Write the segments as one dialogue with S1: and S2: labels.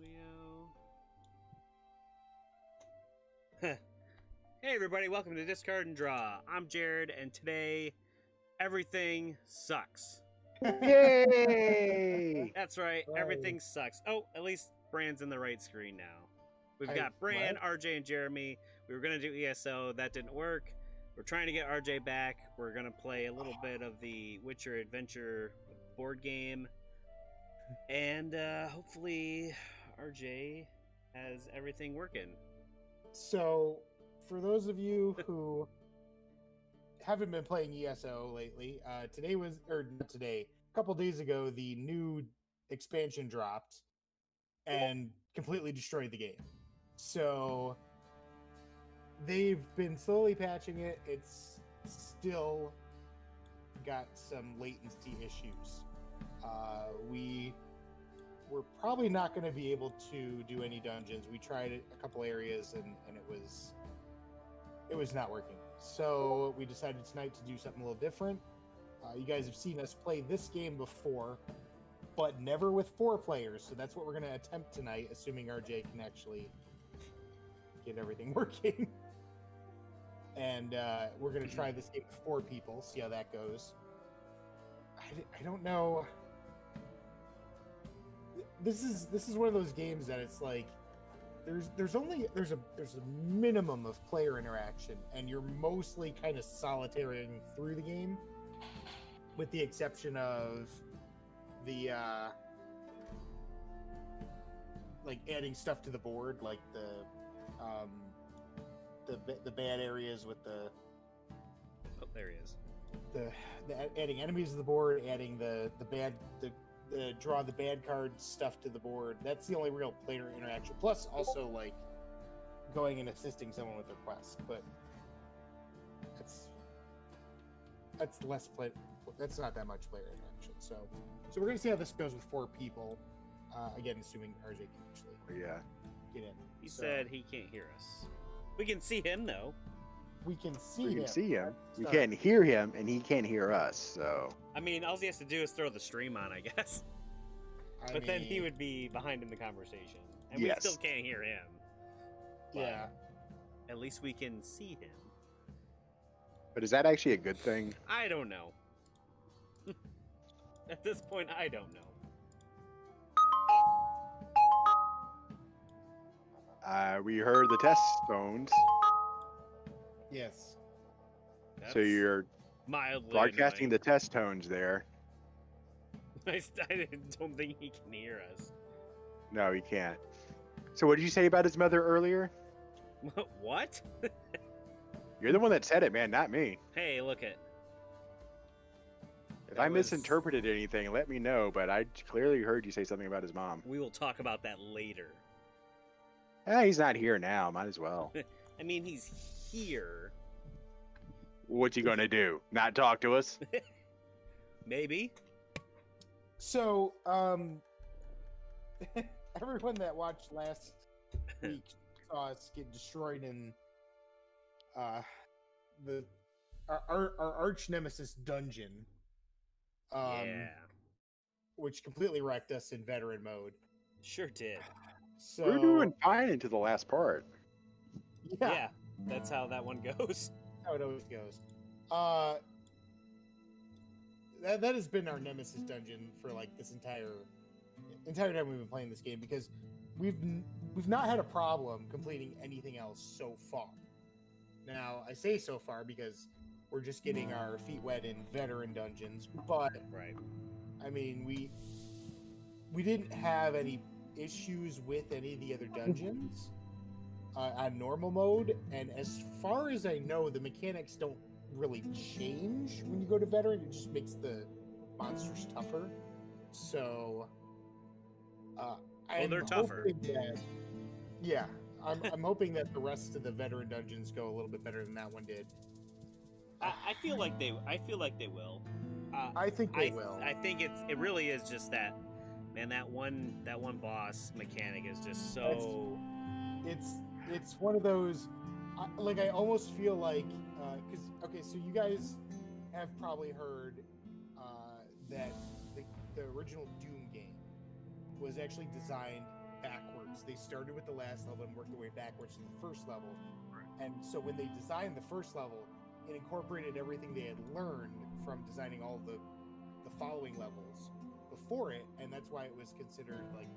S1: Audio. Hey everybody, welcome to Discard and Draw. I'm Jared, and today everything sucks.
S2: Yay!
S1: That's right, everything sucks. Oh, at least Bran's in the right screen now. We've got Bran, RJ, and Jeremy. We were going to do ESO, that didn't work. We're trying to get RJ back. We're going to play a little bit of the Witcher Adventure board game. And hopefully RJ has everything working.
S3: So, for those of you who haven't been playing ESO lately, not today, a couple days ago, the new expansion dropped and completely destroyed the game. So, they've been slowly patching it. It's still got some latency issues. We're probably not going to be able to do any dungeons. We tried it a couple areas and it was not working. So we decided tonight to do something a little different. You guys have seen us play this game before, but never with 4 players. So that's what we're going to attempt tonight, assuming RJ can actually get everything working. And we're going to try this game with 4 people, see how that goes. I don't know. This is one of those games that it's like there's a minimum of player interaction, and you're mostly kind of solitarying through the game, with the exception of the like adding stuff to the board, like the bad areas with the
S1: there he is.
S3: The adding enemies to the board, adding the draw the bad card stuff to the board. That's the only real player interaction. Plus, also like going and assisting someone with their quest. But that's less play. That's not that much player interaction. So we're gonna see how this goes with 4 people. Again, assuming RJ can actually get in.
S1: He said he can't hear us. We can see him though.
S3: We can see
S2: We
S3: him.
S2: can see him. We can't hear him, and he can't hear us. So
S1: I mean, all he has to do is throw the stream on, I guess. But then he would be behind in the conversation, and we still can't hear him.
S3: Yeah.
S1: But at least we can see him.
S2: But is that actually a good thing?
S1: I don't know. At this point, I don't know.
S2: We heard the test tones.
S3: Yes.
S2: So you're
S1: mildly
S2: broadcasting
S1: annoying.
S2: the test tones there.
S1: I don't think he can hear us.
S2: No, he can't. So what did you say about his mother earlier?
S1: What?
S2: You're the one that said it, man, not me.
S1: Hey, look it.
S2: If I misinterpreted anything, let me know, but I clearly heard you say something about his mom.
S1: We will talk about that later.
S2: He's not here now. Might as well.
S1: I mean, he's here.
S2: What's he gonna do? Not talk to us?
S1: Maybe.
S3: So, everyone that watched last week saw us get destroyed in our arch nemesis dungeon. Which completely wrecked us in veteran mode.
S1: Sure did.
S3: So
S2: We're doing fine into the last part.
S1: Yeah, that's how that one goes.
S3: How it always goes. That has been our nemesis dungeon for like this entire time we've been playing this game, because we've not had a problem completing anything else so far. Now I say so far because we're just getting our feet wet in veteran dungeons, but
S1: right.
S3: I mean, we didn't have any issues with any of the other dungeons on normal mode, and as far as I know, the mechanics don't really change when you go to veteran. It just makes the monsters tougher. So
S1: they're tougher.
S3: I'm hoping that the rest of the veteran dungeons go a little bit better than that one did.
S1: I feel like they will.
S3: I think they will.
S1: I think it really is just that, man. That one boss mechanic is just so.
S3: It's one of those. I almost feel like so you guys have probably heard that the original Doom game was actually designed backwards. They started with the last level and worked their way backwards to the first level. And so when they designed the first level, it incorporated everything they had learned from designing all the following levels before it, and that's why it was considered like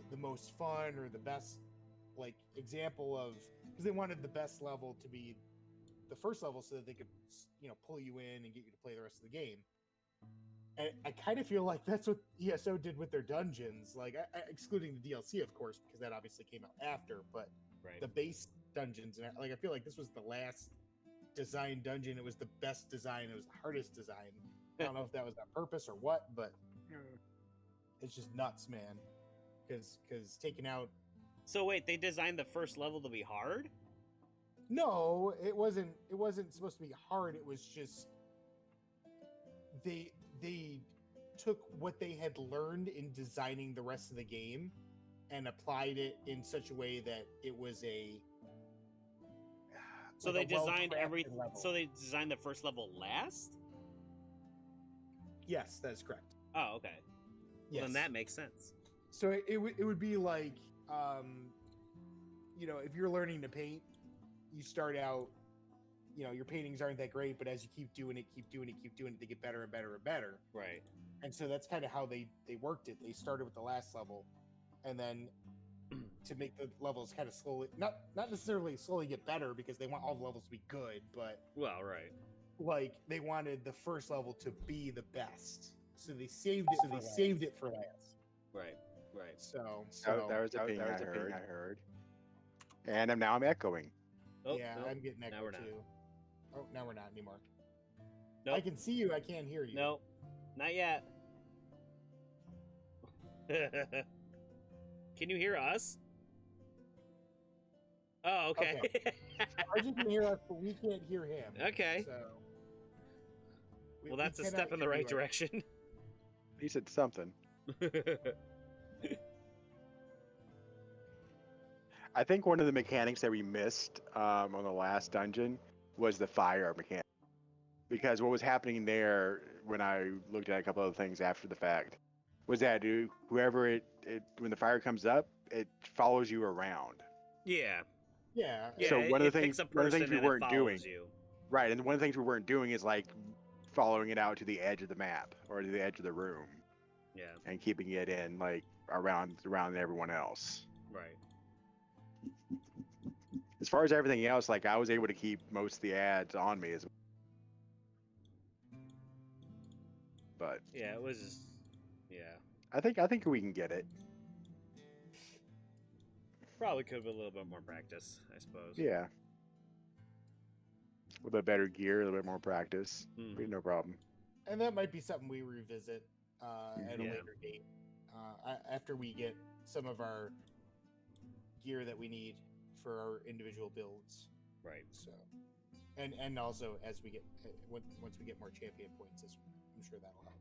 S3: the most fun or the best like example of, because they wanted the best level to be the first level so that they could, you know, pull you in and get you to play the rest of the game. And I kind of feel like that's what ESO did with their dungeons, like excluding the DLC, of course, because that obviously came out after, but the base dungeons, and like I feel like this was the last design dungeon. It was the best design, it was the hardest design. I don't know if that was on purpose or what, but it's just nuts, man. Because taking out.
S1: So wait, they designed the first level to be hard?
S3: No, it wasn't. It wasn't supposed to be hard. It was just they took what they had learned in designing the rest of the game and applied it in such a way that it was a.
S1: So
S3: like
S1: they designed
S3: everything.
S1: So they designed the first level last?
S3: Yes, that is correct.
S1: Oh, okay.
S3: Yes.
S1: Well, then that makes sense.
S3: So it would be like, you know, if you're learning to paint, you start out, you know, your paintings aren't that great, but as you keep doing it, they get better and better and better.
S1: Right.
S3: And so that's kind of how they worked it. They started with the last level, and then to make the levels kind of slowly, not necessarily slowly get better, because they want all the levels to be good, but
S1: Well, right.
S3: like they wanted the first level to be the best, so they saved it. For last.
S1: Right. Right.
S3: So
S2: that was a thing I heard. And I'm echoing.
S1: Oh,
S3: yeah,
S1: no.
S3: I'm getting
S1: Now
S3: echo
S1: we're not.
S3: too. Oh, now we're not anymore.
S1: Nope.
S3: I can see you. I can't hear you.
S1: Nope. Not yet. Can you hear us? Oh, okay.
S3: RJ can hear us, but we can't hear him.
S1: Okay.
S3: So
S1: Well, that's a
S3: cannot
S1: step in the
S3: hear
S1: right
S3: you.
S1: direction.
S2: He said something. I think one of the mechanics that we missed on the last dungeon was the fire mechanic. Because what was happening there, when I looked at a couple of things after the fact, was that whoever when the fire comes up, it follows you around.
S1: Yeah.
S3: Yeah.
S2: So one of the
S1: picks
S2: things
S1: a person
S2: we
S1: and
S2: weren't
S1: it
S2: doing,
S1: follows you.
S2: right? And one of the things we weren't doing is like following it out to the edge of the map or to the edge of the room.
S1: Yeah.
S2: And keeping it in like around everyone else.
S1: Right.
S2: As far as everything else, like I was able to keep most of the ads on me but
S1: Yeah, it was just, yeah.
S2: I think we can get it.
S1: Probably could have a little bit more practice, I suppose.
S2: Yeah. A little bit better gear, a little bit more practice.
S1: Mhm.
S2: No problem.
S3: And that might be something we revisit at a
S1: Yeah.
S3: later date, after we get some of our gear that we need for our individual builds.
S1: Right.
S3: So, and also as we get once we get more champion points, I'm sure that'll help.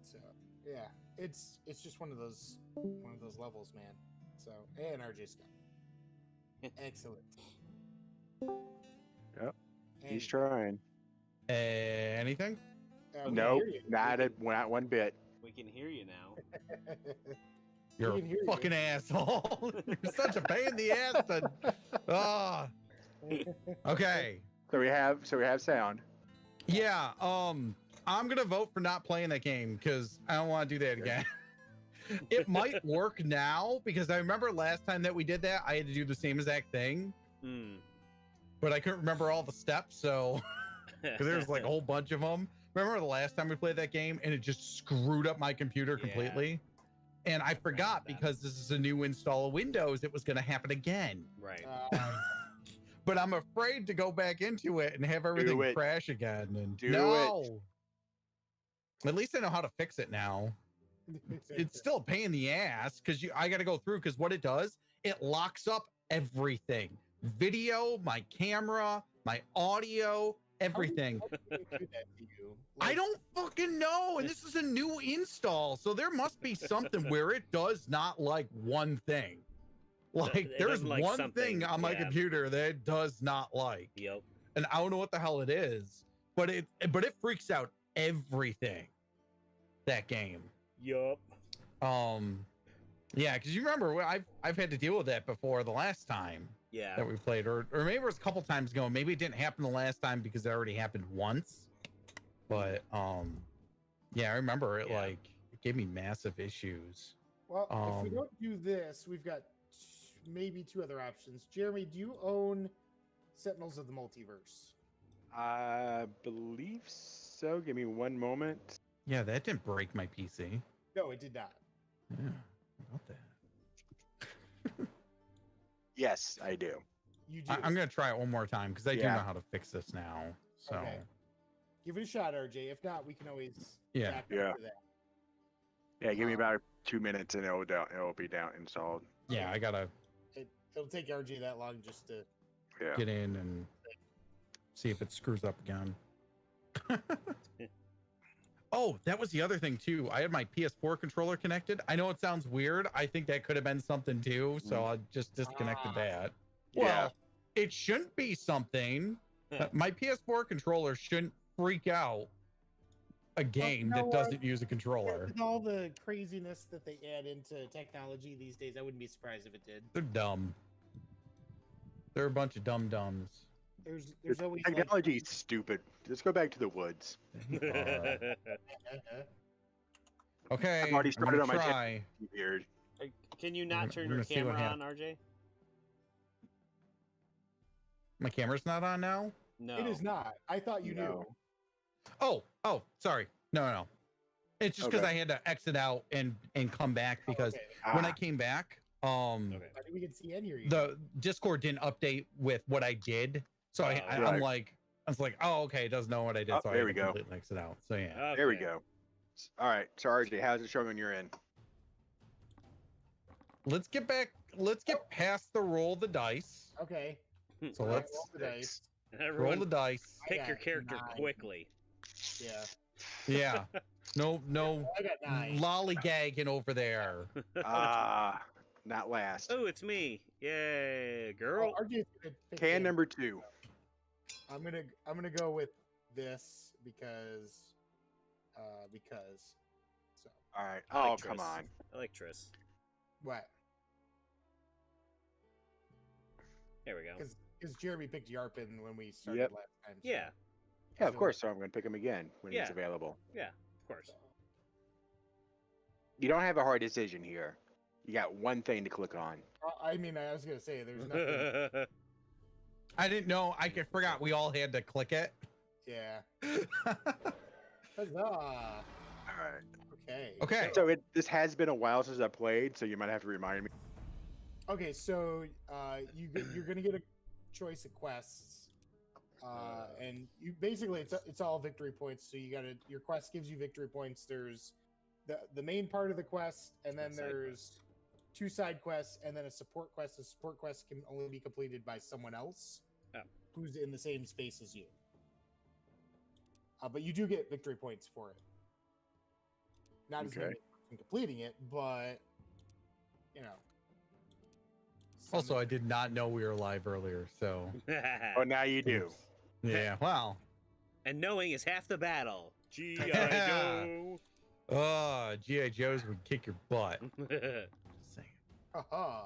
S3: So yeah, it's just one of those levels, man. So, and RJ's got excellent.
S2: Yep. He's
S3: And,
S2: trying.
S4: Anything?
S3: we can
S2: Nope,
S3: hear you.
S2: not one bit.
S1: We can hear you now.
S4: You're
S3: We
S4: a
S3: can hear you.
S4: fucking asshole. You're such a pain in the ass. Ah. Okay.
S2: So we have sound.
S4: Yeah. I'm gonna vote for not playing that game because I don't want to do that again. It might work now because I remember last time that we did that, I had to do the same exact thing, but I couldn't remember all the steps. So because there's like a whole bunch of them. Remember the last time we played that game and it just screwed up my computer completely? And I forgot because this is a new install of Windows, it was going to happen again.
S1: Right.
S4: But I'm afraid to go back into it and have everything crash again. And
S2: Do
S4: At least I know how to fix it now. It's still a pain in the ass because I got to go through because what it does, it locks up everything. Video, my camera, my audio, everything.
S3: How do they do that to you?
S4: I
S3: Like,
S4: don't fucking know. And this is a new install. So there must be something where it does not like one thing. Like
S1: It
S4: there's
S1: doesn't like
S4: one
S1: something,
S4: thing on my
S1: yeah.
S4: computer that it does not like.
S1: Yep.
S4: And I don't know what the hell it is. but it freaks out everything. That game.
S1: Yup.
S4: Yeah, because you remember I've had to deal with that before the last time
S1: Yeah.
S4: that we played, or maybe it was a couple times ago. Maybe it didn't happen the last time because it already happened once. But yeah, I remember it.
S1: Yeah.
S4: Like, it gave me massive issues.
S3: Well, if we
S4: Um,
S3: don't do this, we've got maybe two other options. Jeremy, do you own Sentinels of the Multiverse?
S2: I believe so. Give me one moment.
S4: Yeah, that didn't break my PC.
S3: No, it did not.
S4: Yeah, about that.
S2: Yes, I do.
S3: You do.
S4: I'm gonna try it one more time because I do
S2: Yeah.
S4: know how to fix this now. So
S3: Okay. Give it a shot, RJ. If not, we can always
S4: Yeah.
S3: back up
S2: Yeah.
S3: to that.
S2: Yeah, give me about 2 minutes and it'll be down installed.
S4: yeah, I gotta
S3: It'll take RJ that long just to.
S2: Yeah.
S4: get in and see if it screws up again. Oh, that was the other thing too. I had my PS4 controller connected. I know it sounds weird. I think that could have been something too, so I just disconnected that. Well,
S2: Yeah.
S4: it shouldn't be something. My PS4 controller shouldn't freak out a game
S3: know
S4: that
S3: what?
S4: doesn't use a controller.
S3: With all the craziness that they add into technology these days, I wouldn't be surprised if it did.
S4: They're dumb. They're a bunch of dumb dumbs.
S3: There's always like,
S2: Technology is stupid. Let's go back to the woods.
S4: Okay,
S2: I've already
S4: I'm
S2: started
S4: gonna
S2: on my
S4: try.
S2: Weird.
S1: Can you
S4: We're
S1: not
S4: gonna-
S1: turn
S4: we're
S1: your
S4: gonna see what
S1: camera on, RJ?
S4: My camera's not on now.
S1: No.
S3: it is not. I thought you
S2: No.
S3: knew.
S4: Oh, sorry. No. It's just because
S2: Okay.
S4: I had to exit out and come back because
S3: Okay.
S4: when I
S2: Ah,
S4: came back,
S1: Okay.
S3: I think we can see and hear you.
S4: the Discord didn't update with what I did, so
S1: Oh,
S4: I
S2: right.
S4: was like, oh, okay, it doesn't know what I did,
S2: Oh,
S4: so I
S2: there
S4: had
S2: we
S4: to
S2: go.
S4: completely exit out. So yeah,
S2: There we
S1: Okay.
S2: go. All right. So RJ, how's it showing on your end?
S4: let's get back. Let's get past the roll the dice.
S3: Okay.
S4: So
S3: All right,
S4: let's
S3: roll the dice.
S4: roll
S1: Everyone,
S4: the dice.
S3: I
S1: pick
S3: got
S1: your character
S3: 9.
S1: quickly.
S3: Yeah.
S4: Yeah, no
S3: I got 9.
S4: lollygagging over there.
S2: Not last.
S1: Oh, it's me. Yay,
S3: Oh,
S1: girl.
S3: RJ's gonna pick
S2: Can
S3: him.
S2: number 2.
S3: I'm gonna go with this because. So
S2: All right.
S1: I like
S2: Oh, come
S1: Triss.
S2: on.
S1: I like Triss.
S3: what?
S1: There we go.
S3: Because Jeremy picked Yarpin when we started
S2: Yep.
S3: last time. so-
S1: Yeah,
S2: Yeah, of
S3: So-
S2: course. So I'm going to pick him again when he's
S1: Yeah.
S2: available.
S1: of course.
S2: You don't have a hard decision here. You got one thing to click on.
S3: I mean, I was gonna say there's nothing.
S4: I didn't know. I forgot we all had to click it.
S3: Yeah. Huzzah.
S2: All right.
S3: Okay.
S4: Okay.
S2: So this has been a while since I played, so you might have to remind me.
S3: Okay, so you're gonna get a choice of quests, and you basically it's all victory points. So your quest gives you victory points. There's the main part of the quest, and then
S1: Side
S3: there's 2 side quests, and then a support quest. A support quest can only be completed by someone else
S1: Oh.
S3: who's in the same space as you. But you do get victory points for it. Not as many
S2: Okay.
S3: in completing it, but you know.
S4: Also, I did not know we were live earlier, so
S2: Oh, now you do.
S4: oops. Yeah. Wow.
S1: And knowing is half the battle. G.I. Joe.
S4: Oh, GI Joes would kick your butt. Just saying.
S3: Haha.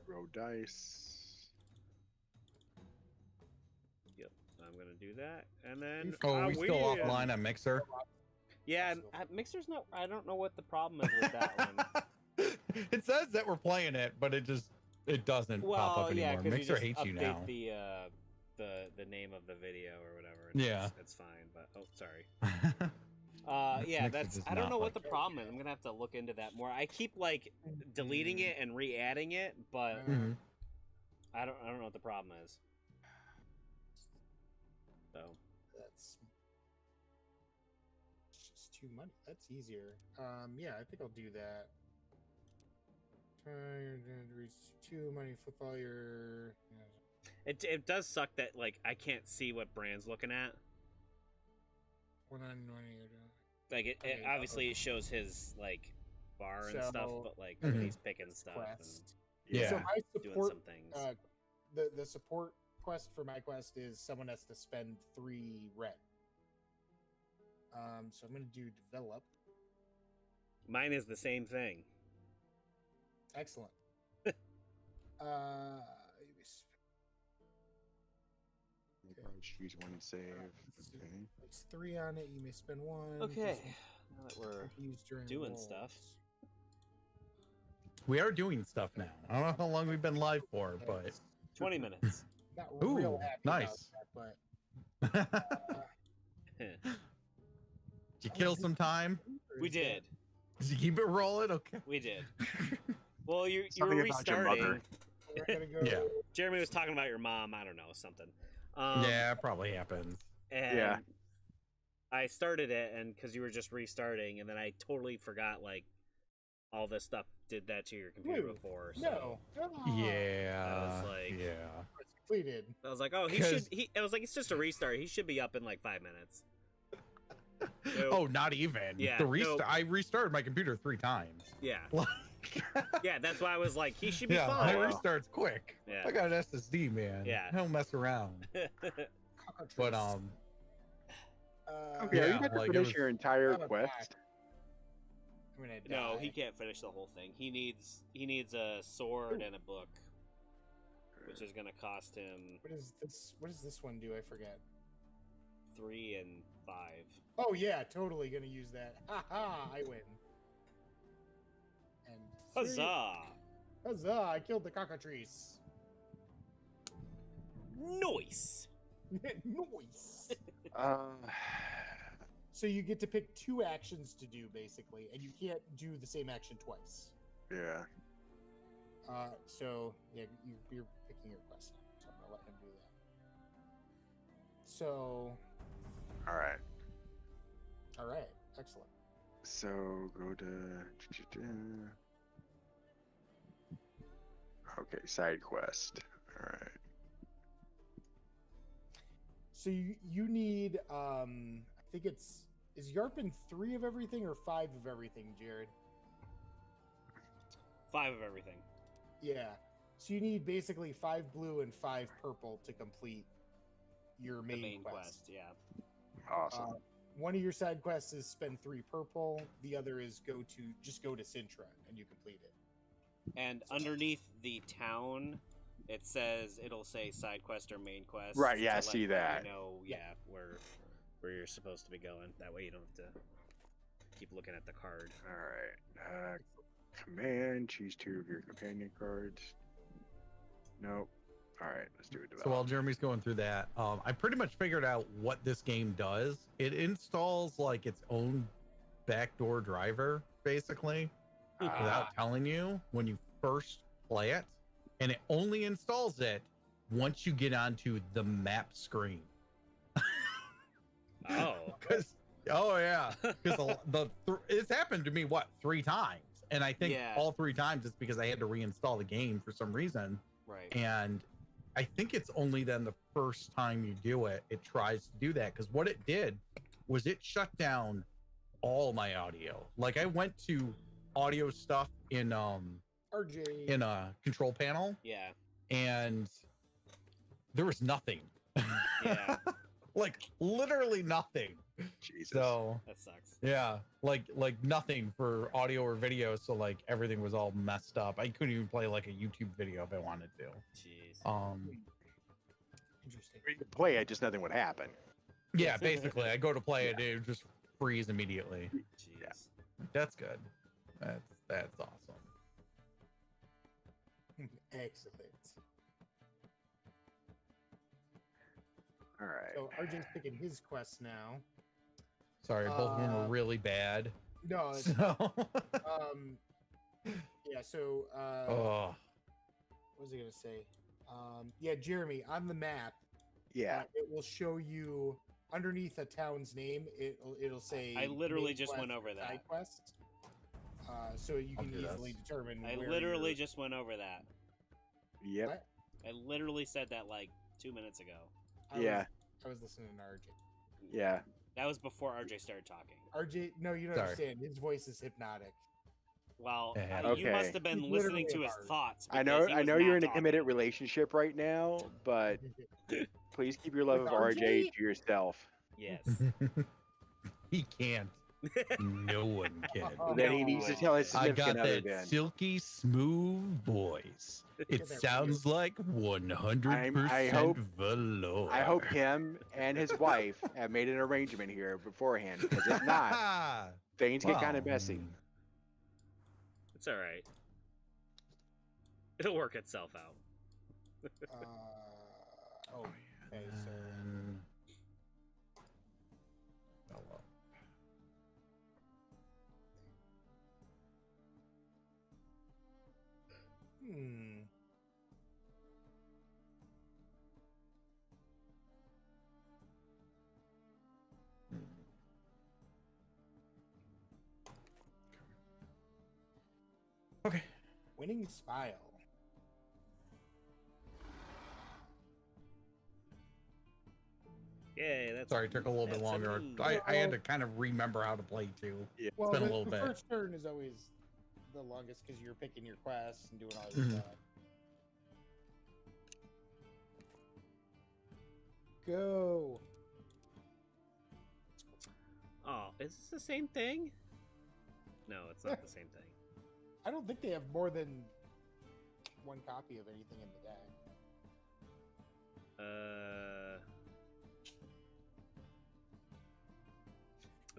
S2: Roll dice.
S1: Yep, I'm gonna do that, and then.
S4: Oh, are we still
S1: weird.
S4: offline on Mixer?
S1: Yeah, Mixer's not. I don't know what the problem is with that one.
S4: It says that we're playing it, but it doesn't
S1: Well,
S4: pop up
S1: yeah,
S4: anymore.
S1: because
S4: Mixer
S1: you
S4: hates
S1: just
S4: you
S1: update
S4: now.
S1: the name of the video or whatever. and
S4: Yeah.
S1: it's fine. But sorry. Yeah,
S4: Mixer
S1: that's.
S4: does
S1: I don't
S4: not
S1: know what
S4: like
S1: the problem is. I'm gonna have to look into that more. I keep like deleting it and re-adding it, but
S4: Mhm.
S1: I don't know what the problem is. So
S3: That's it's just too money. That's easier. Yeah, I think I'll do that. Try to reach 2 money football. Your
S1: it does suck that like I can't see what Brand's looking at.
S3: 190.
S1: Like it
S3: Okay,
S1: obviously
S3: okay.
S1: it shows his like bar and stuff,
S3: So-
S1: but like
S4: Mhm.
S1: when he's picking stuff
S3: Quest.
S4: Yeah.
S3: So my
S1: and doing
S3: support,
S1: some things.
S3: the support quest for my quest is someone has to spend 3 red. So I'm gonna do develop.
S1: Mine is the same thing.
S3: Excellent.
S2: Choose one save. Okay.
S3: It's 3 on it. You may spend 1.
S1: Okay, now that we're
S3: Used during
S1: doing
S3: rolls.
S1: stuff.
S4: We are doing stuff now. I don't know how long we've been live for, but
S1: 20 minutes.
S3: Not
S4: Ooh,
S3: real happy about
S4: nice.
S3: that, but
S4: did you kill some time?
S1: We did.
S4: Did you keep it rolling? Okay.
S1: We did. Well, you were
S2: Something about your mother.
S1: restarting.
S3: we're gonna go.
S4: Yeah.
S1: Jeremy was talking about your mom. I don't know, something.
S4: Yeah, it probably happens.
S1: And
S2: Yeah.
S1: I started it, and because you were just restarting, and then I totally forgot, like, all this stuff did that to your computer
S3: Ooh,
S1: before. So
S3: No.
S4: Yeah.
S1: I was like-
S4: yeah.
S3: It's completed.
S1: I was like, oh, I was like, it's just a restart. He should be up in like 5 minutes. Nope.
S4: Oh, not even.
S1: Yeah,
S4: The restart.
S1: nope.
S4: I restarted my computer 3 times.
S1: Yeah.
S4: Like,
S1: Yeah, that's why I was like, he should be
S4: yeah, my
S1: fine.
S4: restart's quick.
S1: Yeah.
S4: I got an SSD, man.
S1: Yeah.
S4: I don't mess around.
S3: Cockatrice.
S4: But
S2: Okay,
S4: Yeah,
S2: are you about to
S4: like, it
S2: finish
S4: was-
S2: your entire
S3: I'm a
S2: quest?
S3: I'm gonna
S1: No,
S3: die.
S1: he can't finish the whole thing. He needs a sword and a book, which is gonna cost him
S3: What is this? What does this one do? I forget.
S1: 3 and 5.
S3: Oh yeah, totally gonna use that. Ha ha! I win. And 3
S1: Huzzah!
S3: Huzzah! I killed the cockatrice.
S1: Nice.
S3: Nice.
S2: Uh,
S3: So you get to pick 2 actions to do basically, and you can't do the same action twice.
S2: yeah.
S3: So yeah, you're picking your quest. So I'm gonna let him do that. So,
S2: All right.
S3: all right, excellent.
S2: So go to. Okay, side quest. All right.
S3: So you need I think is Yarpin 3 of everything or 5 of everything, Jared?
S1: 5 of everything.
S3: Yeah. So you need basically 5 blue and 5 purple to complete your
S1: The
S3: main,
S1: main
S3: quest.
S1: quest, yeah.
S2: Awesome.
S3: One of your side quests is spend 3 purple. The other is go to Sintra and you complete it.
S1: And underneath the town, it says it'll say side quest or main quest.
S2: Right, yeah,
S1: to
S2: I
S1: let
S2: see
S1: you
S2: that.
S1: know, where you're supposed to be going. That way you don't have to keep looking at the card.
S2: All right. Command. Choose 2 of your companion cards. Nope. All right. Let's do it.
S4: So while Jeremy's going through that, I pretty much figured out what this game does. It installs like its own backdoor driver, basically, without telling you when you first play it, and it only installs it once you get onto the map screen.
S1: Oh.
S4: Oh yeah, because it's happened to me 3 times, and I think
S1: Yeah.
S4: all 3 times it's because I had to reinstall the game for some reason.
S1: Right.
S4: And I think it's only then the first time you do it, it tries to do that. Because what it did was it shut down all my audio. Like I went to audio stuff in
S3: RJ.
S4: a control panel,
S1: Yeah.
S4: and there was nothing.
S1: Yeah.
S4: Like literally nothing.
S2: Jesus.
S4: So
S1: That sucks.
S4: yeah, like nothing for audio or video. So like everything was all messed up. I couldn't even play like a YouTube video if I wanted to.
S1: Jeez.
S3: Interesting.
S2: You could play it, just nothing would happen.
S4: Yeah, basically, I go to play it, it would just freeze immediately.
S1: Jeez.
S4: That's good. That's awesome.
S3: Excellent.
S2: All right.
S3: So RJ's picking his quest now.
S4: Sorry, both of them were really bad.
S3: No, it's,
S4: So,
S3: yeah. So
S4: oh,
S3: what was I gonna say? Yeah, Jeremy, on the map,
S2: Yeah.
S3: it will show you underneath a town's name. It'll say.
S1: I literally
S3: main
S1: just
S3: quest
S1: went over
S3: or side
S1: that.
S3: quest. So you
S4: I'll
S3: can
S4: do
S3: easily
S4: this.
S3: determine.
S1: I
S3: where
S1: literally
S3: you're-
S1: just went over that.
S2: Yep.
S3: What?
S1: I literally said that like 2 minutes ago.
S2: Yeah.
S3: I was listening to RJ.
S2: Yeah.
S1: That was before RJ started talking.
S3: RJ, no, you don't
S4: Sorry.
S3: understand. His voice is hypnotic.
S1: Well,
S4: Yeah.
S1: you
S2: Okay.
S1: must have been
S3: He's
S1: listening
S3: literally
S1: to his
S3: hard.
S1: thoughts.
S2: I know
S1: because he was
S2: you're
S1: not
S2: in a
S1: talking.
S2: committed relationship right now, but please keep your love
S3: With
S2: of RJ
S3: RJ?
S2: to yourself.
S1: Yes.
S4: He can't. No one can.
S3: Oh,
S2: Then he needs to tell his
S4: I
S2: significant
S4: got
S2: other
S4: that
S2: then.
S4: silky smooth voice. It
S3: Get that
S4: sounds like 100% velour.
S2: I hope him and his wife have made an arrangement here beforehand, because if not, things get kind of messy.
S1: It's all right. It'll work itself out.
S3: Oh, okay, so
S4: Okay.
S3: winning spile.
S1: Yay, that's
S4: Sorry, it took a little bit
S1: that's
S4: longer.
S1: me.
S4: I had to kind of remember how to play too.
S3: Well,
S4: been a
S3: the,
S4: little
S3: the
S4: bit.
S3: first turn is always the longest because you're picking your quests and doing all
S4: Mhm.
S3: your stuff. Go.
S1: Oh, is this the same thing? No, it's not the same thing.
S3: I don't think they have more than one copy of anything in the deck.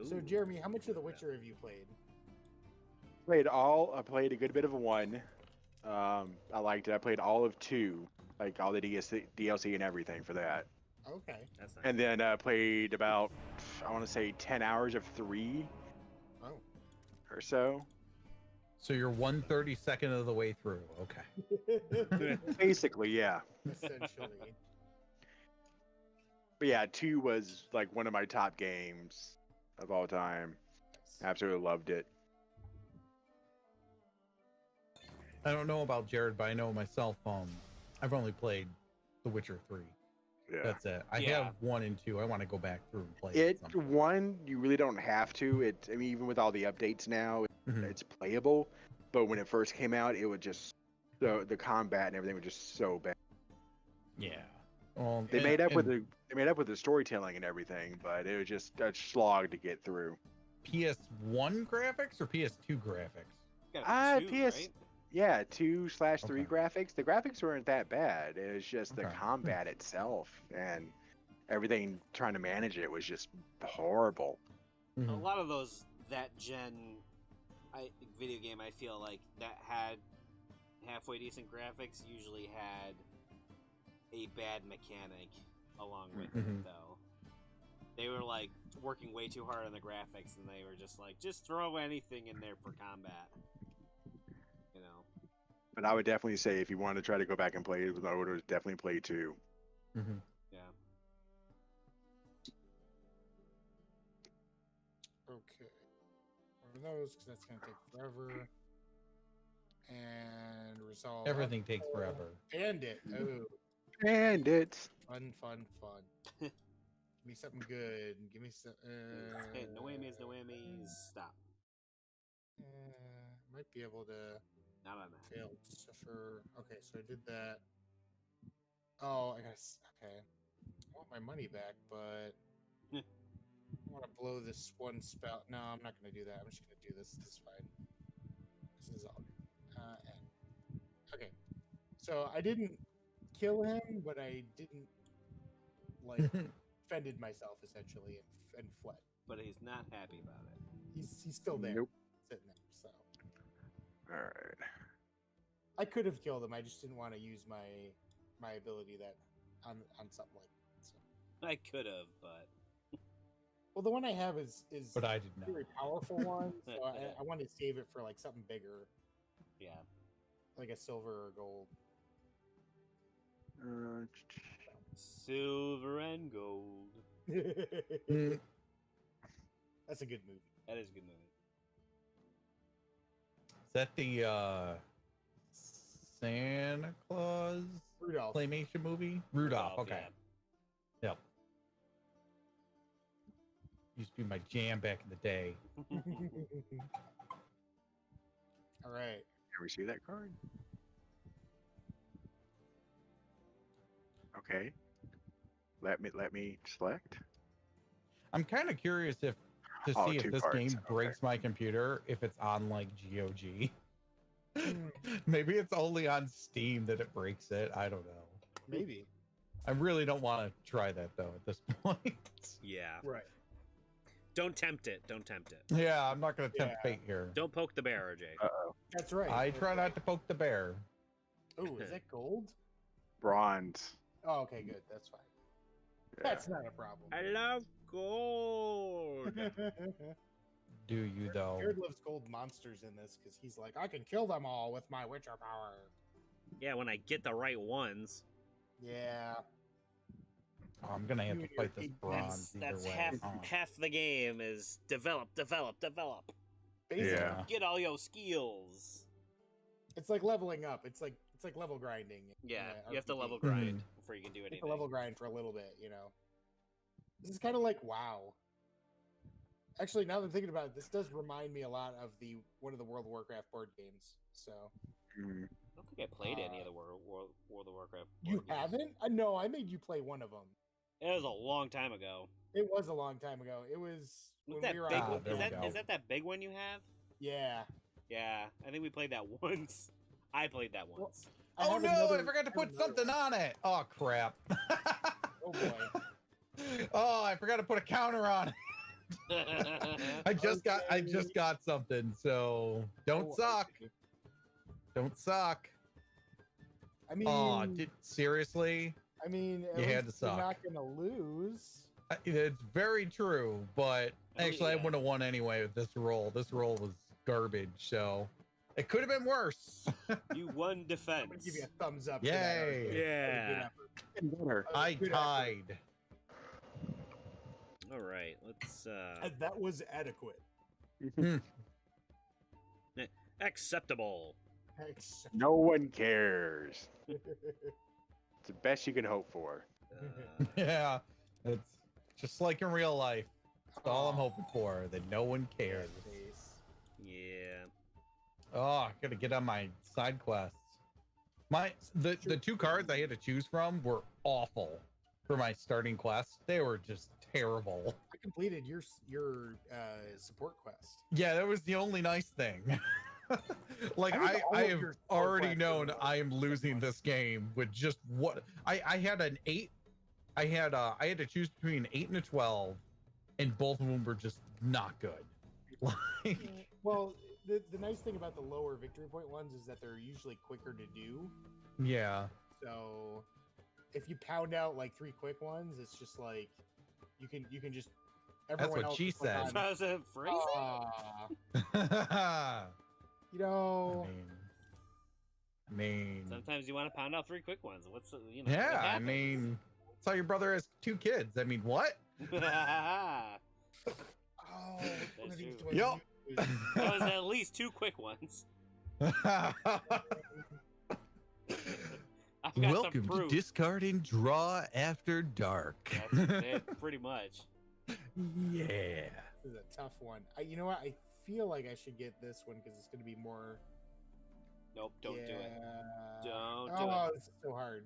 S3: So,
S1: Ooh.
S3: Jeremy, how much of The Witcher have you played?
S2: I played a good bit of 1. I liked it. I played all of 2, like all the DLC and everything for that.
S3: Okay.
S1: That's nice.
S2: And then played about, I want to say, 10 hours of 3
S3: Oh.
S2: or so.
S4: So you're 1/32 of the way through. Okay.
S2: Basically, yeah.
S3: Essentially.
S2: But yeah, 2 was like one of my top games of all time. Absolutely loved it.
S4: I don't know about Jared, but I know myself. I've only played The Witcher 3.
S2: Yeah.
S4: That's it. I
S1: Yeah.
S4: have 1 and 2. I want to go back through and play
S2: It
S4: at some point.
S2: 1, you really don't have to. I mean, even with all the updates now,
S4: Mhm.
S2: it's playable. But when it first came out, it was just the combat and everything was just so bad.
S4: Yeah. Well,
S2: They made up with the storytelling and everything, but it was just a slog to get through.
S4: PS1 graphics or PS2 graphics?
S1: Got two,
S2: PS
S1: right?
S2: Yeah, 2/3
S4: Okay.
S2: graphics. The graphics weren't that bad. It was just the
S4: Okay.
S2: combat itself and everything trying to manage it was just horrible.
S1: A
S4: Mhm.
S1: lot of those that gen video game, I feel like that had halfway decent graphics usually had a bad mechanic along with
S4: Mhm.
S1: it, though. They were like working way too hard on the graphics, and they were just like, just throw anything in there for combat. You know.
S2: But I would definitely say if you want to try to go back and play it, I would definitely play 2.
S4: Mhm.
S1: Yeah.
S3: Okay. One of those, because that's going to take forever. And resolve.
S4: Everything takes forever.
S3: Bandit. Oh,
S2: And it's
S3: fun. Give me something good. Give me some.
S1: Hey, no whammies. Stop.
S3: Might be able to
S1: Not on that.
S3: fail suffer. Okay, so I did that. Oh, I guess. Okay. I want my money back, but I want to blow this one spell. No, I'm not going to do that. I'm just going to do this. This is fine. This is all good. And okay. So I didn't kill him, but I didn't like defended myself essentially and fled.
S1: But he's not happy about it.
S3: He's still there,
S2: Nope.
S3: sitting there. So
S2: all right.
S3: I could have killed him. I just didn't want to use my ability that on something like that. So.
S1: I could have, but
S3: Well, the one I have is
S4: But I did
S3: a
S4: not.
S3: very powerful one, so I want to save it for like something bigger,
S1: yeah.
S3: like a silver or gold.
S1: Silver and gold.
S4: Mm.
S3: That's a good movie.
S1: That is a good movie.
S4: Is that the Santa Claus
S3: Rudolph.
S4: claymation movie? Rudolph. Okay.
S1: yeah.
S4: Yep. Used to be my jam back in the day.
S3: All right.
S2: Can we see that card? Okay. Let me select.
S4: I'm kind of curious to
S2: Oh,
S4: see if
S2: 2
S4: this
S2: cards.
S4: game
S2: Okay.
S4: breaks my computer if it's on like GOG.
S3: Hmm,
S4: Maybe it's only on Steam that it breaks it. I don't know.
S3: maybe.
S4: I really don't want to try that though at this point.
S1: Yeah.
S3: Right.
S1: Don't tempt it. Don't tempt it.
S4: Yeah, I'm not going to tempt
S3: Yeah.
S4: fate here.
S1: Don't poke the bear, RJ.
S2: Uh-oh.
S3: That's right.
S4: I try not to poke the bear.
S3: Oh, is that gold?
S2: Bronze.
S3: Oh, okay, good. That's fine.
S2: Yeah.
S3: That's not a problem.
S1: I love gold.
S4: Do you though?
S3: Jared loves gold monsters in this because he's like, I can kill them all with my Witcher power.
S1: Yeah, when I get the right ones.
S3: Yeah.
S4: Oh, I'm gonna have to fight this bronze
S1: That's
S4: either way.
S1: half
S4: Oh.
S1: half the game is develop.
S3: Basically,
S2: Yeah.
S1: Get all your skills.
S3: it's like leveling up. It's like level grinding. in
S1: Yeah,
S3: a
S1: you have to
S3: RPG.
S1: level grind before you can do
S3: You have
S1: anything.
S3: to level grind for a little bit, you know. This is kind of like WoW. Actually, now that I'm thinking about it, this does remind me a lot of one of the World of Warcraft board games. So
S2: Mm.
S1: I don't think I played any of the World of Warcraft.
S3: you
S1: board games.
S3: haven't? No, I made you play one of them.
S1: It was a long time ago.
S3: It was a long time ago. It was
S1: Was
S3: when
S1: that
S3: we were
S1: big?
S3: on.
S4: Ah, there
S1: Is
S4: we
S1: that
S4: go.
S1: is that big one you have?
S3: Yeah.
S1: Yeah, I think we played that once. I played that
S3: Well,
S1: once.
S3: I
S4: Oh
S3: have
S4: no!
S3: another-
S4: I forgot to
S3: I have
S4: put
S3: another
S4: something
S3: one.
S4: on it. Oh crap!
S3: Oh boy.
S4: Oh, I forgot to put a counter on it. I just got something. So don't
S3: Oh,
S4: suck.
S3: okay.
S4: Don't suck.
S3: I mean,
S4: Oh, seriously?
S3: I mean, at
S4: You had
S3: least
S4: to
S3: you're
S4: suck.
S3: not gonna lose.
S4: It's very true, but
S1: Oh,
S4: actually, I
S1: yeah.
S4: would have won anyway with this roll. This roll was garbage, so it could have been worse.
S1: You won
S3: I'm
S1: defense.
S3: gonna give you a thumbs up. for that,
S4: Yay.
S3: RJ. That was a good
S1: Yeah.
S3: effort.
S2: And better.
S3: That was a
S4: I
S3: good effort.
S4: tied.
S1: All right, let's
S3: And that was adequate.
S1: acceptable.
S3: Except-
S2: No one cares. It's the best you can hope for.
S4: Yeah, it's just like in real life. That's all I'm
S3: Aw.
S4: hoping for. That no one cares.
S3: Face.
S1: Yeah.
S4: Oh, I gotta get on my side quests. The 2 cards I had to choose from were awful for my starting quests. They were just terrible.
S3: I completed your support quest.
S4: Yeah, that was the only nice thing. Like
S3: I think all
S4: I
S3: of
S4: have
S3: your support
S4: already
S3: quests
S4: known
S3: are
S4: I am
S3: good
S4: losing
S3: ones.
S4: this game with just what I had an 8. I had to choose between 8 and a 12, and both of them were just not good. Like,
S3: Well, the nice thing about the lower victory point ones is that they're usually quicker to do.
S4: yeah.
S3: So if you pound out like 3 quick ones, it's just like you can just. Everyone
S4: what
S3: else
S4: she
S3: can click
S4: said.
S3: on,
S1: Was it freezing?
S3: "Ah," you know.
S4: I mean,
S1: Sometimes you want to pound out 3 quick ones. What's the, what
S4: yeah. I
S1: happens?
S4: mean, that's how your brother has 2 kids. I mean, what?
S1: that
S3: Oh, one of these
S1: true.
S3: do I
S4: Yup.
S3: use?
S1: was at least 2 quick ones. I've got the
S4: Welcome to
S1: proof.
S4: Discard and Draw After Dark.
S1: That's it, pretty much.
S4: Yeah.
S3: This is a tough one. You know what? I feel like I should get this one because it's going to be more.
S1: Nope, don't do it.
S3: Yeah.
S1: Don't do
S3: Oh,
S1: it.
S3: this is so hard.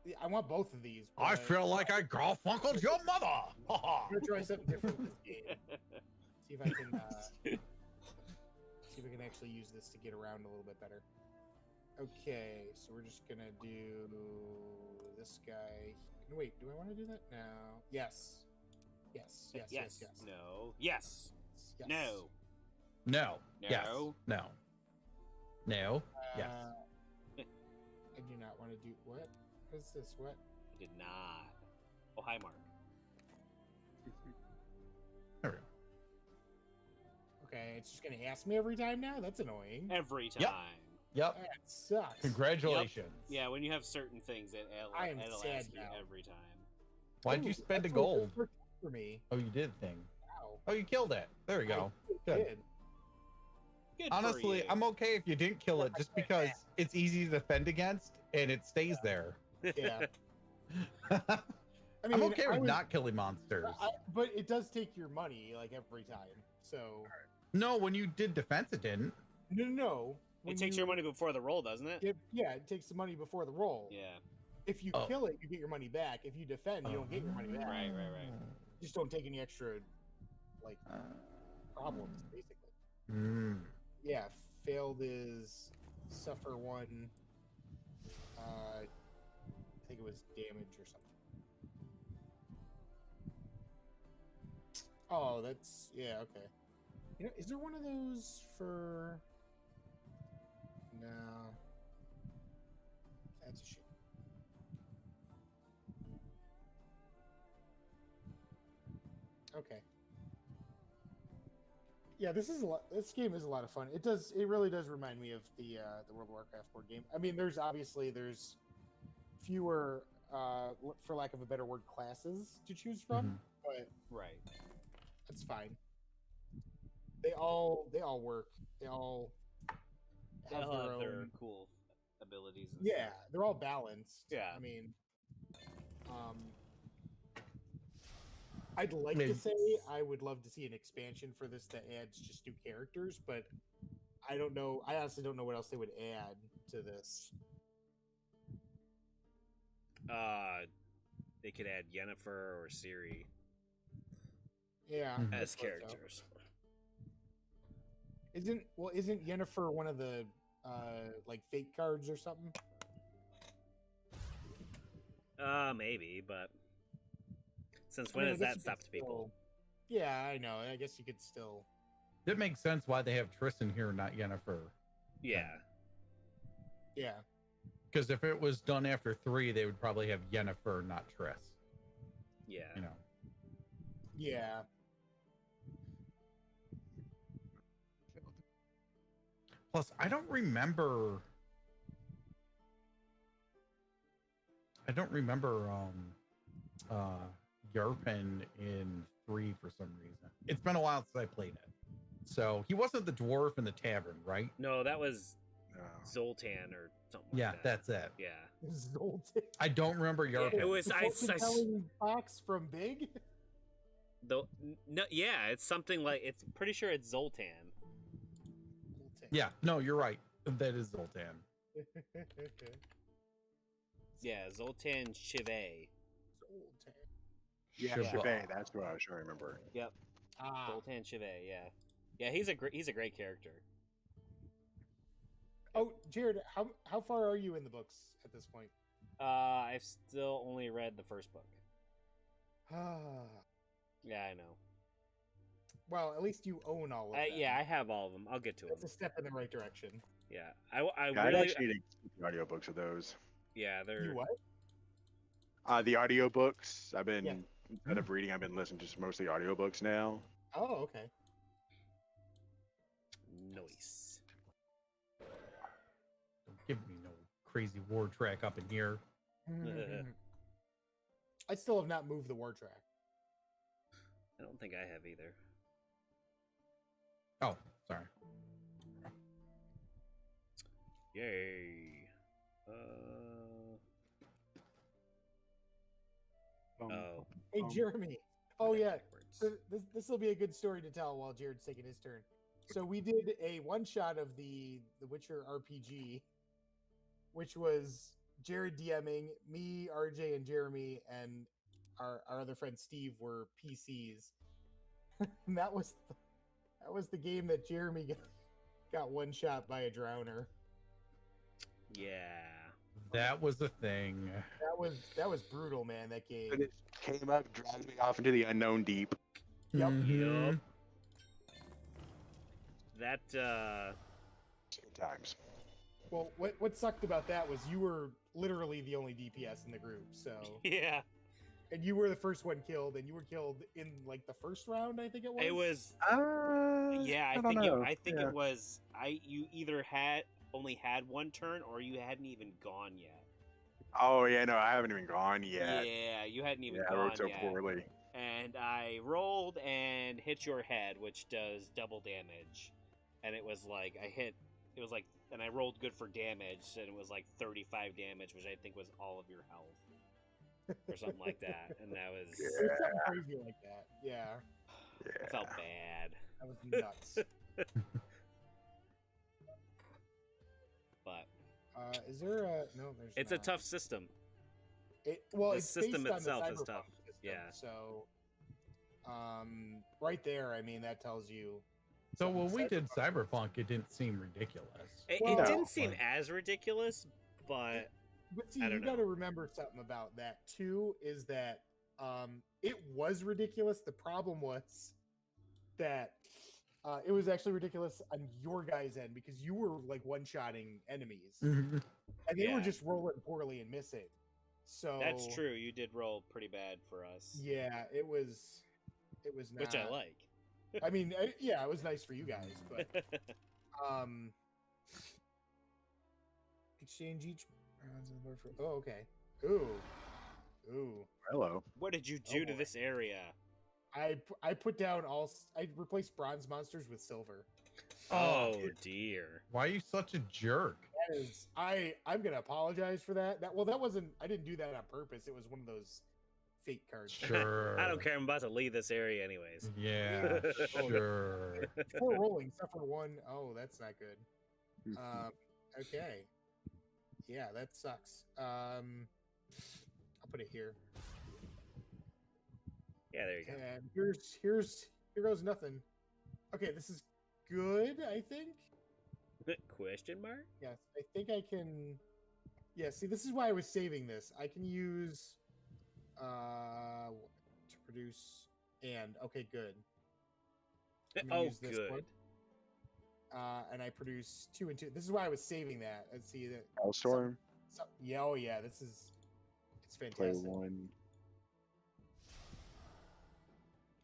S3: Yeah, I want both of these.
S4: I
S3: but
S4: feel like I Garfunkeled your mother.
S3: I'm gonna try something different this game. See if I can. See if I can actually use this to get around a little bit better. Okay, so we're just gonna do this guy. No, wait, do I want to do that? No. Yes. Yes. Yes. Yes. Yes.
S1: No. Yes.
S3: Yes.
S1: No.
S4: No. Yes.
S1: No.
S4: No. No. Yes.
S3: I do not want to do what? What is this? What?
S1: I did not. Oh, hi, Mark.
S4: There we go.
S3: Okay, it's just gonna ask me every time now. That's annoying.
S1: Every time.
S4: Yep. Yep.
S3: That sucks.
S4: Congratulations.
S1: Yeah, when you have certain things,
S3: I am
S1: it'll
S3: sad
S1: ask you
S3: now.
S1: every time.
S4: Why'd you
S3: Ooh,
S4: spend a
S3: that's
S4: gold?
S3: worked for me.
S4: Oh, you did thing.
S3: Wow.
S4: Oh, you killed it. There we go. Good.
S3: Good.
S1: Good for
S4: Honestly,
S1: you.
S4: I'm okay if you didn't kill it, just because it's easy to defend against and it stays there.
S3: Yeah.
S4: I'm
S3: I mean,
S4: okay
S3: I
S4: with
S3: was-
S4: not killing monsters.
S3: but it does take your money like every time. So
S4: No, when you did defense, it didn't.
S3: No.
S1: It takes your money before the roll, doesn't it?
S3: It takes the money before the roll.
S1: Yeah.
S3: If you kill it, you get your money back. If you defend, you don't get your money back.
S1: Right.
S3: You just don't take any extra, like, problems, basically. Yeah, failed is suffer 1. I think it was damage or something. Oh, that's okay. You know, is there one of those for? No, that's a shame. Okay. Yeah, this game is a lot of fun. It really does remind me of the World of Warcraft board game. I mean, there's fewer, for lack of a better word, classes to choose from, but
S1: Right.
S3: that's fine. They all work. They all have
S1: their cool abilities. And
S3: yeah,
S1: stuff.
S3: they're all balanced.
S1: Yeah.
S3: I mean, I'd like to say I would love to see an expansion for this that adds just new characters, but I don't know. I honestly don't know what else they would add to this.
S1: They could add Yennefer or Ciri
S3: Yeah,
S1: as characters.
S3: Isn't Yennefer one of the like fake cards or something?
S1: Maybe, but since when has that stopped people?
S3: Yeah, I know. I guess you could still.
S4: It makes sense why they have Tristan here, not Yennefer.
S1: Yeah.
S3: Yeah.
S4: Because if it was done after 3, they would probably have Yennefer, not Triss.
S1: Yeah.
S4: You know.
S3: Yeah.
S4: Plus, I don't remember Yarpen in 3 for some reason. It's been a while since I played it. So he wasn't the dwarf in the tavern, right?
S1: No, that was Zoltan or something.
S4: Yeah,
S1: like that.
S4: that's it.
S1: Yeah.
S3: Zoltan.
S4: I don't remember Yarpen.
S1: It was
S3: fortune-telling box from Big.
S1: No, yeah, it's something like pretty sure it's Zoltan.
S4: Yeah, no, you're right. That is Zoltan.
S1: Yeah, Zoltan Chivet.
S2: Yeah, Chivet. That's what I was trying to remember.
S1: Yep. Zoltan Chivet. Yeah, yeah. He's a great character.
S3: Oh, Jared, how far are you in the books at this point?
S1: I've still only read the first book. Yeah, I know.
S3: Well, at least you own all of them.
S1: Yeah, I have all of them. I'll get to them.
S3: It's a step in the right direction.
S1: Yeah, I
S2: I'd
S1: really
S2: actually need to keep the audiobooks of those.
S1: Yeah, they're
S3: You what?
S2: The audiobooks. I've been instead of reading, I've been listening to mostly audiobooks now.
S3: Oh, okay.
S1: Nice.
S4: Don't give me no crazy war track up in here.
S3: I still have not moved the war track.
S1: I don't think I have either.
S4: Oh, sorry.
S1: Yay. Oh.
S3: Hey, Jeremy. Oh, yeah. So this will be a good story to tell while Jared's taking his turn. So we did a one-shot of the Witcher RPG, which was Jared DMing, me, RJ, and Jeremy, and our other friend Steve were PCs. And that was the game that Jeremy got one shot by a drowner.
S1: Yeah.
S4: That was the thing.
S3: That was brutal, man. That game.
S2: And it came up, dragged me off into the unknown deep.
S3: Yep.
S1: Yep. That
S2: Times.
S3: Well, what sucked about that was you were literally the only DPS in the group, so
S1: yeah.
S3: And you were the first one killed, and you were killed in like the first round, I think it was.
S1: It was. Yeah, I think it was. You either only had one turn, or you hadn't even gone yet.
S2: Oh yeah, no, I haven't even gone yet.
S1: Yeah, you hadn't even
S2: I
S1: gone
S2: rolled so
S1: yet.
S2: poorly.
S1: And I rolled and hit your head, which does double damage. And it was like and I rolled good for damage, and it was like 35 damage, which I think was all of your health. Or something like that. And that was...
S3: It was something crazy like that, yeah.
S1: I felt bad.
S3: That was nuts.
S1: But
S3: Is there a no? There's.
S1: it's
S3: not.
S1: a tough system.
S3: Well,
S1: the
S3: it's
S1: system
S3: based
S1: itself
S3: on the
S1: is tough.
S3: Cyberpunk system,
S1: Yeah.
S3: So, right there, I mean, that tells you.
S4: So
S3: something
S4: when we did
S3: is-
S4: Cyberpunk, it didn't seem ridiculous.
S1: It
S3: Well,
S1: didn't seem
S4: like-
S1: as ridiculous, but
S3: But see,
S1: I
S3: you
S1: don't
S3: got to
S1: know.
S3: remember something about that too. Is that it was ridiculous. The problem was that it was actually ridiculous on your guys' end because you were like one-shotting enemies, and they were
S1: Yeah.
S3: just rolling poorly and missing. So
S1: that's true. You did roll pretty bad for us,
S3: Yeah, it was. It was not.
S1: which I like.
S3: I mean, yeah, it was nice for you guys, but um, exchange each. Oh, okay. Ooh.
S2: Hello.
S1: What did you do to
S3: boy.
S1: this area?
S3: I put down I replaced bronze monsters with silver.
S1: Oh dear.
S4: Why are you such a jerk?
S3: That is, I'm gonna apologize for that. That wasn't. I didn't do that on purpose. It was one of those fake cards.
S4: Sure.
S1: I don't care. I'm about to leave this area anyways.
S4: Yeah, sure.
S3: 4 rolling, except for 1. Oh, that's not good. Okay. Yeah, that sucks. I'll put it here.
S1: Yeah, there you go.
S3: And here goes nothing. Okay, this is good, I think.
S1: Question mark?
S3: Yes, I think I can. Yeah, see, this is why I was saving this. I can use to produce and okay, good. I'm gonna
S1: Oh,
S3: use this
S1: good.
S3: one. And I produce 2 and 2. This is why I was saving that. Let's see that.
S2: Hellstorm.
S3: Yeah, oh yeah, it's
S2: Play
S3: fantastic.
S2: 1.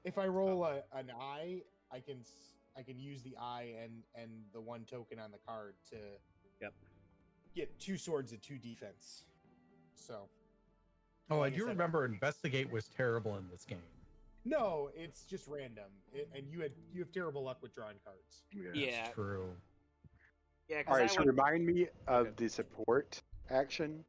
S3: If I roll an eye, I can use the eye and the 1 token on the card to
S1: Yep.
S3: get 2 swords and 2 defense. So
S4: Oh, I
S3: like I
S4: do
S3: said-
S4: remember Investigate was terrible in this game.
S3: no, it's just random, and you have terrible luck with drawing cards.
S1: Yeah.
S4: That's true.
S1: Yeah,
S2: All right,
S1: because
S2: so remind me of the support action.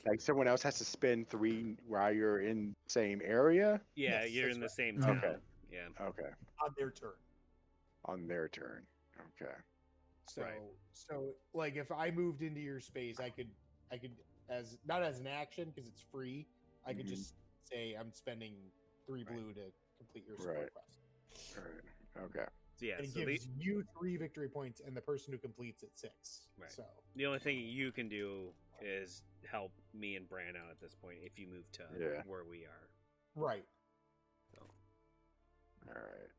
S2: Like someone else has to spend 3 while you're in the same area.
S1: yeah,
S3: Yes,
S1: you're
S3: that's
S1: in the
S3: right.
S1: same
S4: Okay.
S1: town. Yeah.
S2: Okay,
S3: On their turn.
S2: on their turn. Okay.
S3: So
S1: Right.
S3: so like if I moved into your space, I could as not as an action because it's free. I could
S2: Mhm.
S3: just say I'm spending 3
S1: Right.
S3: blue to complete your support
S2: Right.
S3: quest.
S2: All right. Okay.
S1: So yeah,
S3: And it
S1: so
S3: gives you 3 victory points, and the person who completes it 6.
S1: Right.
S3: So
S1: the only thing you can do is help me and Bran out at this point if you move to
S2: Yeah.
S1: where we are.
S3: right.
S2: All right.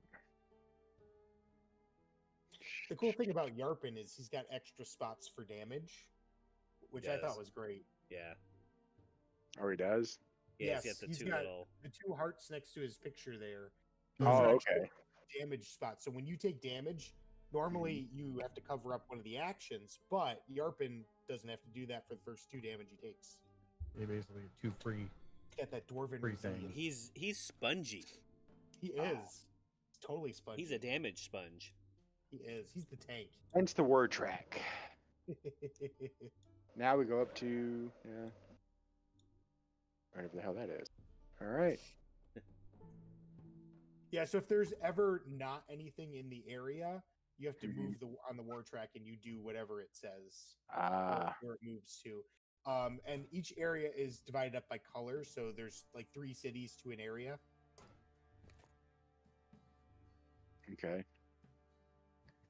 S3: The cool thing about Yarpin is he's got extra spots for damage, which I
S1: Yes.
S3: thought was great.
S1: Yeah.
S2: Oh, he does.
S1: Yeah,
S3: Yes,
S1: he's got the
S3: he's
S1: 2
S3: got-
S1: little.
S3: The 2 hearts next to his picture there.
S2: Oh,
S3: are actually
S2: okay.
S3: Damage spots. So when you take damage, normally
S2: Mm-hmm.
S3: you have to cover up one of the actions, but Yarpin doesn't have to do that for the first 2 damage he takes.
S4: They basically have 2 free.
S3: He's got that dwarven
S4: Free thing.
S3: resilience.
S1: He's spongy.
S3: He is. He's totally spongy.
S1: He's a damage sponge.
S3: He is. He's the tank.
S2: Hence the word track. Now we go up to whatever the hell that is. All right.
S3: Yeah, so if there's ever not anything in the area, you have to
S2: Mhm.
S3: move on the war track and you do whatever it says
S2: Ah.
S3: where it moves to. And each area is divided up by color, so there's like 3 cities to an area.
S2: Okay.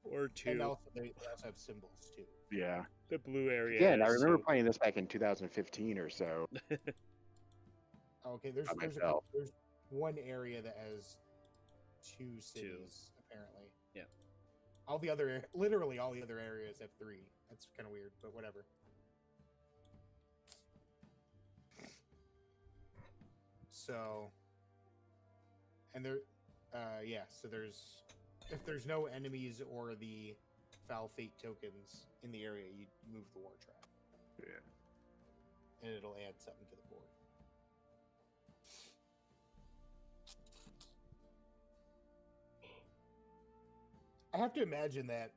S1: Or 2.
S3: And also they also have symbols too.
S2: Yeah.
S1: the blue area.
S2: Again, I
S1: is
S2: remember
S1: so-
S2: playing this back in 2015 or so.
S3: Okay, there's
S2: By
S3: there's,
S2: myself.
S3: there's one area that has 2 cities apparently.
S1: Yeah.
S3: Literally all the other areas have 3. That's kind of weird, but whatever. So, and there, so there's if there's no enemies or the foul fate tokens in the area, you move the war track,
S2: Yeah.
S3: and it'll add something to the board. I have to imagine that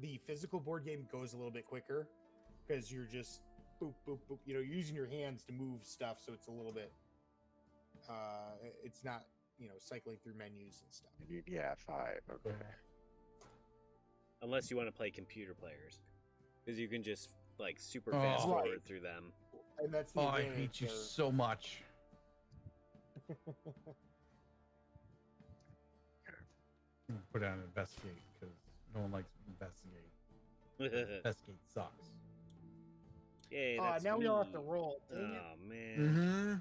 S3: the physical board game goes a little bit quicker because you're just boop boop boop. You're using your hands to move stuff, so it's a little bit. It's not cycling through menus and stuff.
S2: Yeah, 5. Okay.
S1: unless you want to play computer players, because you can just like super
S4: Oh.
S1: fast forward
S3: Right.
S1: through them.
S3: And that's the
S4: Oh, I
S3: advantage
S4: hate you
S3: of-
S4: so much. Put on investigate because no one likes investigate. Investigate sucks.
S1: Yay,
S3: Oh,
S1: that's
S3: now we all have to
S1: me.
S3: roll. Dang it.
S1: Oh man.
S4: Mm-hmm.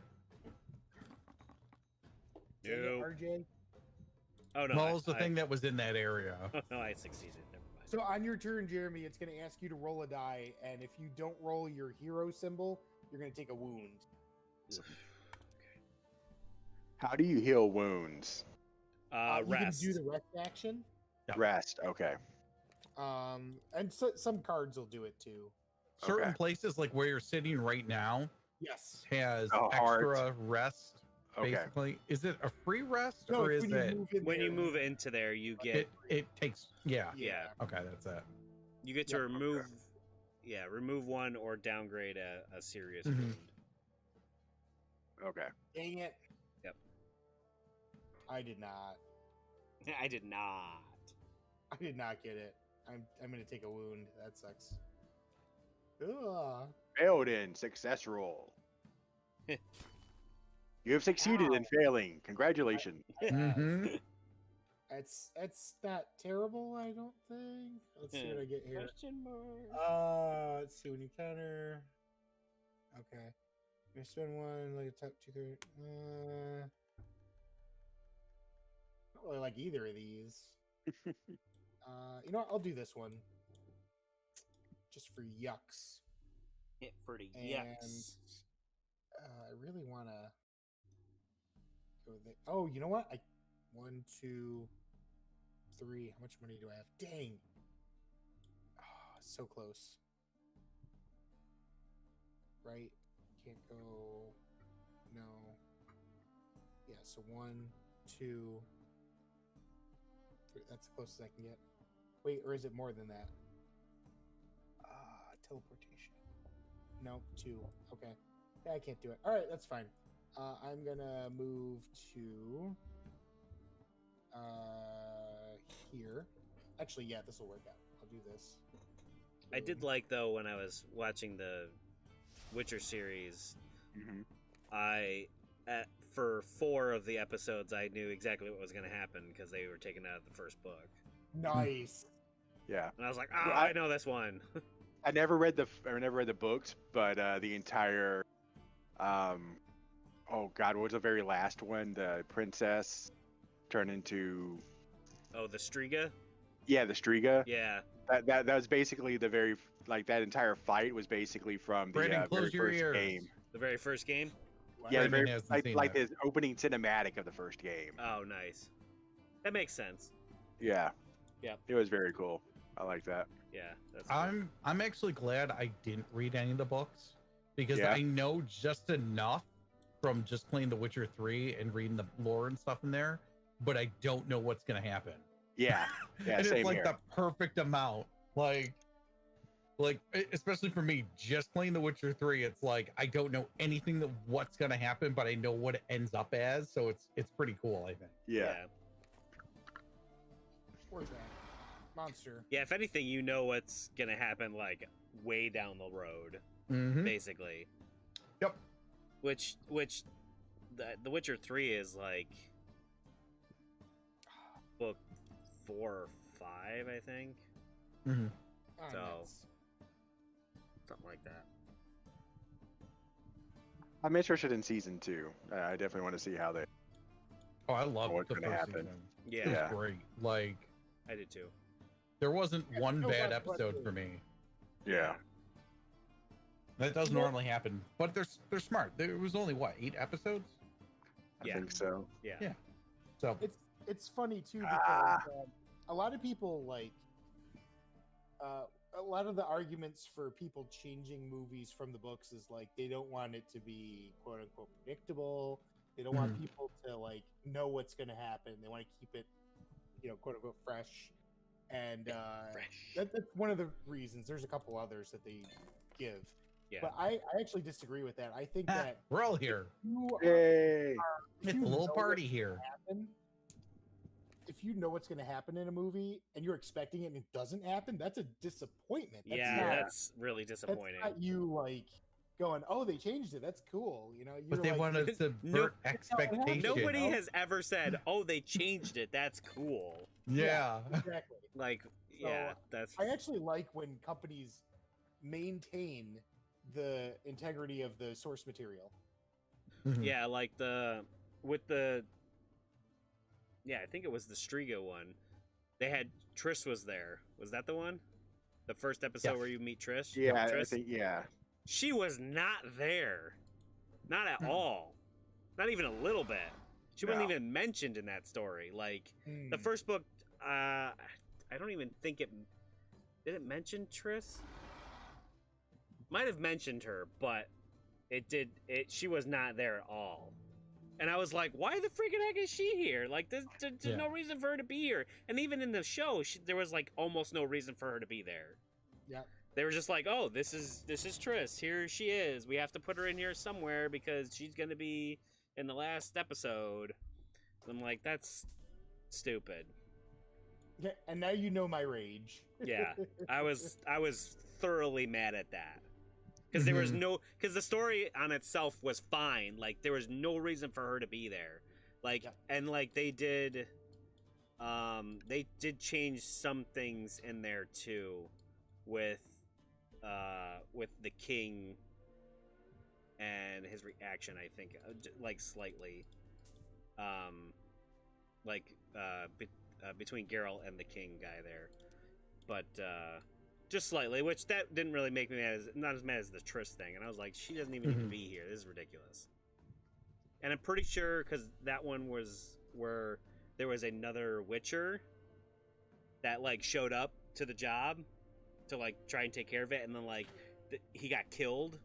S3: Dang it,
S1: Nope.
S3: RJ.
S1: Oh no.
S4: Well, it's the thing that was in that area.
S1: Oh no, I succeeded. Never mind.
S3: So on your turn, Jeremy, it's going to ask you to roll a die, and if you don't roll your hero symbol, you're going to take a wound.
S2: How do you heal wounds?
S3: You
S1: Rest.
S3: can do the rest action,
S4: Yep.
S2: Rest. Okay.
S3: and so, some cards will do it too.
S4: Certain
S2: Okay.
S4: places, like where you're sitting right now,
S3: Yes.
S4: has
S2: Oh, hard.
S4: extra rest.
S2: Okay.
S4: Basically, is it a free rest
S3: No,
S4: or
S3: it's
S4: is
S3: when you
S4: it?
S3: move in
S1: When
S3: there,
S1: you move into there, you get
S4: It takes. Yeah.
S1: yeah.
S4: Okay, that's it.
S1: You get to
S3: Yep.
S1: remove remove one or downgrade a serious
S4: Mhm.
S1: wound.
S2: Okay.
S3: Dang it.
S1: Yep.
S3: I did not.
S1: I did not.
S3: I did not get it. I'm going to take a wound. That sucks. Ugh.
S2: Failed in success roll. You have succeeded in failing. Congratulations.
S4: Mhm.
S3: That's not terrible, I don't think. Let's see what I get here.
S1: Question mark.
S3: Let's see when you counter. Okay. You spend one, like a top 2/3. Not really like either of these. You know what? I'll do this one. Just for yucks.
S1: Hit for the
S3: And
S1: yucks.
S3: I really want to go with it. Oh, you know what? 1, 2, 3. How much money do I have? Dang. Oh, so close. Right? Can't go. No. Yeah, so 1, 2, 3. That's the closest I can get. Wait, or is it more than that? Teleportation. No, 2. Okay. Yeah, I can't do it. All right, that's fine. I'm gonna move to here. Actually, yeah, this will work out. I'll do this.
S1: I did
S3: Boom.
S1: like though when I was watching the Witcher series,
S2: Mhm.
S1: for 4 of the episodes I knew exactly what was going to happen because they were taken out of the first book,
S3: Nice.
S2: Yeah.
S1: and I was like,
S2: Well,
S1: I know this one.
S2: I never read the books, but the entire oh god, what was the very last one? The princess turned into
S1: Oh, the Striga.
S2: the Striga.
S1: Yeah,
S2: That was basically the very like that entire fight was basically from the
S4: Brandon,
S2: very
S4: close your
S2: first
S4: ears.
S2: game.
S1: the very first game.
S2: Yeah, the
S4: Brandon
S2: very,
S4: hasn't
S2: like
S4: seen
S2: like
S4: that.
S2: the opening cinematic of the first game.
S1: Oh, nice. That makes sense.
S2: Yeah.
S1: Yep.
S2: It was very cool. I like that.
S1: Yeah, that's cool.
S4: I'm actually glad I didn't read any of the books because
S2: Yeah.
S4: I know just enough from just playing The Witcher 3 and reading the lore and stuff in there, but I don't know what's gonna happen.
S2: Yeah. Yeah.
S4: And
S2: Same
S4: it's like
S2: here.
S4: the perfect amount. Like especially for me, just playing The Witcher 3, it's like I don't know anything that what's gonna happen, but I know what it ends up as, so it's pretty cool, I think.
S2: Yeah.
S3: Where's that? Monster.
S1: Yeah, if anything, you know what's gonna happen like way down the road,
S4: Mm-hmm.
S1: basically.
S4: Yep.
S1: Which the Witcher 3 is like book 4 or 5, I think,
S4: Mm-hmm.
S3: Oh,
S1: So-
S3: nuts.
S1: something like that.
S2: I'm interested in season 2. I definitely want to see how they.
S4: Oh, I love
S2: What's
S4: the
S2: gonna
S4: first
S2: happen.
S4: season.
S1: Yeah,
S4: It was
S2: Yeah.
S4: great. Like
S1: I did too.
S4: there wasn't
S3: Yeah,
S4: one
S3: no,
S4: bad
S3: but-
S4: episode for me.
S2: Yeah.
S4: That doesn't
S3: Well-
S4: normally happen, but they're smart. There was only what 8 episodes,
S2: I
S1: Yeah.
S2: think so.
S1: Yeah.
S4: Yeah. so
S3: It's funny too
S2: Ah.
S3: because a lot of people like a lot of the arguments for people changing movies from the books is like they don't want it to be quote unquote predictable. They don't want people to like know what's going to happen. They want to keep it, quote unquote fresh. And
S1: Fresh.
S3: that's one of the reasons. There's a couple others that they give,
S1: Yeah.
S3: but I actually disagree with that. I think
S4: ah,
S3: that
S4: we're all here.
S3: you are
S2: Yay.
S3: if
S4: It's
S3: you
S4: a little
S3: know
S4: party
S3: what's
S4: here.
S3: happen, if if you know what's going to happen in a movie and you're expecting it and it doesn't happen, that's a disappointment.
S1: That's really disappointing.
S3: That's not you like going, oh, they changed it. That's cool. You know,
S4: But they
S3: like,
S4: wanted to subvert expectations.
S1: Nobody has ever said, "Oh, they changed it. That's cool."
S4: Yeah.
S3: exactly.
S1: Like,
S3: So,
S1: yeah, that's.
S3: I actually like when companies maintain the integrity of the source material.
S1: Yeah, like I think it was the Striga one. They had Triss was there. Was that the one? The first episode
S4: Yes.
S1: where you meet Triss?
S2: Yeah, I
S1: Triss?
S2: think, yeah.
S1: She was not there. Not at all. Not even a little bit. She wasn't
S2: No.
S1: even mentioned in that story. Like, the first book, I don't even think it... Did it mention Triss? Might have mentioned her, but she was not there at all. And I was like, why the freaking heck is she here? Like, there's no reason for her to be here. And even in the show, there was, like, almost no reason for her to be there.
S3: Yeah.
S1: They were just like, oh, this is Triss. Here she is. We have to put her in here somewhere because she's going to be in the last episode. I'm like, that's stupid.
S3: Yeah, and now you know my rage.
S1: Yeah, I was thoroughly mad at that. Because there was because the story on itself was fine. Like, there was no reason for her to be there. Like, and like they did change some things in there too, with the king and his reaction. I think, like slightly, between Geralt and the king guy there, but. Just slightly, which that didn't really make me not as mad as the Triss thing. And I was like, she doesn't even need to be here. This is ridiculous. And I'm pretty sure, because that one was where there was another Witcher that, like, showed up to the job to, like, try and take care of it. And then, like, he got killed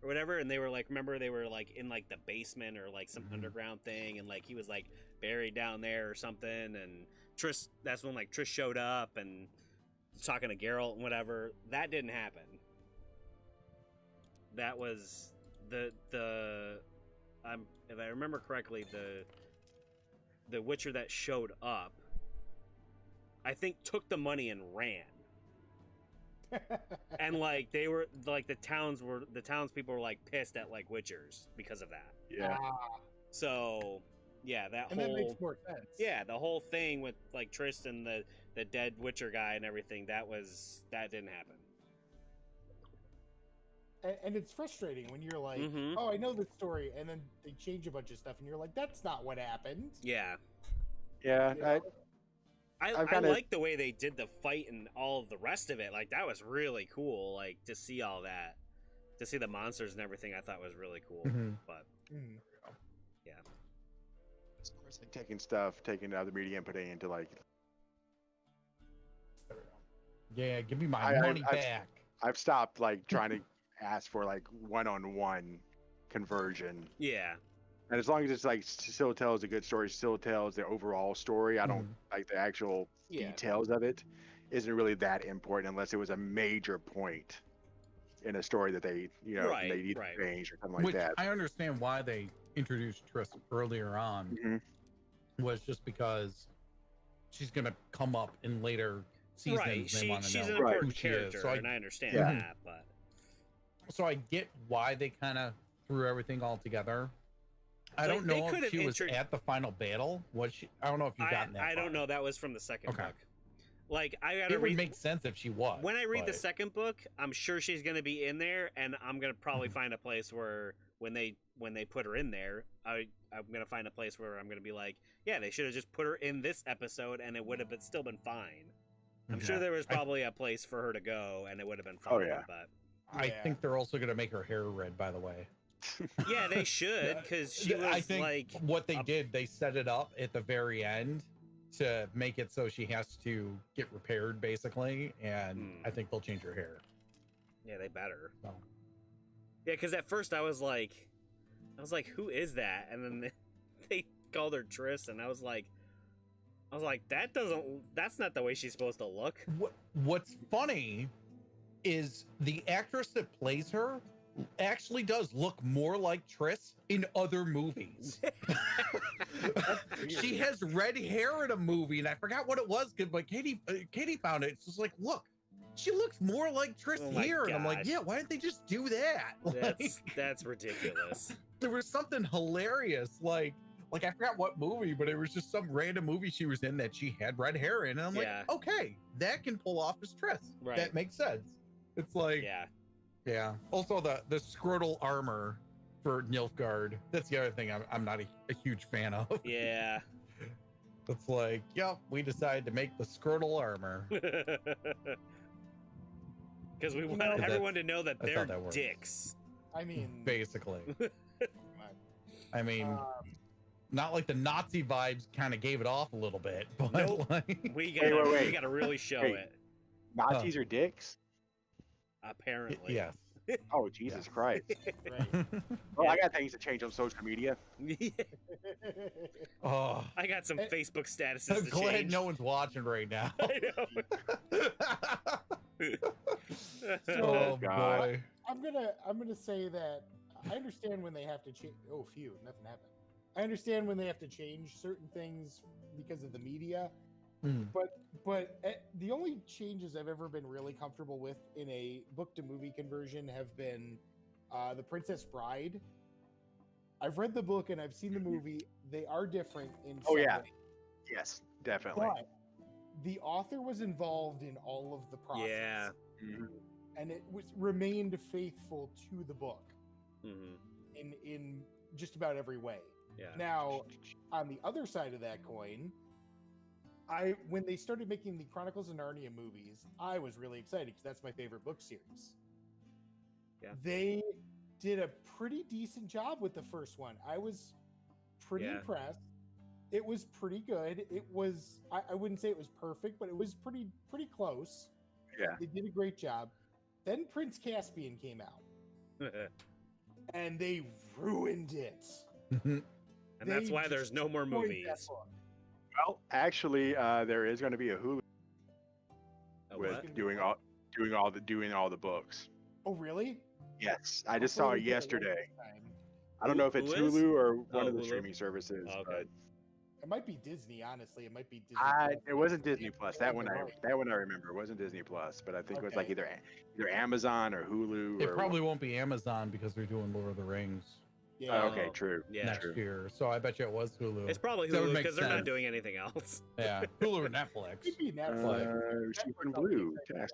S1: or whatever. And they were, like, remember they were, like, in, like, the basement or, like, some underground thing. And, like, he was, like, buried down there or something. And Triss, that's when, like, Triss showed up and... talking to Geralt and whatever. That didn't happen. That was if I remember correctly, the Witcher that showed up, I think, took the money and ran. And like they were like the townspeople were like pissed at like Witchers because of that.
S2: Yeah.
S1: So yeah, that
S3: makes more sense.
S1: Yeah, the whole thing with like Tristan, the dead Witcher guy and everything, that didn't happen.
S3: And it's frustrating when you're like, oh, I know this story, and then they change a bunch of stuff, and you're like, that's not what happened.
S1: Yeah.
S2: Yeah.
S3: You know?
S1: I like the way they did the fight and all of the rest of it. Like, that was really cool. Like, to see all that, to see the monsters and everything, I thought was really cool. But yeah,
S2: Of course, like taking other media and putting it into like.
S4: Yeah, give me my money back.
S2: I've stopped like trying to ask for like one-on-one conversion.
S1: Yeah.
S2: And as long as it's like still tells a good story, still tells the overall story. I don't like the actual details of it. Isn't really that important unless it was a major point in a story that they they need to change or something like that.
S4: I understand why they introduced Triss earlier on. Was just because she's gonna come up in later seasons.
S1: Right.
S4: They want to
S1: She's
S4: know
S1: an important
S4: who she
S1: character,
S4: is. So
S1: and I understand that. But
S4: so I get why they kind of threw everything all together. I don't know if she was at the final battle. Was she? I don't know if you got that.
S1: I don't know. That was from the second book. Like, I gotta
S4: read. It would make sense if she was.
S1: When I read the second book, I'm sure she's gonna be in there, and I'm gonna probably find a place where when they put her in there, I'm gonna find a place where I'm gonna be like, yeah, they should have just put her in this episode, and it would have still been fine. I'm sure there was probably a place for her to go, and it would have been fine. But
S4: I think they're also gonna make her hair red. By the way.
S1: Yeah, they should, because she was.
S4: I think
S1: like
S4: what they did, they set it up at the very end to make it so she has to get repaired, basically, and I think they'll change her hair.
S1: Yeah, they better.
S4: So.
S1: Yeah, because at first I was like, who is that? And then they called her Triss, and I was like, that's not the way she's supposed to look.
S4: What's funny is the actress that plays her actually does look more like Triss in other movies. She has red hair in a movie, and I forgot what it was, but Katie found it. It's just like, look, she looks more like Triss
S1: Oh my
S4: here. And I'm like,
S1: gosh.
S4: yeah, why didn't they just do that?
S1: That's ridiculous.
S4: There was something hilarious, like I forgot what movie, but it was just some random movie she was in that she had red hair in, and I'm
S1: Yeah.
S4: like, okay, that can pull off as Triss.
S1: Right.
S4: That makes sense. It's like,
S1: Yeah.
S4: Also, the scrotal armor for Nilfgaard. That's the other thing I'm not a huge fan of.
S1: Yeah.
S4: It's like, yep, we decided to make the scrotal armor.
S1: Because we want
S3: know,
S1: everyone to know that
S4: that's how
S1: they're
S4: that works.
S1: dicks.
S3: I mean,
S4: Basically.
S3: come
S4: I mean,
S3: on.
S4: not like the Nazi vibes kind of gave it off a little bit, but
S1: Nope.
S4: like,
S1: We gotta,
S2: wait.
S1: we gotta really show
S2: Wait.
S1: it.
S2: Nazis are dicks?
S1: Apparently.
S4: yes.
S2: Oh, Jesus Christ.
S3: Right.
S2: Well, I got things to change on social media.
S4: Oh,
S1: I got some Facebook statuses
S4: I'm
S1: to
S4: glad
S1: change.
S4: no one's watching right now.
S1: I know.
S4: Oh
S2: God.
S4: boy.
S3: I'm gonna say that I understand when they have to change. Oh, phew, nothing happened. I understand when they have to change certain things because of the media,
S4: Hmm.
S3: but the only changes I've ever been really comfortable with in a book to movie conversion have been The Princess Bride. I've read the book and I've seen the movie. They are different in
S2: Oh,
S3: some
S2: yeah.
S3: ways,
S2: Yes, definitely.
S3: but the author was involved in all of the process.
S1: Yeah.
S2: Mhm.
S3: And it remained faithful to the book
S1: Mhm.
S3: in just about every way.
S1: Yeah.
S3: Now, on the other side of that coin, when they started making the Chronicles of Narnia movies, I was really excited because that's my favorite book series.
S1: Yeah.
S3: They did a pretty decent job with the first one. I was pretty
S1: Yeah.
S3: impressed. It was pretty good. It was I wouldn't say it was perfect, but it was pretty close.
S2: Yeah.
S3: They did a great job. Then Prince Caspian came out and they ruined it.
S1: And that's
S3: They
S1: why there's no more
S3: destroyed that
S1: movies.
S3: book.
S2: Well, actually, there is going to be a Hulu
S1: A
S2: with
S1: what?
S2: doing all the books.
S3: Oh, really?
S2: Yes, I just saw
S3: Hopefully
S2: it
S3: we get one
S2: yesterday.
S3: this time.
S2: I don't know if it's
S1: Who is?
S2: Hulu or one
S1: Oh,
S2: of the
S1: Hulu?
S2: streaming services,
S1: Oh, okay.
S3: It might be Disney, honestly. It might be Disney.
S2: but
S3: Plus.
S2: it wasn't Disney Plus.
S3: They
S2: That
S3: have
S2: one
S3: the
S2: I
S3: right.
S2: remember. It wasn't Disney Plus, but I think it was like
S3: Okay.
S2: either Amazon or Hulu.
S4: It
S2: or
S4: probably won't be Amazon because they're doing Lord of the Rings
S3: Yeah.
S2: Oh, okay,
S1: Oh,
S2: true.
S1: Yeah.
S4: next
S2: True.
S4: year. So I bet you it was Hulu.
S1: It's probably
S4: That would
S1: Hulu
S4: make
S1: because they're not
S4: sense.
S1: doing anything else.
S4: Yeah, Hulu or Netflix.
S3: Maybe Netflix.
S2: Super Blue.
S3: Because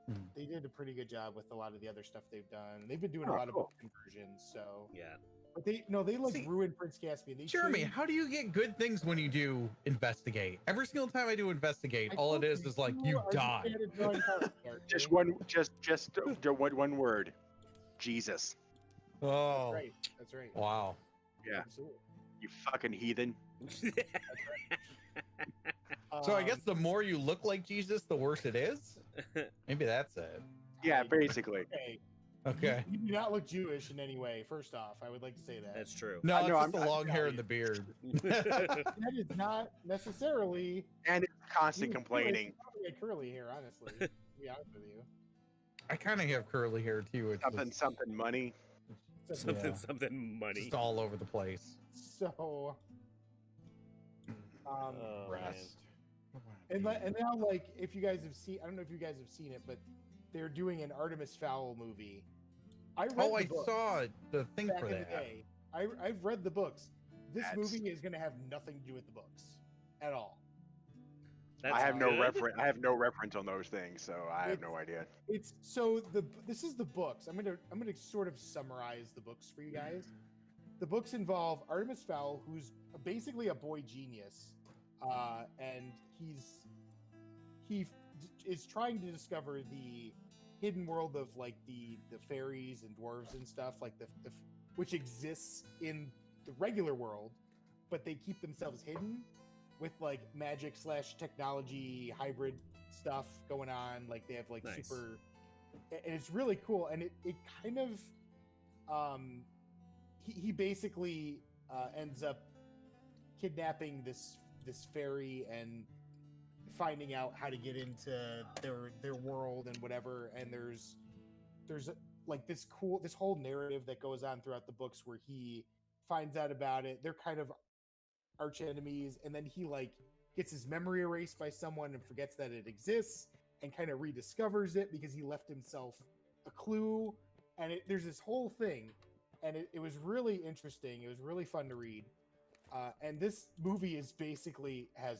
S4: Hmm.
S3: they did a pretty good job with a lot of the other stuff they've done. They've been doing
S2: Oh,
S3: a lot of
S2: cool.
S3: book conversions, so.
S1: Yeah.
S3: But they like
S4: See,
S3: ruined Prince Caspian. They
S4: Jeremy,
S3: changed-
S4: how do you get good things when you do investigate? Every single time I do investigate,
S3: I
S4: all it
S3: told
S4: is like
S3: you
S4: you
S3: are
S4: die.
S3: bad at drawing cards, Eric.
S2: Just one word. Jesus.
S4: Oh,
S3: Right. That's right.
S4: wow.
S2: Yeah.
S3: Absolutely.
S2: You fucking heathen.
S4: So I guess
S3: Um,
S4: the more you look like Jesus, the worse it is. Maybe that's it.
S2: Yeah,
S3: I-
S2: basically.
S3: okay.
S4: Okay.
S3: You do not look Jewish in any way. First off, I would like to say that.
S1: That's true.
S4: No,
S2: I
S4: it's
S2: know,
S4: just
S2: I'm
S4: the
S2: not
S4: long hair and the beard.
S3: That is not necessarily
S2: And it's constant
S3: You-
S2: complaining.
S3: you probably had curly hair, honestly. To be honest with you.
S4: I kind of have curly hair too. It's
S2: Something money.
S1: Something,
S4: Yeah.
S1: something money.
S4: just all over the place.
S3: So,
S1: Oh, man.
S4: Rest.
S3: and now, like, if you guys have seen, I don't know if you guys have seen it, but they're doing an Artemis Fowl movie. I read
S4: Oh,
S3: the
S4: I
S3: book
S4: saw the thing
S3: back
S4: for
S3: in the
S4: that.
S3: day. I've read the books. This
S2: That's-
S3: movie is going to have nothing to do with the books at all.
S1: That's
S2: I have no
S1: good.
S2: reference. I have no reference on those things, so I have no idea.
S3: It's this is the books. I'm gonna sort of summarize the books for you guys. The books involve Artemis Fowl, who's basically a boy genius, and he is trying to discover the hidden world of like the fairies and dwarves and stuff, like the which exists in the regular world, but they keep themselves hidden with like magic / technology hybrid stuff going on. Like they have like
S1: Nice.
S3: super, and it's really cool. And it kind of, he basically ends up kidnapping this fairy and finding out how to get into their world and whatever. And there's like this whole narrative that goes on throughout the books where he finds out about it. They're kind of arch enemies, and then he like gets his memory erased by someone and forgets that it exists, and kind of rediscovers it because he left himself a clue. And there's this whole thing, and it was really interesting. It was really fun to read. And this movie is basically had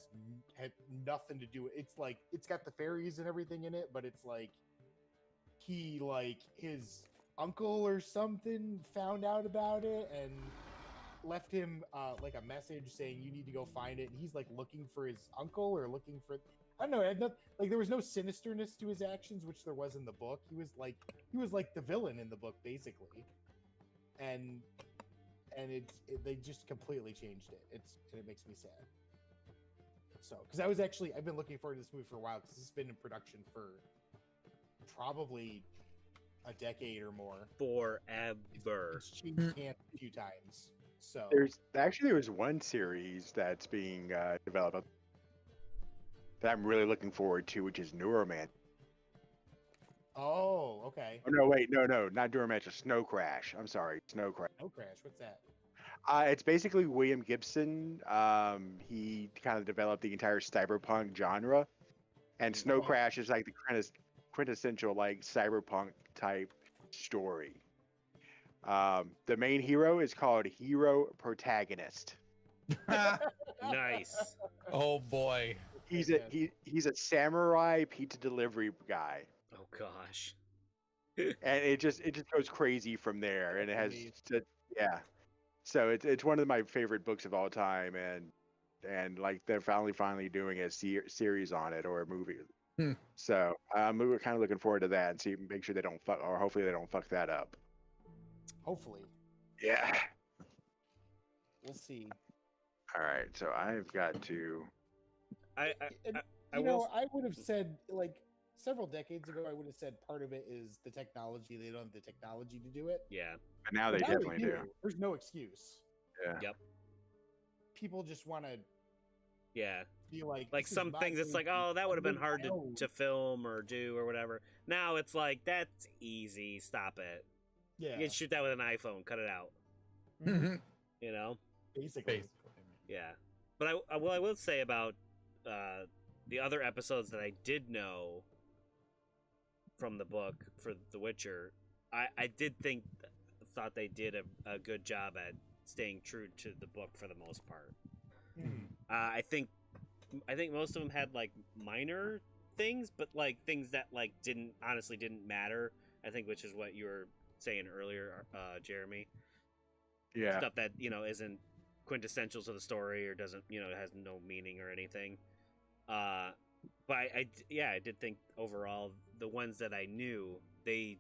S3: nothing to do with it's like it's got the fairies and everything in it, but it's like his uncle or something found out about it and left him like a message saying you need to go find it, and he's like looking for his uncle or looking for, I don't know, like there was no sinisterness to his actions, which there was in the book. He was like the villain in the book basically, and they just completely changed it. And it makes me sad. So, because I've been looking forward to this movie for a while because it's been in production for probably a decade or more.
S1: Forever.
S3: It's changed hands a few times. So
S2: there was one series that's being developed that I'm really looking forward to, which is Neuromancer.
S3: Oh, okay.
S2: Oh no, wait, no, not Neuromancer, Snow Crash. I'm sorry, Snow Crash.
S3: Snow Crash, what's that?
S2: It's basically William Gibson. He kind of developed the entire cyberpunk genre, and Snow
S3: Okay.
S2: Crash is like the quintessential like cyberpunk type story. The main hero is called Hero Protagonist.
S1: Nice.
S4: Oh boy.
S2: He's a samurai pizza delivery guy,
S1: Oh gosh.
S2: and it just goes crazy from there. And it has
S3: Amazing.
S2: yeah. So it's one of my favorite books of all time, and like they're finally doing a series on it or a movie. So we're kind of looking forward to that and make sure they don't fuck, or hopefully they don't fuck that up.
S3: Hopefully.
S2: Yeah.
S3: We'll see.
S2: All right. So I've got to.
S1: I
S3: You
S1: will
S3: know, I would have said like several decades ago, I would have said part of it is the technology. They don't have the technology to do it.
S1: yeah.
S2: But now they
S3: But
S2: definitely do.
S3: There's no excuse.
S2: Yeah.
S1: Yep.
S3: People just want to
S1: Yeah.
S3: be like
S1: Like
S3: "This is
S1: some
S3: my
S1: things, it's like,
S3: movie.
S1: oh, that would have
S3: I'm
S1: been
S3: doing
S1: hard
S3: my own."
S1: to film or do or whatever. Now it's like, that's easy. Stop it.
S3: Yeah,
S1: You can shoot that with an iPhone. Cut it out.
S3: Mhm.
S1: You know?
S3: Basically.
S4: Basically.
S1: Yeah. But I will say about the other episodes that I did know from the book for The Witcher, I thought they did a good job at staying true to the book for the most part.
S3: Mhm.
S1: I think most of them had like minor things, but like things that like didn't matter. I think, which is what you were saying earlier, Jeremy.
S2: Yeah.
S1: Stuff that isn't quintessential to the story or doesn't has no meaning or anything. But I did think overall the ones that I knew they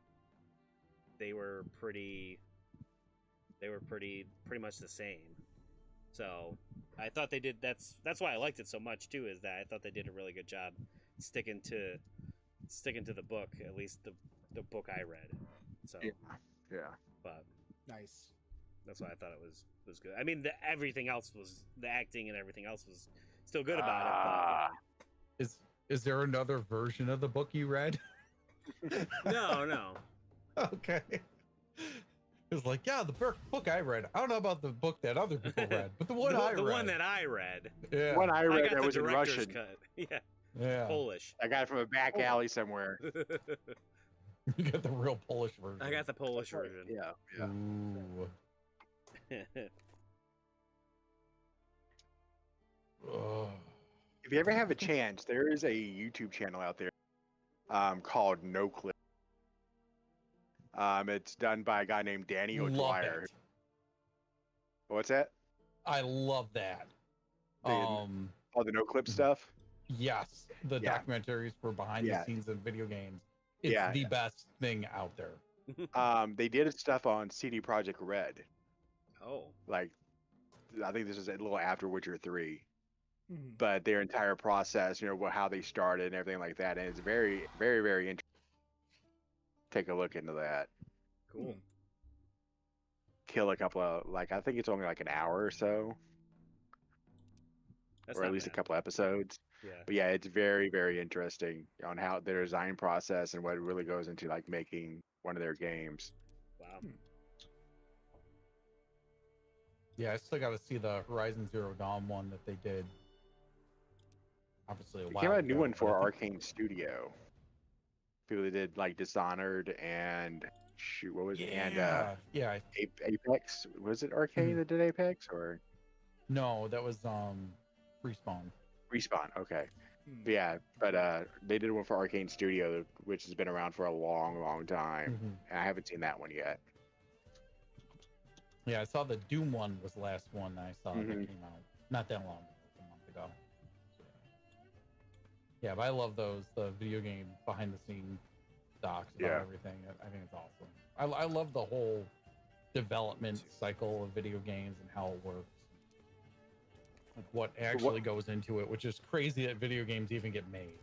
S1: were pretty much the same. So I thought they did. That's why I liked it so much too. Is that I thought they did a really good job sticking to the book, at least the book I read. So
S2: Yeah.
S1: but
S3: Nice.
S1: that's why I thought it was good. I mean, the acting and everything else was still good about it.
S4: Is there another version of the book you read?
S1: But no.
S4: Okay. It's like, yeah, the book I read. I don't know about the book that other people read, but the one I read.
S1: The one that I read.
S4: Yeah.
S2: One I read
S1: got
S2: that
S1: the
S2: was in
S1: director's
S2: Russian.
S1: cut. Yeah,
S4: Yeah.
S1: Polish.
S2: I got it from a back alley somewhere.
S4: You got the real Polish version.
S1: I got the Polish version.
S2: Yeah.
S4: Ooh. Oh.
S2: If you ever have a chance, there is a YouTube channel out there called No Clip. It's done by a guy named Danny
S4: Love
S2: O'Dwyer.
S4: it.
S2: What's that?
S4: I love that.
S2: All the No Clip stuff?
S4: Yes, the
S2: Yeah.
S4: documentaries for behind
S2: Yeah.
S4: the scenes in video games. It's
S2: Yeah.
S4: the best thing out there.
S2: They did stuff on CD Projekt Red.
S1: Oh,
S2: Like, I think this is a little after Witcher 3.
S3: Mhm.
S2: But their entire process, how they started and everything like that. And it's very, very, very interesting. Take a look into that.
S1: cool.
S2: Kill a couple of, I think it's only like an hour or so,
S1: That's
S2: or at
S1: not
S2: least a
S1: bad.
S2: couple episodes.
S1: Yeah.
S2: But yeah, it's very, very interesting on how their design process and what really goes into like making one of their games.
S1: Wow.
S4: Yeah, I still got to see the Horizon Zero Dawn one that they did. Obviously, a
S2: They
S4: while
S2: came out a new
S4: ago,
S2: one
S4: but
S2: for
S4: I think-
S2: Arcane Studio. People that did like Dishonored and shoot, what was it? And
S4: yeah.
S2: Apex. Was it Arcane
S4: Mhm.
S2: that did Apex or
S4: No, that was Respawn.
S2: Respawn? Okay.
S3: Hmm.
S2: But yeah, but they did one for Arcane Studio, which has been around for a long time.
S4: Mhm.
S2: And I haven't seen that one yet.
S4: Yeah, I saw the Doom one was the last one I saw that
S2: Mhm.
S4: came out not that long, a month ago. Yeah, but I love those the video game behind the scenes docs about
S2: Yeah.
S4: everything. I think it's awesome. I love the whole development cycle of video games and how it works. Like what actually goes into it, which is crazy that video games even get made.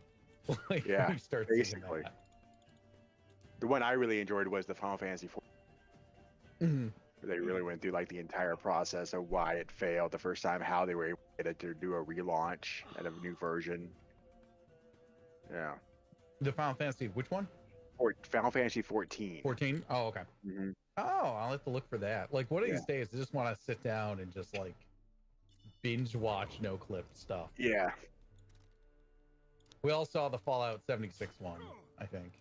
S4: Like,
S2: Yeah,
S4: when you start seeing
S2: basically.
S4: that.
S2: The one I really enjoyed was the Final Fantasy 4.
S4: Mhm.
S2: They really went through like the entire process of why it failed the first time, how they were able to do a relaunch and a new version. Yeah.
S4: The Final Fantasy, which one?
S2: Final Fantasy 14.
S4: 14? Oh, okay.
S2: Mhm.
S4: Oh, I'll have to look for that. Like one of these
S2: Yeah.
S4: days, I just want to sit down and just like binge watch no clip stuff.
S2: Yeah.
S4: We all saw the Fallout 76 one, I think.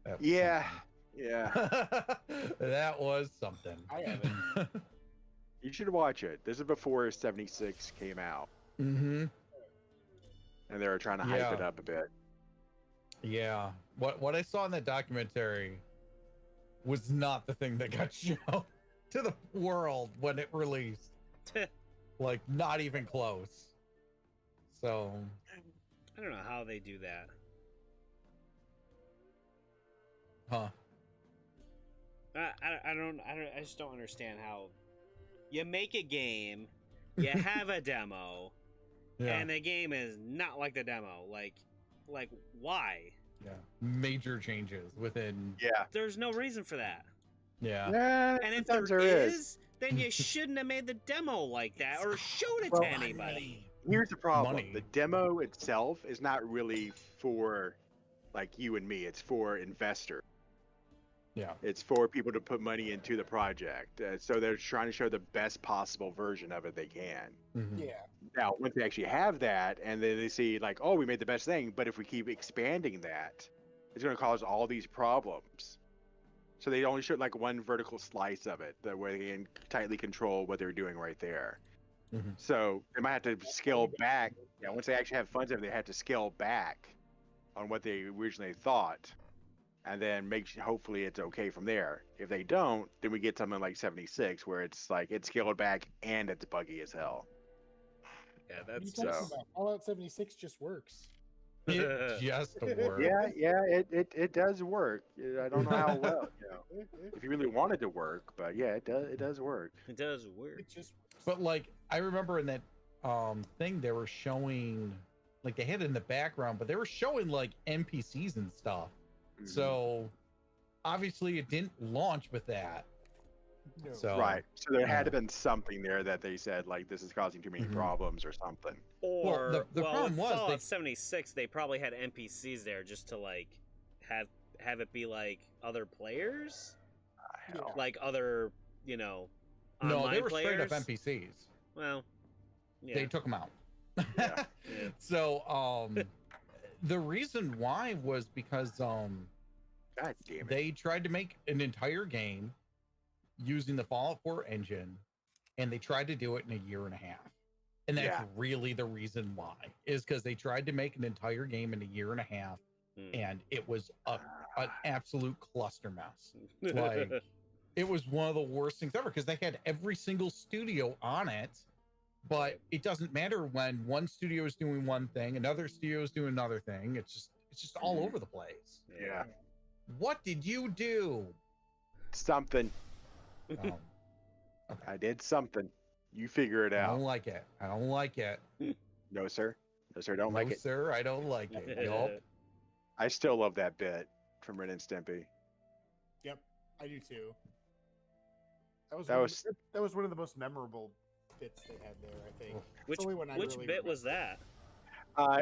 S4: That was
S2: Yeah. Yeah.
S4: something. That was something.
S3: I haven't.
S2: You should watch it. This is before 76 came out,
S4: Mm-hmm.
S2: and they were trying to hype it
S4: Yeah.
S2: up a bit.
S4: Yeah. What I saw in that documentary was not the thing that got shown to the world when it released. Like not even close. So
S1: I don't know how they do that.
S4: huh.
S1: I just don't understand how you make a game, you have a demo,
S4: Yeah.
S1: and the game is not like the demo. Like why?
S4: Yeah. Major changes within
S2: Yeah.
S1: There's no reason for that.
S4: yeah.
S2: Yeah.
S1: And if
S2: sometimes
S1: there
S2: is.
S1: is, then you shouldn't have made the demo like that or showed it
S2: Well,
S1: to anybody.
S2: Here's the problem.
S4: Money.
S2: The demo itself is not really for like you and me. It's for investors.
S4: Yeah.
S2: It's for people to put money into the project. So they're trying to show the best possible version of it they can.
S4: Mhm.
S3: Yeah.
S2: Now, once they actually have that, and then they see like, oh, we made the best thing, but if we keep expanding that, it's going to cause all these problems. So they only showed like one vertical slice of it, where they can tightly control what they're doing right there.
S4: Mhm.
S2: So they might have to scale back. Yeah, once they actually have funds, they have to scale back on what they originally thought, and then hopefully it's okay from there. If they don't, then we get something like 76, where it's like it's scaled back and it's buggy as hell.
S1: Yeah,
S3: What are you
S1: that's
S3: talking
S2: so-
S3: about? Fallout 76 just works.
S4: It just worked.
S2: Yeah, it does work. I don't know how well, if you really wanted to work, but yeah, it does work.
S1: it does work.
S3: It just
S4: But like I remember in that thing they were showing like they had it in the background, but they were showing like NPCs and stuff.
S2: Mhm.
S4: So obviously it didn't launch with that.
S3: no.
S4: So
S2: Right. So there had to
S4: yeah.
S2: been something there that they said like this is causing too many
S4: Mhm.
S2: problems or something.
S1: Or
S4: the problem
S1: with
S4: was
S1: Fallout
S4: they-
S1: 76, they probably had NPCs there just to like have it be like other players,
S2: Hell.
S1: like other
S4: no,
S1: online
S4: they were
S1: players.
S4: straight up NPCs.
S1: Well, yeah.
S4: They took them out.
S2: Yeah.
S1: Yeah.
S4: So the reason why was because
S2: God damn it.
S4: they tried to make an entire game using the Fallout 4 engine, and they tried to do it in a year and a half. And that's
S2: Yeah.
S4: really the reason why, is because they tried to make an entire game in a year and a half,
S1: Mm.
S4: and it was an absolute cluster mess. Like, it was one of the worst things ever because they had every single studio on it, but it doesn't matter when one studio is doing one thing, another studio is doing another thing. It's just all
S2: Mhm.
S4: over the place.
S2: Yeah.
S4: What did you do?
S2: Something.
S4: Um,
S2: I did something. You figure it
S4: I
S2: out.
S4: don't like it. I don't like it.
S2: No, sir. No, sir. Don't
S4: No,
S2: like it.
S4: sir, I don't like it. Yup.
S2: I still love that bit from Ren and Stimpy.
S3: Yep, I do too. That was
S2: That
S3: one
S2: was-
S3: Of the, that was one of the most memorable bits they had there. I think. It's
S1: Which
S3: only one I
S1: which
S3: really
S1: bit
S3: remember.
S1: was that?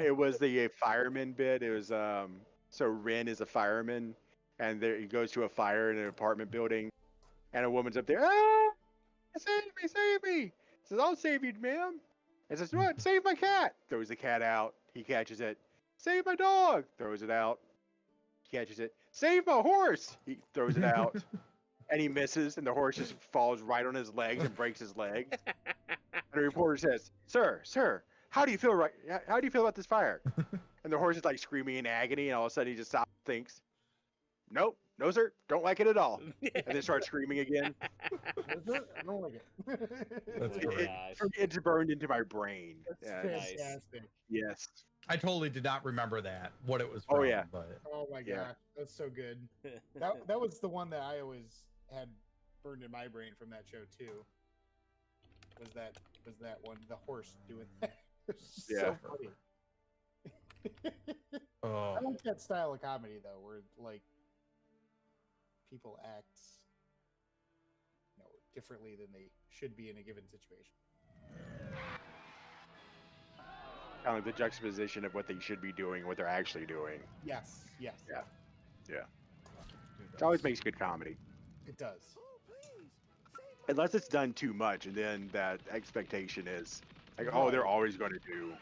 S2: It was the fireman bit. It was so Ren is a fireman, and there he goes to a fire in an apartment building, and a woman's up there. Ah, save me, save me! Says, I'll save you, ma'am. And says, what? Save my cat. Throws the cat out. He catches it. Save my dog. Throws it out. He catches it. Save my horse. He throws it out. And he misses, and the horse just falls right on his legs and breaks his leg. And the reporter says, sir, how do you feel about this fire? And the horse is like screaming in agony, and all of a sudden he just stops and thinks, nope, no sir, don't like it at all. And then starts screaming again.
S3: I don't like it.
S4: That's
S1: Oh,
S4: great.
S1: gosh.
S2: It's burned into my brain.
S3: That's
S2: Yeah,
S1: Nice.
S3: fantastic.
S2: yes.
S4: I totally did not remember what it was from.
S2: Oh, yeah.
S4: But
S3: Oh my
S2: Yeah.
S3: gosh, that's so good. That was the one that I always had burned in my brain from that show too. Was that one, the horse doing that? It's
S2: Yeah.
S3: so funny.
S4: oh,
S3: I like that style of comedy though, where like people act, differently than they should be in a given situation.
S2: Kind of like the juxtaposition of what they should be doing and what they're actually doing.
S3: Yes, yes,
S2: Yeah. It always makes good comedy.
S3: it does.
S2: Unless it's done too much, and then that expectation is like, oh,
S3: Right.
S2: they're always going to do,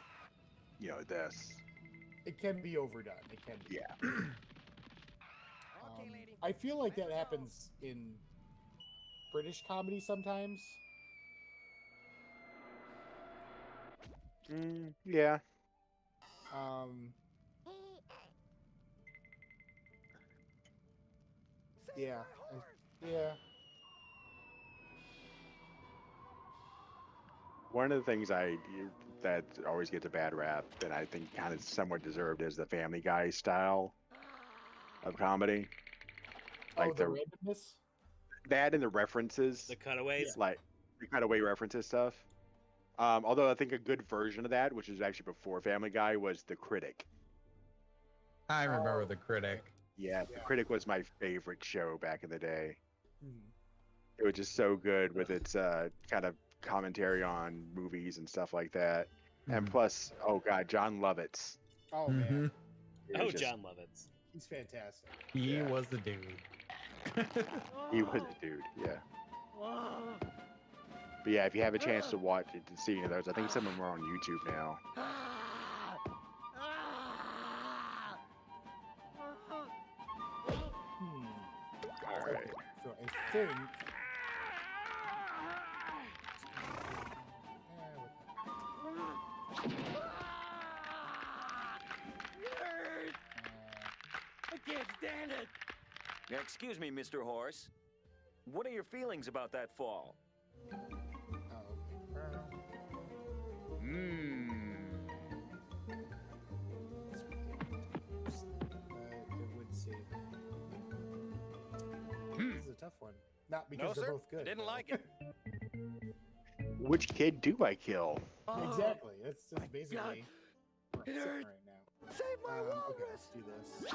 S2: this.
S3: It can be overdone. It can be.
S2: Yeah.
S3: I feel like that happens in British comedy sometimes.
S2: Yeah.
S3: Yeah. Yeah.
S2: One of the things that always gets a bad rap, and I think kind of somewhat deserved, is the Family Guy style of comedy. Like
S3: Oh, the randomness?
S2: that and the references,
S1: The cutaways.
S2: like the cutaway references stuff. Although I think a good version of that, which is actually before Family Guy, was The Critic.
S4: I remember
S3: Oh,
S4: the critic.
S2: Yeah, The
S3: Yeah.
S2: Critic was my favorite show back in the day.
S3: Mhm.
S2: It was just so good with its kind of commentary on movies and stuff like that. And
S4: Mhm.
S2: plus, oh god, John Lovitz.
S3: Oh man,
S4: Mhm.
S2: He was
S1: Oh,
S2: just-
S1: John Lovitz.
S3: he's fantastic.
S4: He
S2: Yeah.
S4: was the dude.
S2: He was a dude, yeah. But yeah, if you have a chance to watch it, to see any of those, I think some of them are on YouTube now. All right.
S3: So I think.
S5: I can't stand it. Now, excuse me, Mr. Horse. What are your feelings about that fall?
S3: It would save. This is a tough one. Not because they're both good.
S5: Didn't like it.
S2: Which kid do I kill?
S3: Exactly. That's basically
S5: God.
S3: where I'm sitting
S5: hurts.
S3: right now.
S5: Save my
S3: Okay, let's do this.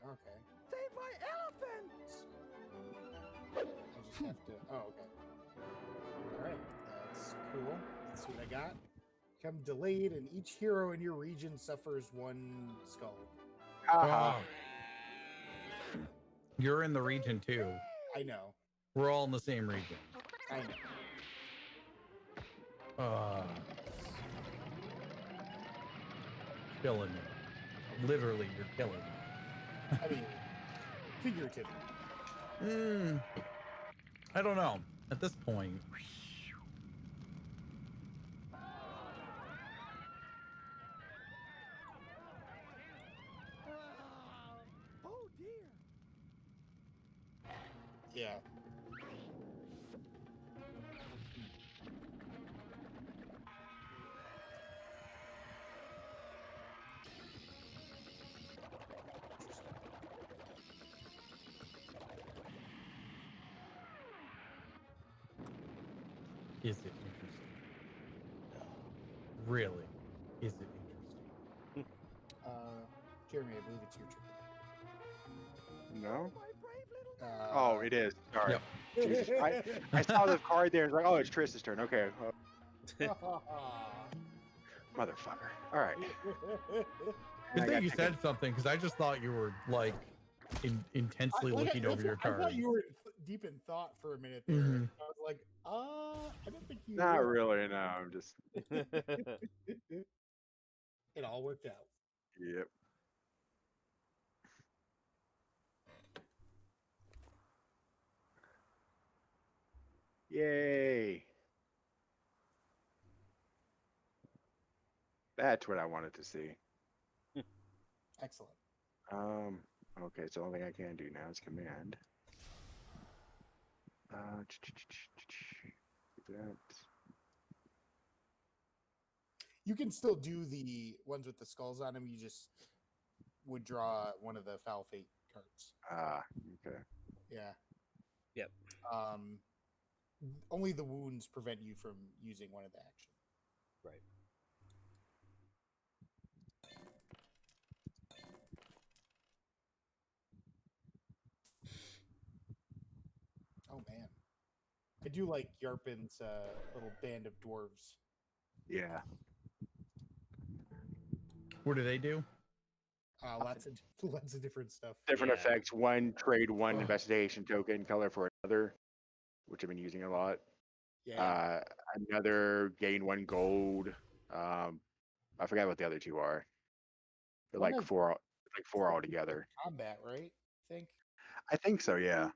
S3: Okay.
S5: Save my elephant!
S3: I just have to. Oh, okay. All right, that's cool. Let's see what I got. Become delayed, and each hero in your region suffers one skull.
S2: Haha.
S4: Oh. You're in the region too.
S3: I know.
S4: We're all in the same region.
S3: I know.
S4: Killing me. Literally, you're killing me.
S3: I mean, figuratively.
S4: I don't know. At this point,
S5: Oh, dear.
S3: Yeah.
S4: is it interesting? Really? Is it interesting?
S3: Jeremy, I believe it's your turn.
S2: No?
S5: My brave little
S2: Oh, it is. Sorry.
S4: Yep.
S2: Jesus, I saw the card there. It's like, oh, it's Trish's turn. Okay. Motherfucker. All right.
S4: Good
S2: I
S4: thing
S2: got
S4: you
S2: taken-
S4: said something because I just thought you were like intensely looking over your
S3: I thought
S4: cards.
S3: you were deep in thought for a minute there.
S4: Mhm.
S3: I was like, I don't think you
S2: Not
S3: were.
S2: really. No, I'm just.
S3: It all worked out.
S2: Yep. Yay. That's what I wanted to see.
S3: Excellent.
S2: Okay, so the only thing I can do now is command. That.
S3: You can still do the ones with the skulls on them. You just would draw one of the Foul Fate cards.
S2: Okay.
S3: Yeah.
S1: Yep.
S3: Only the wounds prevent you from using one of the action.
S1: Right.
S3: Oh man, I do like Yarpin's little band of dwarves.
S2: Yeah.
S4: What do they do?
S3: Lots of different stuff.
S2: Different
S1: Yeah.
S2: effects. One trade one
S4: Ugh.
S2: investigation token color for another, which I've been using a lot.
S3: Yeah.
S2: Another gain 1 gold. I forgot what the other two are. They're
S3: One
S2: like
S3: of-
S2: four altogether.
S3: Combat, right? I think.
S2: I think so. Yeah.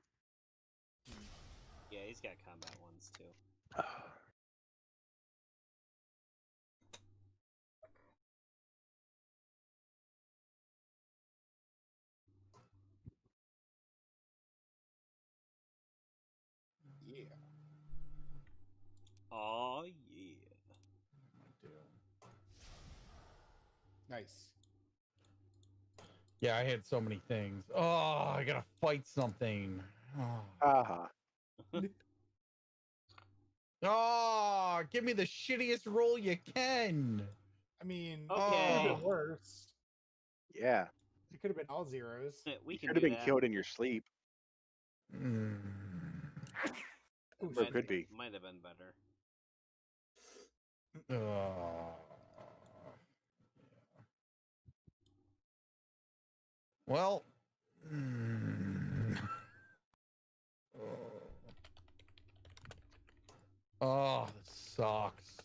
S1: Yeah, he's got combat ones too.
S3: Yeah.
S1: Oh yeah.
S3: Nice.
S4: Yeah, I had so many things. Oh, I gotta fight something. Oh,
S2: Haha.
S4: oh, give me the shittiest roll you can.
S3: I mean,
S1: Okay.
S3: it could have
S4: Oh.
S3: been worse.
S2: Yeah.
S3: It could have been all zeros.
S1: We
S2: You
S1: can
S2: could have
S1: do
S2: been
S1: that.
S2: killed in your sleep.
S4: Mm.
S3: Ooh,
S2: Or could be.
S1: Might have been better.
S4: Oh. Well. mm. Oh, this sucks.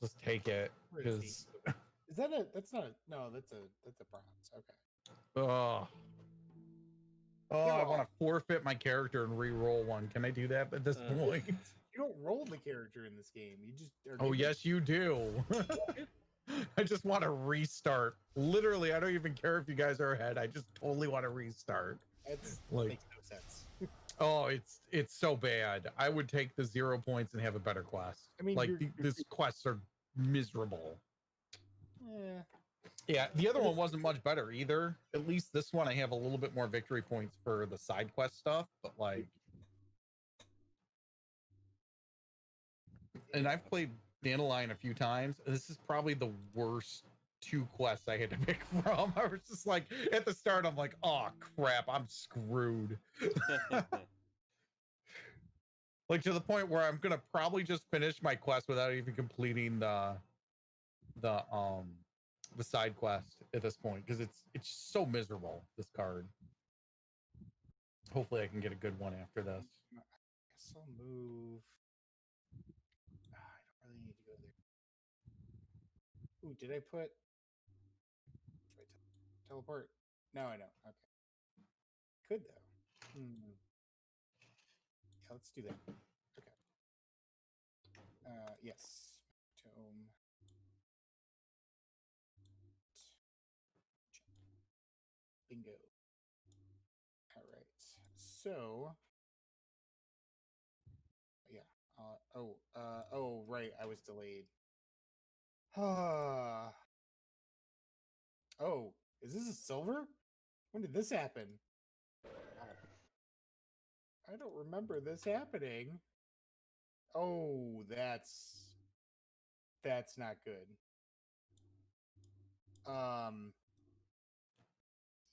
S4: Just take it,
S3: Where is he?
S4: because
S3: Is that a? That's not a. No, that's a bronze. Okay.
S4: oh,
S3: Yeah,
S4: I
S3: well-
S4: want to forfeit my character and re-roll one. Can I do that at this point?
S3: You don't roll the character in this game. You just. are
S4: Oh
S3: given-
S4: yes, you do. I just want to restart. Literally, I don't even care if you guys are ahead. I just totally want to restart.
S3: That's
S4: Like,
S3: makes no sense.
S4: oh, it's so bad. I would take the 0 points and have a better quest.
S3: I mean,
S4: like
S3: you're-
S4: these quests are miserable.
S3: Yeah.
S4: Yeah, the other one wasn't much better either. At least this one I have a little bit more victory points for the side quest stuff, but like, and I've played Dandelion a few times. And this is probably the worst 2 quests I had to pick from. I was just like, at the start, I'm like, oh crap, I'm screwed. Like to the point where I'm gonna probably just finish my quest without even completing the side quest at this point, because it's so miserable, this card. Hopefully I can get a good one after this.
S3: I guess I'll move. I don't really need to go there. Ooh, did I put? Should I teleport? No, I don't. Okay. Could though. Yeah, let's do that. Okay. Yes. Tome. Bingo. All right. So. Yeah. Oh, right. I was delayed. Oh, is this a silver? When did this happen? I don't remember this happening. Oh, that's not good.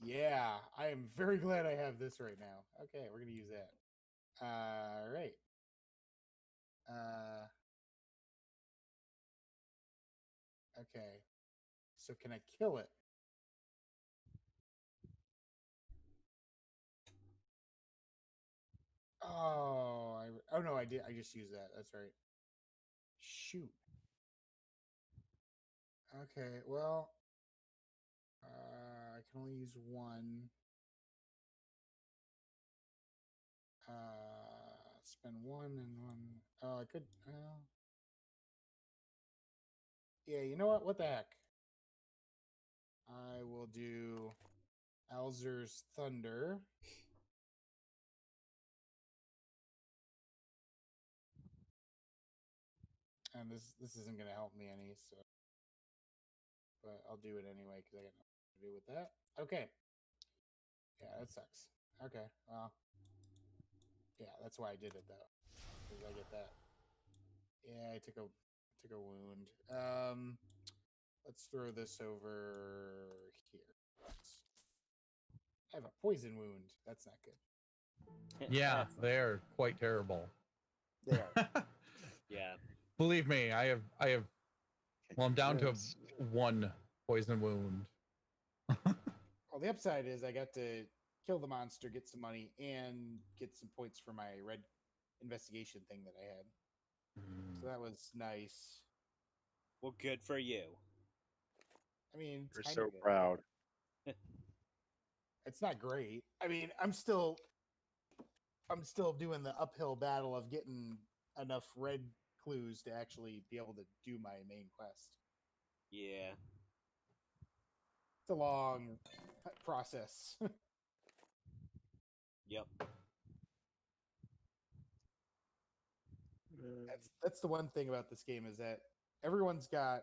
S3: Yeah, I am very glad I have this right now. Okay, we're gonna use that. All right. Okay. So can I kill it? Oh no, I did. I just used that. That's right. Shoot. Okay, well, I can only use one. Spend one and one. Oh, I could. Yeah, you know what? What the heck? I will do Alzur's Thunder. And this isn't gonna help me any, so but I'll do it anyway because I got nothing to do with that. Okay. Yeah, that sucks. Okay. Well. Yeah, that's why I did it though. Because I get that. Yeah, I took a wound. Let's throw this over here. I have a poison wound. That's not good.
S4: Yeah, they're quite terrible.
S3: They are.
S1: Yeah.
S4: Believe me, I have. Well, I'm down to one poison wound.
S3: Well, the upside is I got to kill the monster, get some money, and get some points for my red investigation thing that I had. So that was nice.
S1: Well, good for you.
S3: I mean,
S2: We're
S3: it's
S2: so
S3: kinda good.
S2: proud.
S3: It's not great. I mean, I'm still doing the uphill battle of getting enough red clues to actually be able to do my main quest.
S1: Yeah.
S3: It's a long process.
S1: Yep.
S3: That's the one thing about this game is that everyone's got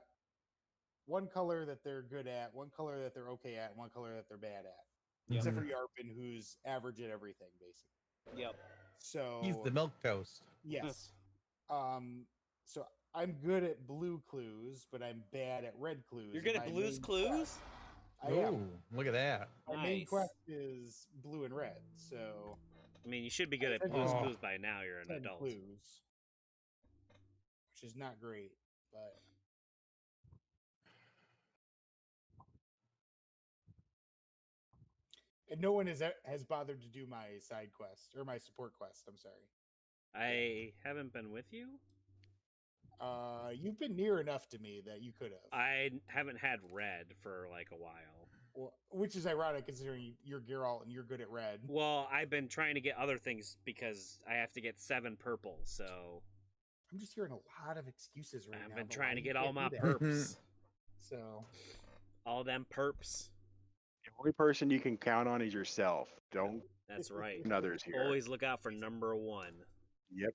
S3: one color that they're good at, one color that they're okay at, and one color that they're bad at. Except for Yarpin, who's average at everything, basically.
S1: Yep.
S3: So
S4: He's the milk toast.
S3: yes. So I'm good at blue clues, but I'm bad at red clues.
S1: You're good
S3: and
S1: at
S3: my
S1: Blue's
S3: main
S1: Clues?
S3: quest- I am.
S4: Ooh, look at that.
S3: My main
S1: Nice.
S3: quest is blue and red. So
S1: I mean, you should be good at
S3: I
S1: Blue's
S4: Oh.
S1: Clues by now. You're an
S3: 10
S1: adult.
S3: clues, which is not great, but and no one has bothered to do my side quest or my support quest. I'm sorry.
S1: I haven't been with you.
S3: You've been near enough to me that you could have.
S1: I haven't had red for like a while.
S3: Well, which is ironic considering you're Geralt and you're good at red.
S1: Well, I've been trying to get other things because I have to get 7 purple. So
S3: I'm just hearing a lot of excuses right now.
S1: I've been
S3: about
S1: trying
S3: why
S1: to
S3: you
S1: get all
S3: can't
S1: my
S3: do that.
S1: perps.
S3: So
S1: All them perps.
S2: The only person you can count on is yourself. Don't
S1: That's right.
S2: others here.
S1: Always look out for number 1.
S2: Yep.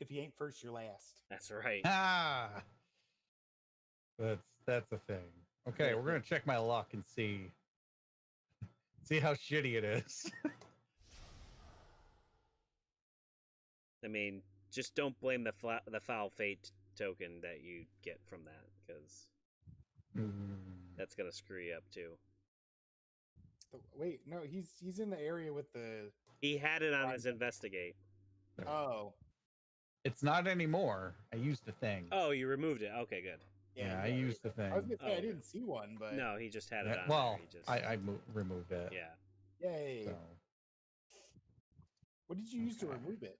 S3: if you ain't first, you're last.
S1: That's right.
S4: Ah, that's a thing. Okay, we're gonna check my luck and see how shitty it is.
S1: I mean, just don't blame the foul fate token that you get from that, because that's gonna screw you up too.
S3: Wait, no, he's in the area with the.
S1: He had it on his investigate.
S3: Oh,
S4: It's not anymore. I used the thing.
S1: Oh, you removed it. Okay, good.
S4: Yeah, I used the thing.
S3: I was gonna say
S1: Oh.
S3: I didn't see one, but
S1: No, he just had it
S4: Yeah,
S1: on.
S4: well,
S1: there. He just,
S4: I removed it.
S1: yeah.
S3: yay!
S4: So.
S3: What did you use to
S4: Okay.
S3: remove it?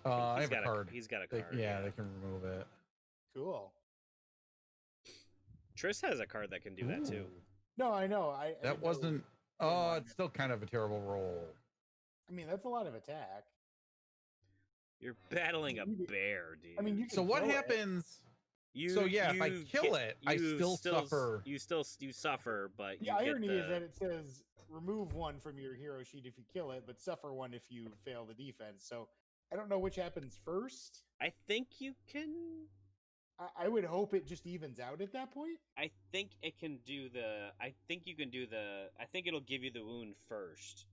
S4: I
S1: He's
S4: have a
S1: got
S4: card.
S1: He's got a
S4: They-
S1: card.
S4: yeah, they can remove it.
S3: Cool.
S1: Triss has a card that can do that too.
S4: Ooh.
S3: No, I know. I
S4: That
S3: didn't know-
S4: wasn't. Oh, it's still kind of a terrible roll.
S3: I mean, that's a lot of attack.
S1: You're battling a
S3: You-
S1: bear, dude.
S3: I mean, you
S4: So
S3: can
S4: what
S3: kill it.
S4: happens?
S1: you,
S4: so yeah, if I
S1: you
S4: kill
S1: get-
S4: it, I
S1: you
S4: still suffer.
S1: You suffer, but
S3: The
S1: you
S3: irony
S1: get
S3: is that it says remove one from your hero sheet if you kill it, but suffer one if you fail the defense. So I don't know which happens first.
S1: I think you can.
S3: I would hope it just evens out at that point.
S1: I think it can do the. I think you can do the. I think it'll give you the wound first.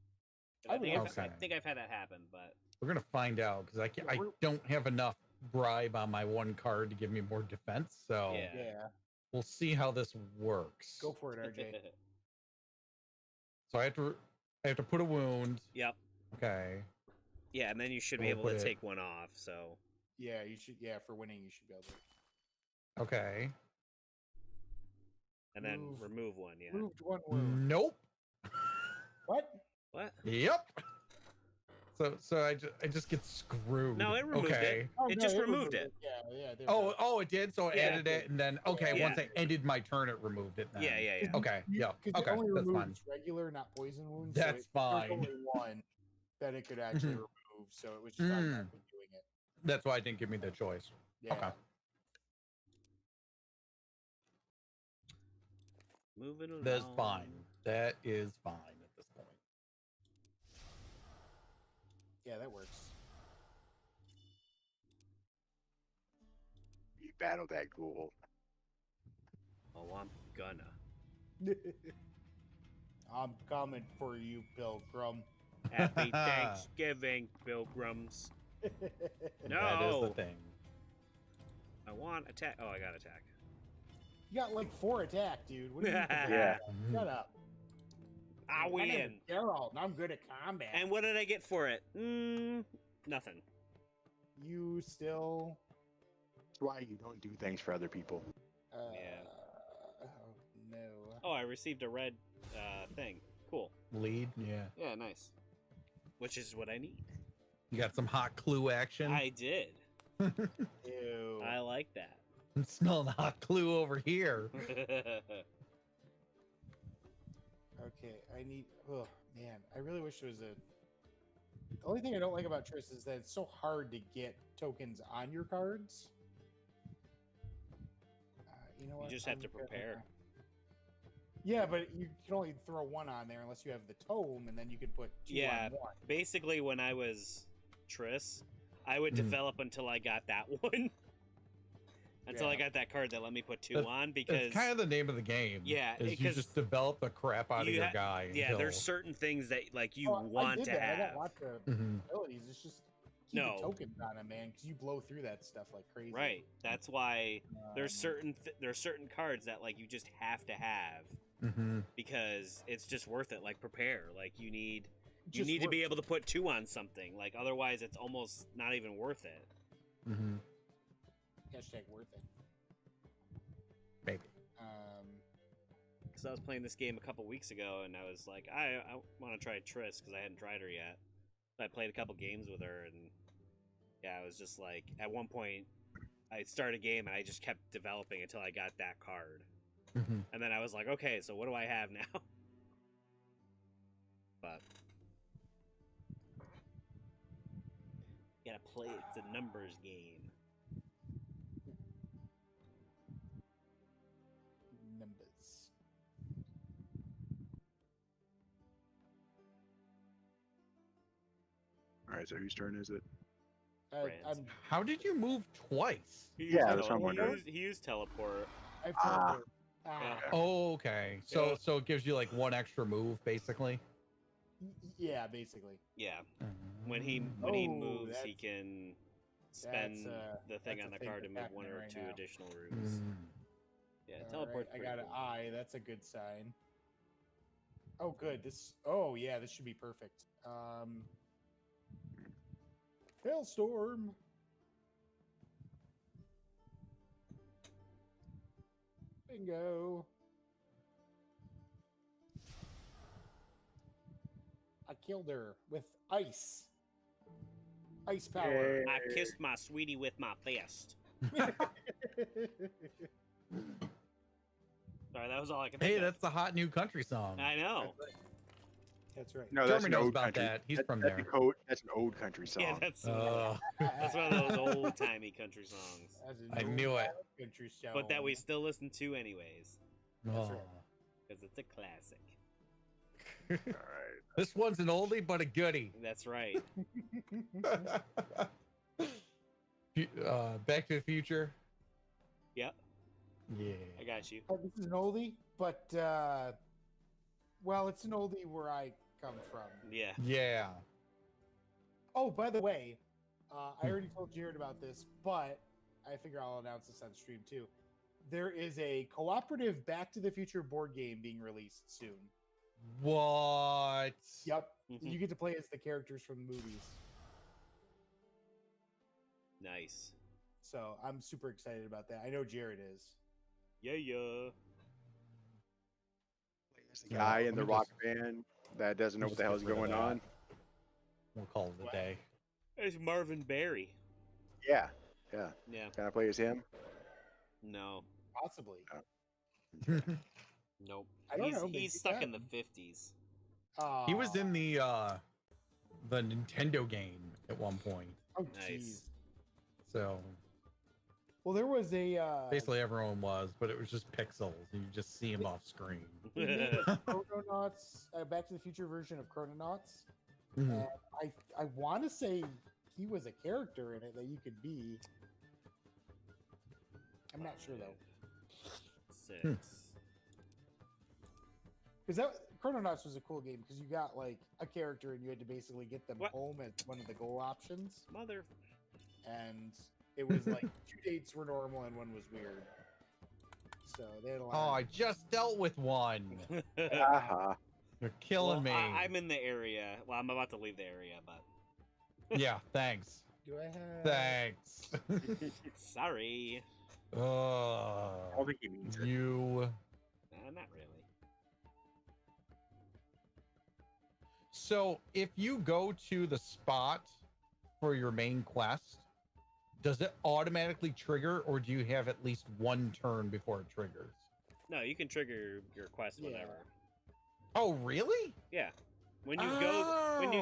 S3: I
S1: I think,
S3: would
S1: I
S4: hope so.
S1: think I've had that happen, but
S4: We're gonna find out because I don't have enough bribe on my one card to give me more defense. So
S1: yeah.
S3: Yeah,
S4: we'll see how this works.
S3: go for it, RJ.
S4: So I have to put a wound.
S1: Yep.
S4: Okay.
S1: Yeah, and then you should be
S4: We'll
S1: able to
S4: put it-
S1: take one off. So
S3: Yeah, you should. Yeah, for winning, you should be able to.
S4: Okay.
S1: And then
S3: Move.
S1: remove one. Yeah.
S3: Moved one wound.
S4: Nope.
S3: What?
S1: What?
S4: Yep. So I just get screwed.
S1: No, it removed
S4: okay.
S3: Oh,
S1: It
S3: no,
S1: just removed it.
S3: Yeah. there we go.
S4: Oh, it did. So it
S1: Yeah.
S4: added it, and then okay,
S1: Yeah.
S4: once I ended my turn, it removed it. Then.
S1: Yeah.
S4: Okay. Yeah.
S3: Because
S4: Okay.
S3: it only
S4: That's fine.
S3: removes regular, not poison wounds.
S4: That's
S3: so there's
S4: fine.
S3: only one that it could actually
S4: Mhm.
S3: remove, so it was just automatically doing it.
S4: That's why it didn't give me the choice.
S3: Yeah.
S4: Okay.
S1: Moving along.
S4: That's fine. That is fine at this point.
S3: Yeah, that works.
S2: You battled that ghoul.
S1: Oh, I'm gonna.
S3: I'm coming for you, Pilgrim.
S1: Happy Thanksgiving, pilgrims.
S4: That is the
S1: No.
S4: thing.
S1: I want attack. Oh, I got attack.
S3: You got like 4 attack, dude. What are you
S2: Yeah.
S3: Shut up.
S1: I
S3: My name is
S1: win.
S3: Geralt, and I'm good at combat.
S1: And what did I get for it? Nothing.
S3: You still.
S2: That's why you don't do things for other people.
S1: Yeah.
S3: Oh, no.
S1: Oh, I received a red thing. Cool.
S4: Lead. Yeah.
S1: Yeah, nice. Which is what I need.
S4: You got some hot clue action.
S1: I did.
S3: Ew.
S1: I like that.
S4: I'm smelling hot clue over here.
S3: Okay, I need. Oh man, I really wish there was a. The only thing I don't like about Triss is that it's so hard to get tokens on your cards. You know what?
S1: just have
S3: I'm
S1: to
S3: gonna-
S1: prepare.
S3: Yeah, but you can only throw 1 on there unless you have the tome, and then you could put 2
S1: Yeah.
S3: on 1.
S1: Basically, when I was Triss, I would
S4: Mhm.
S1: develop until I got that one. Until I
S3: Yeah.
S1: got that card that let me put 2
S4: That's-
S1: on, because
S4: It's kind of the name of the game.
S1: Yeah,
S4: is you
S1: because
S4: just develop the crap out of
S1: you
S4: your
S1: ha-
S4: guy.
S1: yeah,
S4: until...
S1: there's certain things that like you
S3: Oh, I
S1: want
S3: did
S1: to
S3: that. I
S1: have.
S3: got lots of
S4: Mhm.
S3: abilities. It's just keep
S1: No.
S3: the tokens on them, man, because you blow through that stuff like crazy.
S1: Right. That's why there's
S3: Um,
S1: there's certain cards that like you just have to have
S4: Mhm.
S1: because it's just worth it. Like prepare. Like you need
S3: just
S1: to be
S3: works.
S1: able to put 2 on something. Like otherwise, it's almost not even worth it.
S4: Mhm.
S3: Hashtag worth it.
S4: Maybe.
S1: Because I was playing this game a couple weeks ago, and I was like, I want to try Triss because I hadn't tried her yet. So I played a couple games with her, and yeah, I was just like, at one point, I started a game and I just kept developing until I got that card,
S4: Mhm.
S1: and then I was like, okay, so what do I have now? But you gotta play it. It's a numbers game.
S3: Nimbus.
S2: All right, so whose turn is it?
S1: France.
S3: I'm,
S4: How did you move twice?
S1: He
S2: Yeah,
S1: used
S2: that's what I'm wondering.
S1: he used teleport.
S3: I've
S2: Ah.
S3: teleport.
S1: Yeah.
S4: Oh, okay. So
S1: Yeah.
S4: so it gives you like 1 extra move, basically.
S3: Yeah, basically.
S1: Yeah. When he
S3: Oh,
S1: moves, he
S3: that's-
S1: can spend the thing
S3: that's
S1: on
S3: a
S1: the
S3: thing
S1: card to
S3: that's
S1: move 1
S3: happening
S1: or
S3: right
S1: 2
S3: now.
S1: additional routes.
S4: Mm.
S1: Yeah,
S3: All
S1: teleport.
S3: right, I got an eye. That's a good sign. Oh, good. This. Oh, yeah. This should be perfect. Hailstorm. Bingo. I killed her with ice. Ice power.
S1: I kissed my sweetie with my fist. Sorry, that was all I could think
S4: Hey,
S1: of.
S4: that's the hot new country song.
S1: I know.
S3: That's right.
S2: No, that's
S4: Jeremy
S2: an
S4: knows
S2: old
S4: about
S2: country.
S4: that. He's from
S2: that's
S4: there.
S2: That's an old country song.
S1: Yeah, that's
S4: Uh,
S1: that's one of those old timey country songs.
S3: That's an
S4: I
S3: old
S4: knew it.
S3: Country song.
S1: But that we still listen to anyways.
S4: oh.
S3: right.
S1: Because it's a classic.
S2: All right.
S4: This one's an oldie but a goodie.
S1: That's right.
S4: Back to the Future.
S1: Yep,
S4: Yeah.
S1: I got you.
S3: This is an oldie, but well, it's an oldie where I come from.
S1: Yeah.
S4: Yeah.
S3: Oh, by the way, I already told Jared about this, but I figure I'll announce this on stream too. There is a cooperative Back to the Future board game being released soon.
S4: What?
S3: Yep,
S1: Mhm.
S3: you get to play as the characters from the movies.
S1: Nice.
S3: So I'm super excited about that. I know Jared is.
S1: Yeah.
S2: There's a guy in
S4: let
S2: the
S4: me
S2: rock
S4: just-
S2: band that doesn't know what
S4: just
S2: the
S4: get
S2: hell's
S4: rid of
S2: going
S4: that.
S2: on.
S4: We'll call it a
S3: What?
S4: day.
S1: It's Marvin Berry.
S2: Yeah.
S1: Yeah.
S2: Can I play as him?
S1: No.
S3: Possibly.
S1: Nope.
S3: I don't know, maybe
S1: He's
S3: you
S1: stuck in
S3: can.
S1: the 50s.
S4: He was in the Nintendo game at one point.
S3: Oh,
S1: Nice.
S3: jeez.
S4: So
S3: Well, there was a
S4: basically everyone was, but it was just pixels. You just see him off screen.
S3: they made a Chrononauts, Back to the Future version of Chrononauts.
S4: Mhm.
S3: I want to say he was a character in it that you could be. I'm not sure though,
S1: 6.
S3: because that Chrononauts was a cool game because you got like a character and you had to basically get them
S1: What?
S3: home as one of the goal options,
S1: Mother.
S3: and it was like 2 dates were normal and one was weird. So they had a
S4: Oh,
S3: lot.
S4: I just dealt with one.
S2: Aha.
S4: You're killing me.
S1: I'm in the area. Well, I'm about to leave the area, but
S4: Yeah, thanks.
S3: Do I have?
S4: Thanks.
S1: sorry.
S2: I don't think he means it.
S4: You.
S1: Not really.
S4: So if you go to the spot for your main quest, does it automatically trigger, or do you have at least one turn before it triggers?
S1: No, you can trigger your quest
S3: Yeah.
S1: whenever.
S4: Oh, really?
S1: Yeah. When you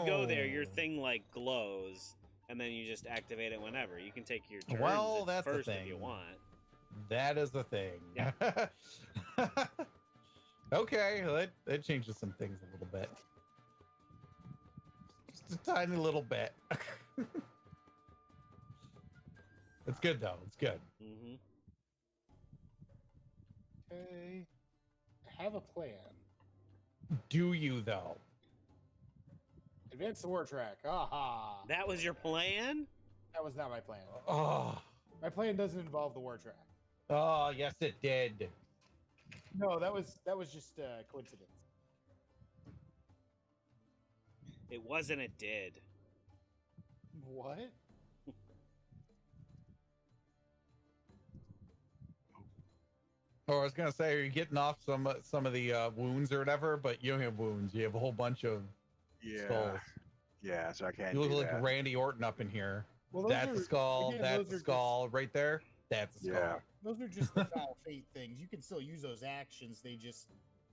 S1: go there, your
S4: Oh.
S1: thing like glows, and then you just activate it whenever. You can take your turns
S4: Well,
S1: at
S4: that's the
S1: first if you
S4: thing.
S1: want.
S4: That is the thing.
S1: Yeah.
S4: Okay, that changes some things a little bit. Just a tiny little bit. It's good though. It's good.
S1: Mm-hmm.
S3: Okay. I have a plan.
S4: Do you though?
S3: Advance the war track. Aha!
S1: That was your plan?
S3: That was not my plan.
S4: Oh,
S3: My plan doesn't involve the war track.
S4: oh, yes, it did.
S3: No, that was just coincidence.
S1: It wasn't. It did.
S3: What?
S4: Oh, I was gonna say, are you getting off some of the wounds or whatever? But you don't have wounds. You have a whole bunch of
S2: Yeah.
S4: skulls.
S2: Yeah, so I can't
S4: You look
S2: do
S4: like
S2: that.
S4: Randy Orton up in here.
S3: Well,
S4: That's the skull.
S3: again,
S4: That's
S3: those
S4: the
S3: are
S4: skull right there. That's the skull.
S2: Yeah.
S3: Those are just the foul fate things. You can still use those actions.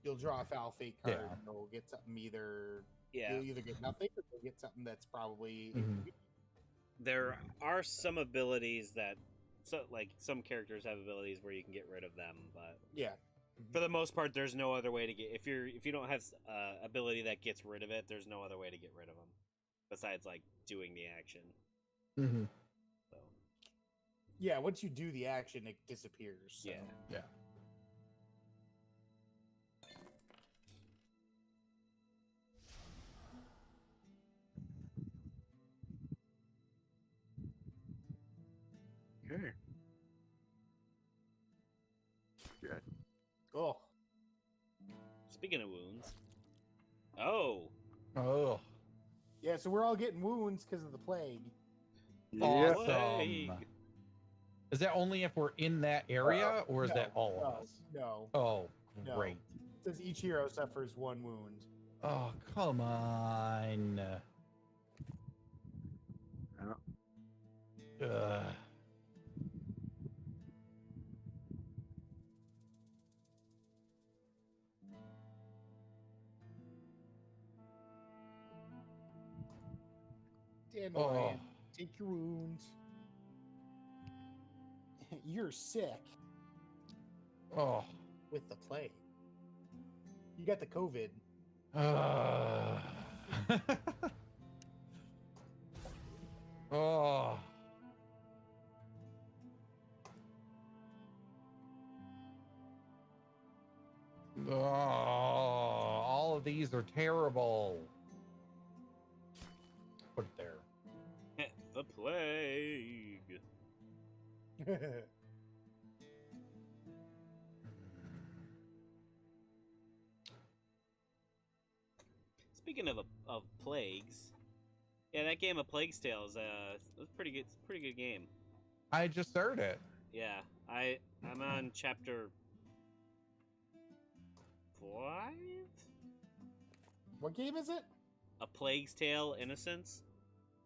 S3: You'll draw a foul fate card
S4: Yeah.
S3: and you'll get something either.
S1: Yeah.
S3: You'll either get nothing or you'll get something that's probably.
S4: Mhm.
S1: There are some abilities that, like some characters have abilities where you can get rid of them, but
S3: Yeah.
S1: for the most part, there's no other way to get. If you don't have ability that gets rid of it, there's no other way to get rid of them besides like doing the action.
S4: Mhm.
S1: So
S3: Yeah. Once you do the action, it disappears. So.
S1: yeah.
S4: Yeah.
S2: Okay.
S3: Oh.
S1: Speaking of wounds, oh,
S4: Oh,
S3: Yeah. So we're all getting wounds because of the plague.
S2: Yeah.
S4: awesome.
S1: Plague.
S4: Is that only if we're in that area, or is
S3: No,
S4: that all
S3: no,
S4: of us?
S3: No.
S4: Oh,
S3: No.
S4: great.
S3: It says each hero suffers one wound.
S4: Oh, come on. Ugh.
S3: Dandelion, take your wounds. You're sick
S4: Oh.
S3: with the plague. You got the COVID.
S4: Oh. Oh, all of these are terrible. Put it there.
S1: the plague. Speaking of plagues, yeah, that game of Plague's Tales, it was pretty good. It's a pretty good game.
S4: I just started it.
S1: Yeah, I'm on chapter 5.
S3: What game is it?
S1: A Plague's Tale: Innocence.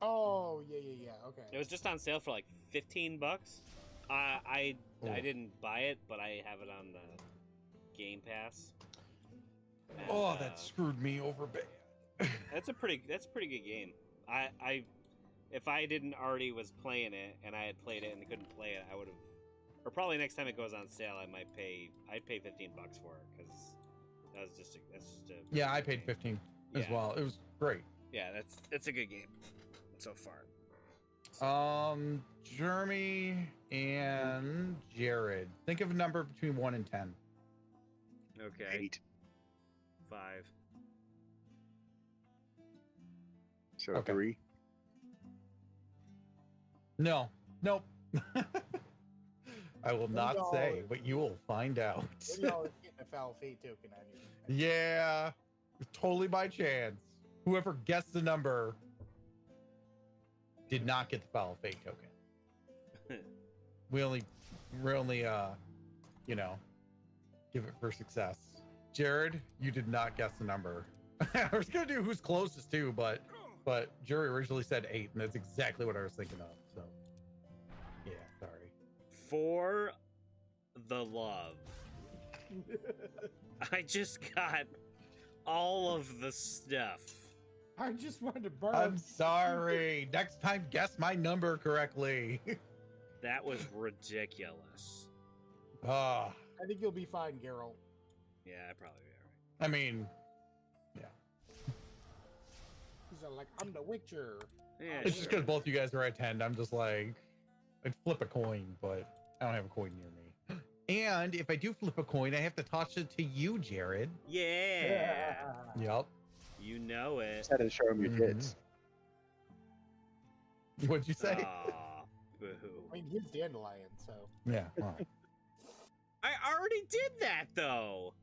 S3: Oh, yeah. Okay.
S1: It was just on sale for like $15. I
S4: Oh.
S1: didn't buy it, but I have it on the Game Pass. And,
S4: Oh, that screwed me over bad.
S1: that's a pretty good game. I if I didn't already was playing it and I had played it and couldn't play it, I would have. Or probably next time it goes on sale, I'd pay $15 for it because that's just a
S4: Yeah, I paid 15 as
S1: Yeah.
S4: well. It was great.
S1: Yeah, it's a good game so far.
S4: Jeremy and Jared. Think of a number between 1 and 10.
S1: Okay,
S2: 8.
S1: 5.
S2: So
S4: Okay.
S2: 3.
S4: No. Nope. I will not
S3: No.
S4: say, but you will find out.
S3: What do y'all getting a foul fate token on you?
S4: Yeah, totally by chance. Whoever guessed the number did not get the foul fate token. We're only give it for success. Jared, you did not guess the number. I was gonna do who's closest to, but Jerry originally said 8, and that's exactly what I was thinking of. So yeah, sorry.
S1: For the love. I just got all of the stuff.
S3: I just wanted to burn.
S4: I'm sorry. Next time, guess my number correctly.
S1: That was ridiculous.
S4: Ah,
S3: I think you'll be fine, Geralt.
S1: Yeah, I probably be alright.
S4: I mean,
S3: He's like, I'm the Witcher.
S1: Yeah,
S4: it's just
S1: sure.
S4: because both you guys are at 10. I'm just like, I'd flip a coin, but I don't have a coin near me. And if I do flip a coin, I have to toss it to you, Jared.
S1: Yeah.
S4: Yep.
S1: You know it.
S2: Instead of show him your tits.
S4: What'd you say?
S1: Aw, boo.
S3: I mean, he's Dandelion, so.
S4: Yeah. Well.
S1: I already did that though.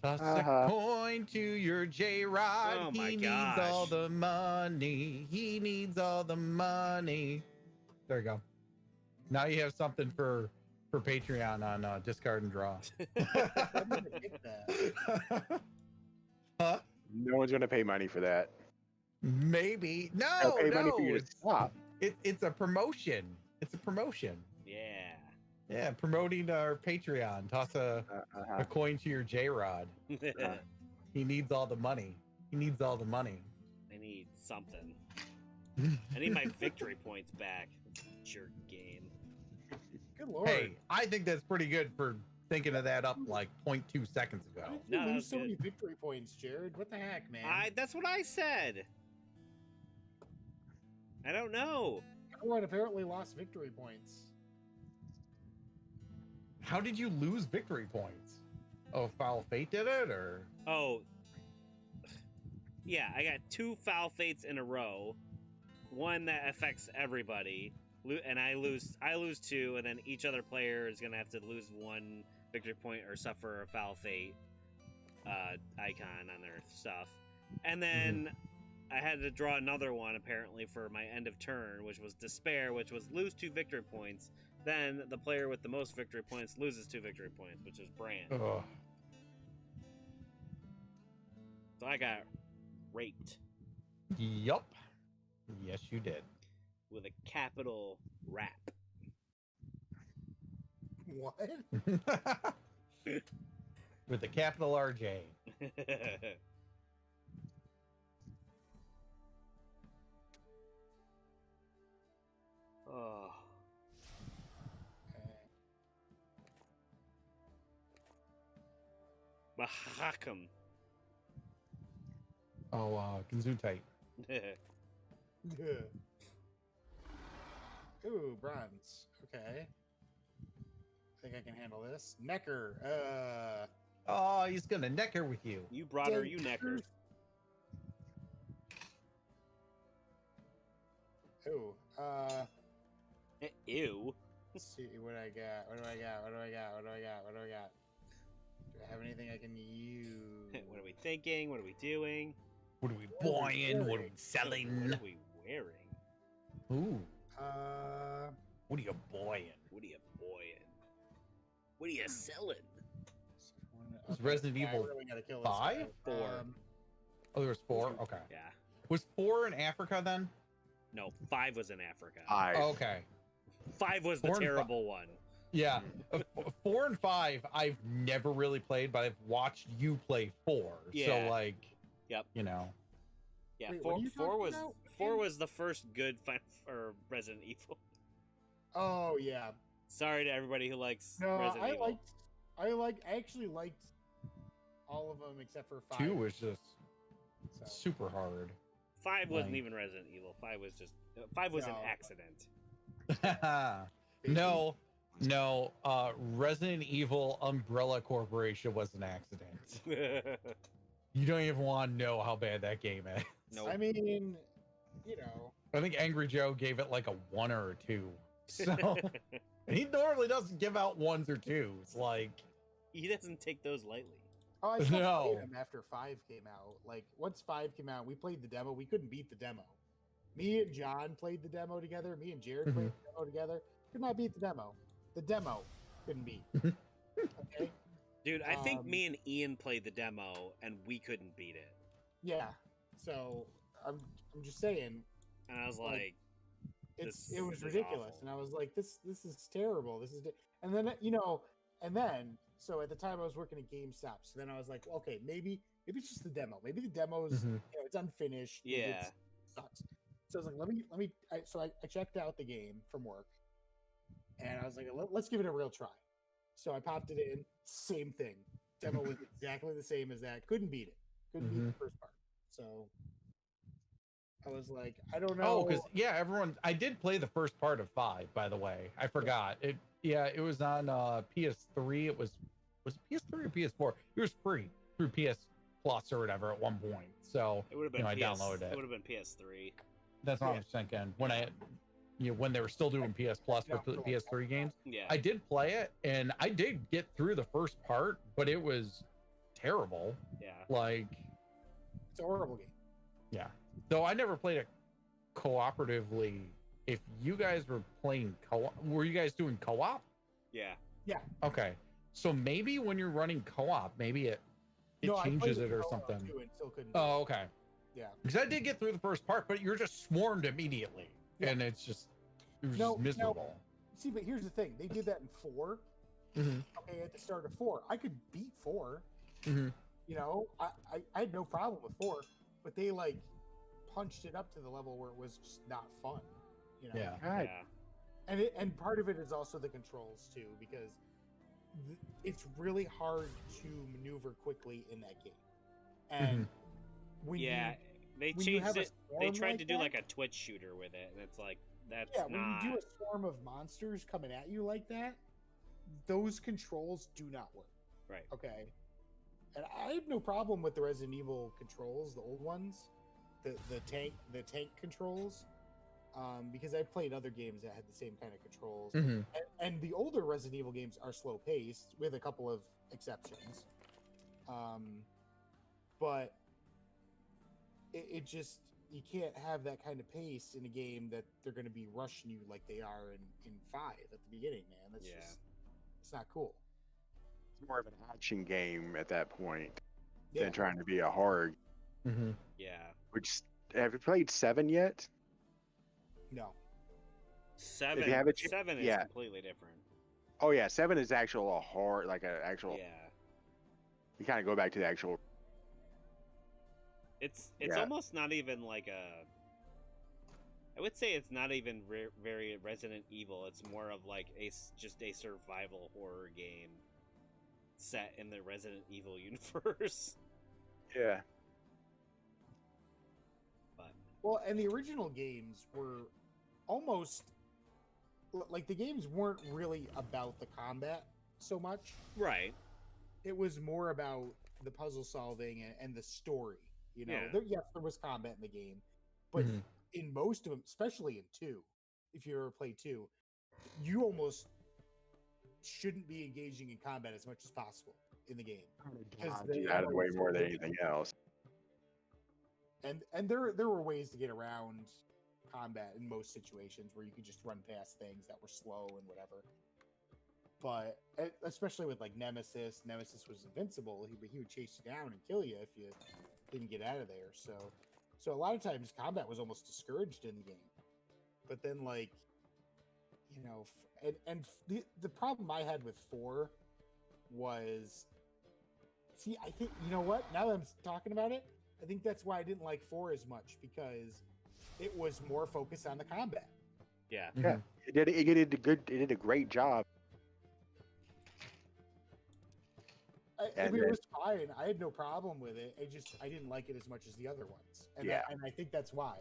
S4: Toss
S2: Uh-huh.
S4: a coin to your J-Rod.
S1: Oh my
S4: He needs all
S1: gosh.
S4: the money. He needs all the money. There you go. Now you have something for Patreon on Discard and Draw.
S3: I'm gonna get that.
S4: Huh?
S2: No one's gonna pay money for that.
S4: Maybe.
S2: They'll
S4: No,
S2: pay money for you to
S4: it's,
S2: stop.
S4: it's a promotion. It's a promotion.
S1: Yeah.
S4: Yeah, promoting our Patreon. Toss a coin to your J-Rod. He needs all the money. He needs all the money.
S1: I need something. I need my victory points back. Jerk game.
S3: Good lord.
S4: Hey, I think that's pretty good for thinking of that up like 0.2 seconds ago.
S3: How did
S1: No,
S3: you
S1: that
S3: lose
S1: was
S3: so
S1: good.
S3: many victory points, Jared? What the heck, man?
S1: That's what I said. I don't know.
S3: Everyone apparently lost victory points.
S4: How did you lose victory points? Oh, Foul Fate did it, or?
S1: Oh. Yeah, I got 2 foul fates in a row. One that affects everybody. And I lose 2, and then each other player is gonna have to lose 1 victory point or suffer a foul fate icon on their stuff. And then I had to draw another one apparently for my end of turn, which was Despair, which was lose 2 victory points. Then the player with the most victory points loses 2 victory points, which is Bran.
S4: Ugh.
S1: So I got raped
S4: Yup. Yes, you did.
S1: with a capital rap.
S3: What?
S4: With a capital RJ.
S1: Oh. Mahakam.
S4: Oh, Gesundheit.
S3: Ooh, bronze. Okay. I think I can handle this. Necker.
S4: Oh, he's gonna neck her with you.
S1: You brought her, you necker.
S3: Ooh.
S1: Ew.
S3: Let's see what I got. What do I got? What do I got? What do I got? What do I got? Do I have anything I can use?
S1: What are we thinking? What are we doing?
S4: What are we
S3: What are we
S4: buying? What are we
S3: wearing?
S4: selling?
S1: What are we wearing?
S4: Ooh. What are you boying?
S1: What are you boying? What are you selling?
S4: Was Resident
S3: I
S4: Evil
S3: really gotta kill this
S4: 5?
S3: guy.
S1: 4.
S4: Oh, there was 4. Okay.
S1: Yeah.
S4: Was 4 in Africa then?
S1: No, 5 was in Africa.
S4: Okay.
S1: 5 was the
S4: 4 and
S1: terrible one.
S4: Yeah. 4 and 5, I've never really played, but I've watched you play 4.
S1: Yeah.
S4: So like,
S1: Yep.
S4: You know.
S1: Yeah,
S3: Wait,
S1: 4,
S3: what are you
S1: 4
S3: talking
S1: was
S3: about?
S1: 4 was the first good or Resident Evil.
S3: Oh yeah.
S1: Sorry to everybody who likes
S3: No,
S1: Resident Evil.
S3: I actually liked all of them except for 5.
S4: 2 was just
S3: So,
S4: super hard.
S1: 5 wasn't
S4: Like-
S1: even Resident Evil. 5 was just 5 was an
S3: No.
S1: accident.
S4: No. Resident Evil Umbrella Corporation was an accident. You don't even want to know how bad that game is.
S1: No.
S3: I mean, you know,
S4: I think Angry Joe gave it like a 1 or a 2. So and he normally doesn't give out 1s or 2s. Like,
S1: He doesn't take those lightly.
S3: oh, I stopped
S4: No.
S3: playing them after 5 came out. Like once 5 came out, we played the demo. We couldn't beat the demo. Me and John played the demo together. Me and Jared played the demo together. Could not beat the demo. The demo couldn't beat. Okay.
S1: Dude, I think
S3: Um,
S1: me and Ian played the demo and we couldn't beat it.
S3: Yeah. So I'm just saying
S1: And I was
S3: Like,
S1: like,
S3: it
S1: This
S3: was
S1: is
S3: ridiculous,
S1: awful.
S3: and I was like, this is terrible. This is and then so at the time I was working at GameStop. So then I was like, okay, maybe it's just the demo. Maybe the demo's
S4: Mhm.
S3: it's unfinished. maybe
S1: yeah.
S3: it sucks. So I was like, let me. I checked out the game from work, and I was like, let's give it a real try. So I popped it in. Same thing. Demo was exactly the same as that. Couldn't beat it. Couldn't beat the first part. So I was like, I don't know.
S4: oh, because yeah, everyone. I did play the first part of 5, by the way. I forgot it. Yeah, it was on PS3. It was it PS3 or PS4? It was free through PS Plus or whatever at one point. So
S1: It would have been
S4: I
S1: PS,
S4: downloaded it.
S1: It would have been PS3.
S4: that's what I
S3: Yeah.
S4: was thinking when when they were still doing PS Plus for
S3: Yeah.
S4: PS3 games.
S1: Yeah.
S4: I did play it and I did get through the first part, but it was terrible.
S1: yeah.
S4: Like,
S3: It's a horrible game.
S4: yeah. Though I never played it cooperatively. If you guys were playing co-op, were you guys doing co-op?
S1: Yeah.
S4: Okay. So maybe when you're running co-op, maybe it
S3: No, I
S4: changes
S3: played
S4: it or
S3: co-op
S4: something.
S3: too and still couldn't. do
S4: Oh,
S3: it.
S4: okay.
S3: Yeah.
S4: Because I did get through the first part, but you're just swarmed immediately,
S3: Yeah.
S4: and it was just
S3: No,
S4: miserable.
S3: See, but here's the thing: they did that in 4.
S4: Mhm.
S3: Okay, at the start of 4, I could beat 4.
S4: Mhm.
S3: You know, I had no problem with 4, but they like punched it up to the level where it was just not fun. You know.
S4: Yeah.
S2: God,
S1: Yeah.
S3: And part of it is also the controls too, because it's really hard to maneuver quickly in that game. And when
S1: Yeah. They
S3: when you
S1: changed
S3: have a
S1: it. They
S3: storm
S1: tried
S3: like
S1: to do
S3: that-
S1: like a Twitch shooter with it, and it's like that's
S3: yeah,
S1: not.
S3: when you do a swarm of monsters coming at you like that, those controls do not work.
S1: Right.
S3: Okay. And I have no problem with the Resident Evil controls, the old ones, the tank controls, because I've played other games that had the same kind of controls.
S4: Mhm.
S3: And the older Resident Evil games are slow paced, with a couple of exceptions. But it just, you can't have that kind of pace in a game that they're going to be rushing you like they are in 5 at the beginning, man. That's
S1: Yeah.
S3: just, it's not cool.
S2: it's more of an action game at that point
S3: Yeah.
S2: than trying to be a horror.
S4: Mhm.
S1: Yeah.
S2: Which have you played 7 yet?
S3: No.
S1: 7.
S2: have a ch-
S1: 7 is
S2: yeah.
S1: completely different.
S2: Oh yeah, 7 is actual a horror, like an actual.
S1: Yeah.
S2: You kind of go back to the actual.
S1: It's
S2: Yeah.
S1: almost not even like a. I would say it's not even very Resident Evil. It's more of like just a survival horror game set in the Resident Evil universe.
S2: Yeah.
S1: But
S3: Well, and the original games were almost like the games weren't really about the combat so much.
S1: right.
S3: It was more about the puzzle solving and the story. You know,
S1: Yeah.
S3: yes, there was combat in the game, but
S4: Mhm.
S3: in most of them, especially in 2, if you ever play 2, you almost shouldn't be engaging in combat as much as possible in the game. Because they
S2: Out of the way
S3: always-
S2: more than anything else.
S3: And there were ways to get around combat in most situations where you could just run past things that were slow and whatever. But especially with like Nemesis was invincible. He would chase you down and kill you if you didn't get out of there. So a lot of times combat was almost discouraged in the game. But then like, you know, the problem I had with 4 was, see, I think, you know what? Now that I'm talking about it, I think that's why I didn't like 4 as much, because it was more focused on the combat.
S1: Yeah.
S2: Yeah, it did a great job.
S3: I mean, it was fine. I had no problem with it. I didn't like it as much as the other ones. And
S2: Yeah.
S3: and I think that's why,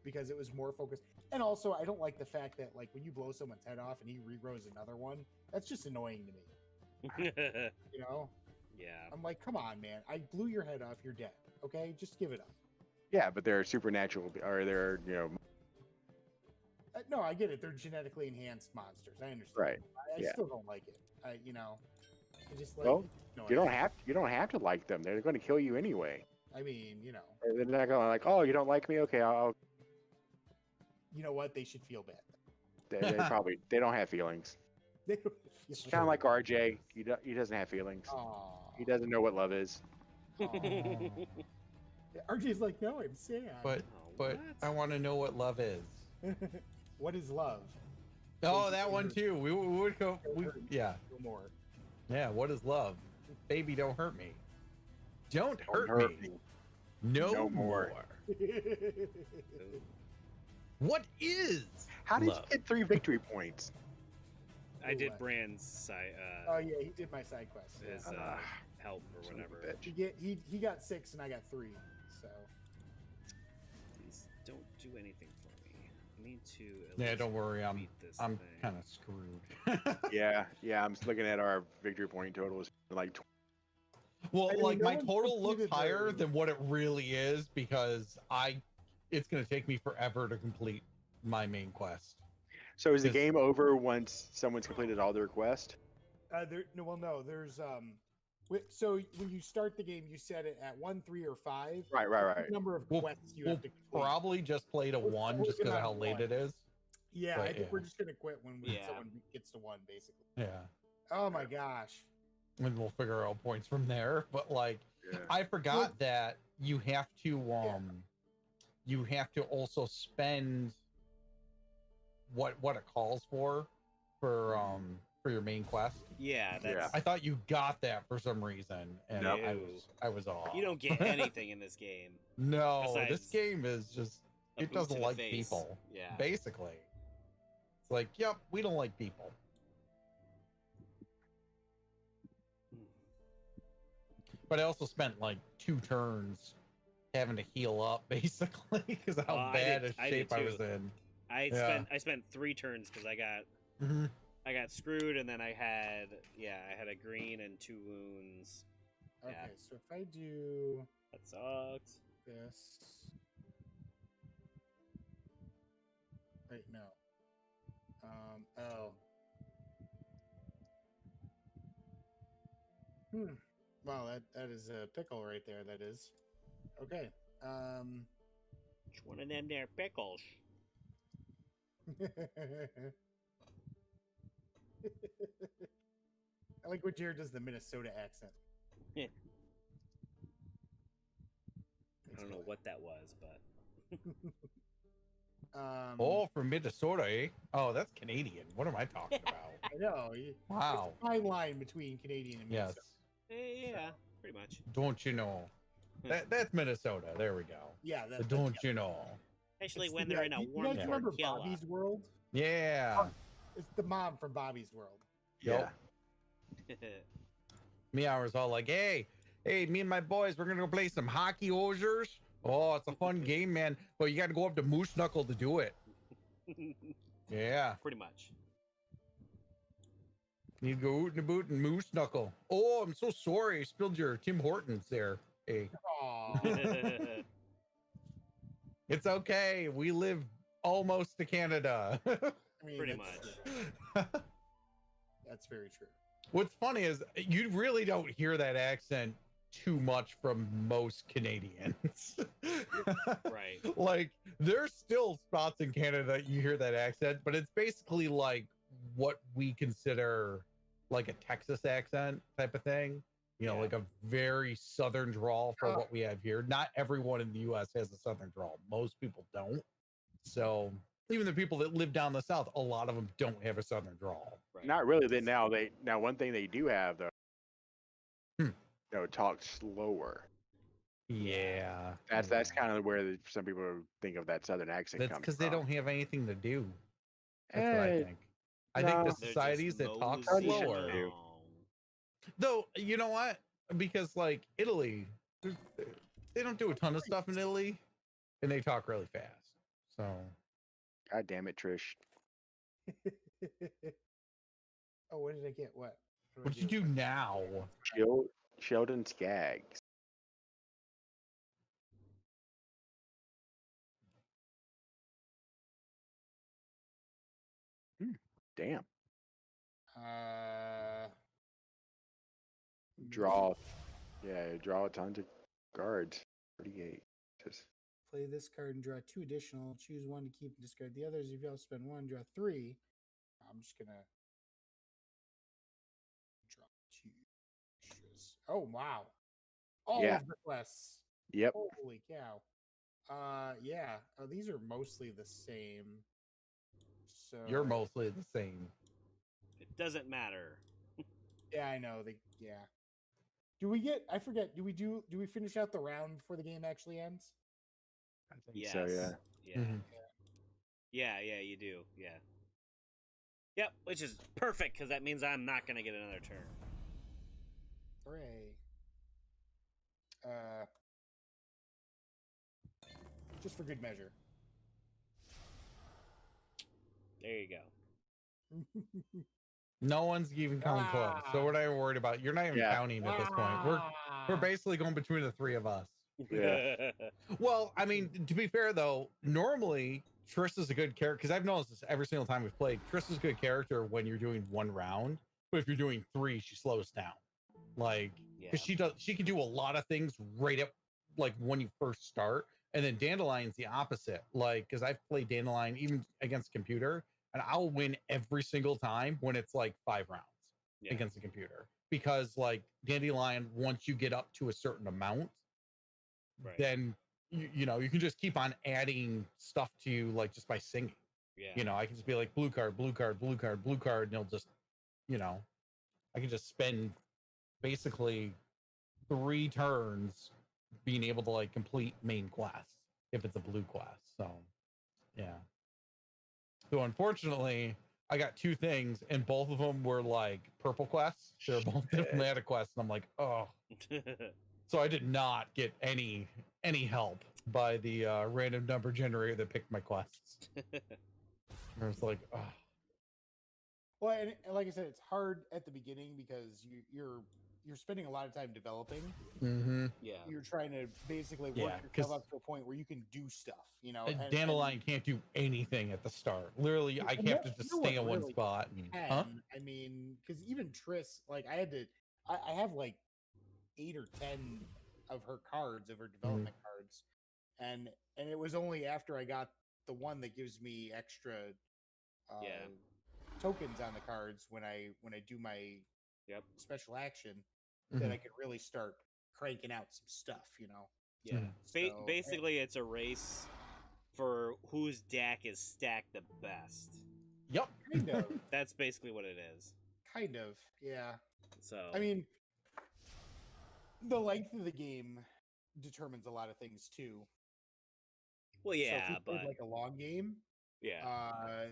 S3: because it was more focused. And also, I don't like the fact that like when you blow someone's head off and he regrows another one, that's just annoying to me. You know?
S1: Yeah.
S3: I'm like, come on, man. I blew your head off. You're dead. Okay, just give it up.
S2: Yeah, but they're supernatural, or they're, you know.
S3: No, I get it. They're genetically enhanced monsters. I understand.
S2: Right.
S3: I
S2: Yeah.
S3: still don't like it. You know, I just like.
S2: Well,
S3: no,
S2: you don't have to like them. They're going to kill you anyway.
S3: I mean, you know.
S2: They're not going to like, oh, you don't like me? Okay, I'll.
S3: You know what? They should feel bad.
S2: They don't have feelings.
S3: They don't
S2: It's
S3: feel
S2: kind of like RJ. He doesn't have feelings.
S3: Aw.
S2: He doesn't know what love is.
S3: Aw. RJ's like, no, I'm sad.
S4: But
S1: what?
S4: I want to know what love is.
S3: What is love?
S4: Oh, that one too. We would go. Yeah.
S3: No more.
S4: Yeah. What is love? Baby, don't hurt me. Don't hurt me. No
S2: No
S4: more.
S2: more.
S4: What is?
S2: How did
S4: love?
S2: you get 3 victory points?
S1: I did
S3: What?
S1: Brand's side,
S3: Oh yeah, he did my side quest. Yeah.
S1: his help or
S2: Son of a
S1: whatever.
S2: bitch.
S3: He got 6 and I got 3. So
S1: Please don't do anything for me. I need to. At
S4: Yeah,
S1: least
S4: don't worry. I'm
S1: beat this
S4: I'm
S1: thing.
S4: kind of screwed.
S2: Yeah. I'm just looking at our victory point totals. Like,
S4: Well,
S3: I mean,
S4: like
S3: no
S4: my
S3: one's
S4: total looks
S3: completed
S4: higher
S3: their-
S4: than what it really is because it's going to take me forever to complete my main quest.
S2: so is the
S4: Is-
S2: game over once someone's completed all their quest?
S3: no, there's so when you start the game, you set it at 1, 3, or 5.
S2: Right.
S3: The number of
S4: We'll-
S3: quests you
S4: we'll
S3: have to complete.
S4: Probably just play to
S3: We'll-
S4: 1
S3: we'll
S4: just
S3: get
S4: because of
S3: down
S4: how
S3: to
S4: late
S3: 1.
S4: it is.
S3: Yeah,
S4: but
S3: I think
S4: yeah.
S3: we're just gonna quit when
S1: Yeah.
S3: someone gets to 1, basically.
S4: Yeah.
S3: Oh my gosh.
S4: And we'll figure out points from there. But like
S2: Yeah.
S4: I forgot that you have to also spend what it calls for your main quest.
S1: Yeah, that's.
S4: I thought you got that for some reason, and
S1: No.
S4: I was off.
S1: You don't get anything in this game.
S4: No, this
S1: besides
S4: game is just
S1: a
S4: it
S1: boot to
S4: doesn't
S1: the
S4: like
S1: face.
S4: people.
S1: Yeah.
S4: Basically, it's like, yep, we don't like people. But I also spent like 2 turns having to heal up, basically, because of how
S1: I
S4: bad
S1: did-
S4: a
S1: I did
S4: shape I
S1: too.
S4: was in.
S1: I spent 3 turns because I got screwed, and then I had a green and 2 wounds.
S3: Okay,
S1: Yeah.
S3: so if I do
S1: That sucks.
S3: this. Wait, no. Oh. Wow, that is a pickle right there. That is. Okay.
S1: Which one of them there pickles?
S3: I like what Jared does the Minnesota accent.
S1: Yeah. I
S3: Thanks
S1: don't
S3: for
S1: know
S3: that.
S1: what that was, but
S4: Oh, from Minnesota, eh? Oh, that's Canadian. What am I talking about?
S3: I know.
S4: Wow.
S3: It's a fine line between Canadian and
S4: Yes.
S3: Minnesota.
S1: yeah, pretty much.
S4: Don't you know? That's Minnesota. There we go.
S3: Yeah,
S4: The don't you know?
S1: Especially
S3: it's
S1: when
S3: the,
S1: they're in a
S3: you
S1: warm
S3: guys remember
S1: tortilla.
S3: Bobby's World?
S4: Yeah.
S3: It's the mom from Bobby's World.
S2: Yeah.
S4: Me, I was all like, hey, me and my boys, we're gonna go play some hockey hosers. Oh, it's a fun game, man. But you gotta go up to Moose Knuckle to do it. Yeah.
S1: Pretty much.
S4: You go oot and a boot and Moose Knuckle. Oh, I'm so sorry. I spilled your Tim Hortons there. Hey.
S3: Aw.
S4: It's okay. We live almost to Canada.
S3: I mean,
S1: Pretty
S3: that's- That's very true.
S4: What's funny is you really don't hear that accent too much from most Canadians.
S1: Right.
S4: Like, there's still spots in Canada that you hear that accent, but it's basically like what we consider like a Texas accent type of thing. You know,
S1: Yeah.
S4: like a very southern drawl for what we have here. Not everyone in the US has a southern drawl. Most people don't. So even the people that live down the south, a lot of them don't have a southern drawl.
S1: Right.
S2: Not really. Now one thing they do have though,
S4: Hmm.
S2: talk slower.
S4: Yeah.
S2: That's kind of where some people think of that southern accent.
S4: That's
S2: comes
S4: because they
S2: from.
S4: don't have anything to do. That's what I
S2: Eh,
S4: think. I think
S2: no.
S4: the
S1: They're
S4: societies
S1: just
S4: that talk
S1: moseying
S4: slower.
S1: along.
S4: Though, you know what? Because like Italy, they don't do a ton of stuff in Italy, and they talk really fast. So
S2: God damn it, Trish.
S3: Oh, what did I get? What?
S4: what did you do now?
S2: Sheldon Skaggs. Damn. Draw. Yeah, draw tons of cards. 38. Just
S3: Play this card and draw 2 additional. Choose one to keep and discard the others. If you all spend 1, draw 3. I'm just gonna draw 2 extras. Oh wow! All
S2: Yeah.
S3: of the quests.
S2: Yep.
S3: Holy cow! Yeah. Oh, these are mostly the same. So
S4: You're mostly the same.
S1: It doesn't matter.
S3: Yeah, I know. Yeah. Do we get? I forget. Do we finish out the round before the game actually ends?
S2: I think
S1: Yes.
S2: so, yeah.
S1: Yeah.
S4: Mhm.
S1: Yeah, you do. Yeah. Yep, which is perfect because that means I'm not gonna get another turn.
S3: Hooray! Just for good measure.
S1: There you go.
S4: No one's even coming close. So what are you worried about? You're not even
S2: Yeah.
S4: counting at this point. We're basically going between the three of us.
S2: Yeah.
S4: Well, I mean, to be fair though, normally Triss is a good character because I've noticed this every single time we've played. Triss is a good character when you're doing 1 round, but if you're doing 3, she slows down. Like,
S1: Yeah.
S4: because she can do a lot of things right up like when you first start, and then Dandelion's the opposite. Like, because I've played Dandelion even against computer, and I'll win every single time when it's like 5 rounds
S1: Yeah.
S4: against the computer because like Dandelion, once you get up to a certain amount,
S1: Right.
S4: then you know you can just keep on adding stuff to you like just by singing.
S1: Yeah.
S4: You know, I can just be like blue card, blue card, blue card, blue card, and it'll just, you know, I can just spend basically 3 turns being able to like complete main quests if it's a blue quest. So yeah. So unfortunately, I got 2 things, and both of them were like purple quests. They're both diplomatic quests, and I'm like, oh. So I did not get any help by the random number generator that picked my quests. I was like, oh.
S3: Well, and like I said, it's hard at the beginning because you're spending a lot of time developing.
S4: Mm-hmm.
S1: Yeah.
S3: You're trying to basically work
S4: Yeah,
S3: yourself
S4: 'cause
S3: up to a point where you can do stuff. You know,
S4: Dandelion can't do anything at the start. Literally, I
S3: And
S4: have
S3: no-
S4: to just
S3: no
S4: stay
S3: one
S4: in one
S3: really
S4: spot. And,
S3: I mean, because even Triss, like I have like 8 or 10 of her cards, of her development cards, and it was only after I got the one that gives me extra
S1: Yeah.
S3: tokens on the cards when I do my
S1: Yep.
S3: special action
S4: Mhm.
S3: that I could really start cranking out some stuff, you know.
S1: Yeah.
S4: Mhm.
S3: So,
S1: Basically, it's a race for whose deck is stacked the best.
S4: Yep.
S3: kind of,
S1: That's basically what it is.
S3: yeah.
S1: So
S3: I mean, the length of the game determines a lot of things too.
S1: well,
S3: So if
S1: yeah,
S3: you played
S1: but
S3: like a long game,
S1: yeah,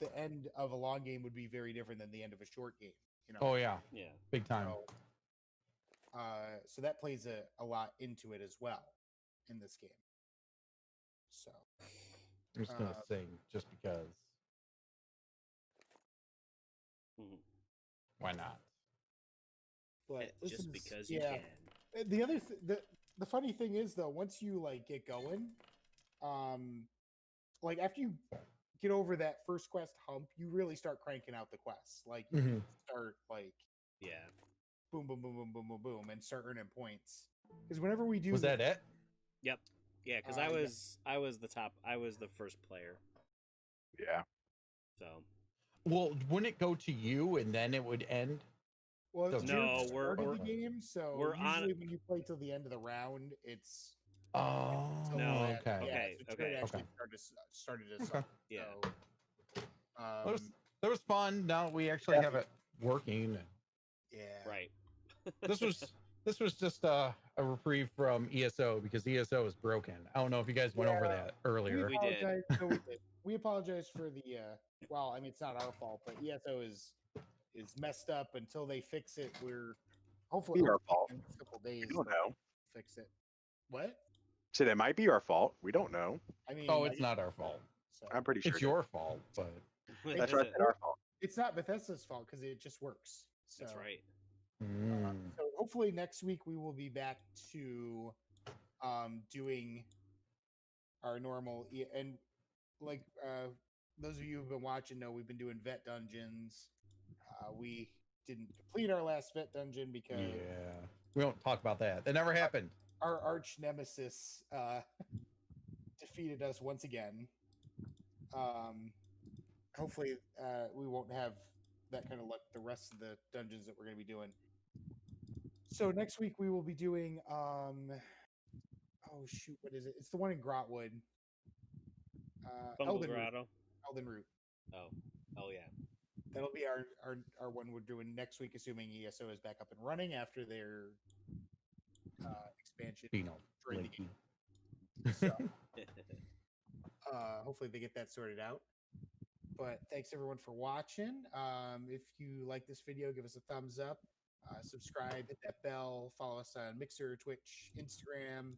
S3: the end of a long game would be very different than the end of a short game. You know.
S4: Oh yeah,
S1: yeah.
S4: big time.
S3: So that plays a lot into it as well in this game. So
S4: I'm just gonna sing just because.
S1: Mhm.
S4: Why not?
S3: but this
S1: Just
S3: is-
S1: because you
S3: yeah.
S1: can.
S3: The other the funny thing is though, once you like get going, like after you get over that first quest hump, you really start cranking out the quests. Like you
S4: Mhm.
S3: start like
S1: Yeah.
S3: boom, boom, boom, boom, boom, boom, boom, and start earning points. Because whenever we do,
S4: Was that it?
S1: Yep. Yeah, because
S3: Yeah.
S1: I was the first player.
S2: Yeah.
S1: So
S4: Well, wouldn't it go to you and then it would end?
S3: well,
S4: So-
S3: Jared
S1: No, we're-
S3: started
S4: we're-
S3: the game, so
S1: we're on-
S3: usually when you play till the end of the round, it's
S4: Oh,
S3: till
S1: No,
S3: the end.
S4: okay.
S3: Yeah,
S1: Okay,
S3: so Jared
S1: okay.
S3: actually started to
S4: Okay.
S3: suck.
S1: Yeah.
S3: So,
S4: That was fun. Now we actually have it working.
S3: yeah.
S1: right.
S4: This was just a reprieve from ESO because ESO is broken. I don't know if you guys went over
S3: Yeah.
S4: that earlier.
S1: We did.
S3: apologize. No, we did. We apologize for the. Well, I mean, it's not our fault, but ESO is messed up. Until they fix it, we're hopefully
S2: Be our fault.
S3: in a couple days
S2: We don't know.
S3: fix it. What?
S2: So that might be our fault. We don't know.
S3: I mean,
S4: Oh,
S3: I
S4: it's
S3: guess
S4: not our fault.
S3: so.
S2: I'm pretty sure.
S4: It's
S2: it is.
S4: your fault, but
S2: That's right. It's our fault.
S3: It's not Bethesda's fault because it just works. So,
S1: That's right.
S3: So hopefully next week we will be back to doing our normal and like those of you who've been watching know we've been doing vet dungeons. We didn't complete our last vet dungeon because
S4: yeah, we won't talk about that. That never happened.
S3: our arch nemesis defeated us once again. Hopefully we won't have that kind of luck the rest of the dungeons that we're going to be doing. So next week we will be doing oh shoot, what is it? It's the one in Grotwood.
S1: Fumble
S3: Elden Root.
S1: Grotto.
S3: Elden Root.
S1: Oh yeah.
S3: That'll be our one we're doing next week, assuming ESO is back up and running after their expansion.
S4: Pheno.
S3: during the game. So, hopefully they get that sorted out. But thanks everyone for watching. If you like this video, give us a thumbs up. Subscribe, hit that bell, follow us on Mixer, Twitch, Instagram,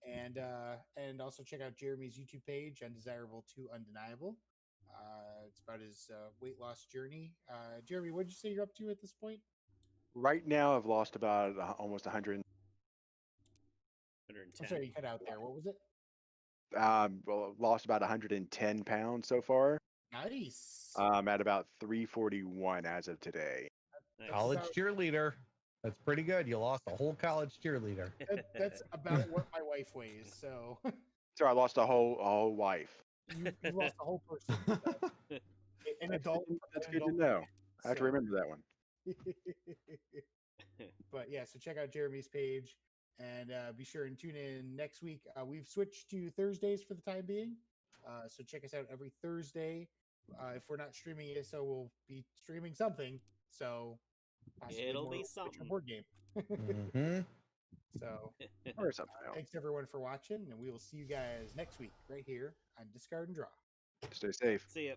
S3: and also check out Jeremy's YouTube page, Undesirable to Undeniable. It's about his weight loss journey. Jeremy, what did you say you're up to at this point?
S2: Right now, I've lost about almost 100.
S1: 110.
S3: I'm sorry, you cut out there. What was it?
S2: Well, lost about 110 pounds so far.
S3: Nice.
S2: At about 341 as of today.
S1: Nice.
S4: College
S3: about-
S4: cheerleader. That's pretty good. You lost a whole college cheerleader.
S3: That's about what my wife weighs. So
S2: So I lost a whole wife.
S3: you've lost a whole person. So, an adult.
S2: That's
S3: an
S2: good to
S3: adult
S2: know. I have to
S3: so-
S2: remember that one.
S3: But yeah, so check out Jeremy's page and be sure and tune in next week. We've switched to Thursdays for the time being. So check us out every Thursday. If we're not streaming ESO, we'll be streaming something. So possibly
S1: It'll
S3: more
S1: be
S3: Witcher
S1: something.
S3: board game.
S4: hmm
S3: So
S2: Or something else.
S3: thanks everyone for watching, and we will see you guys next week right here on Discard and Draw.
S2: Stay safe.
S1: See ya.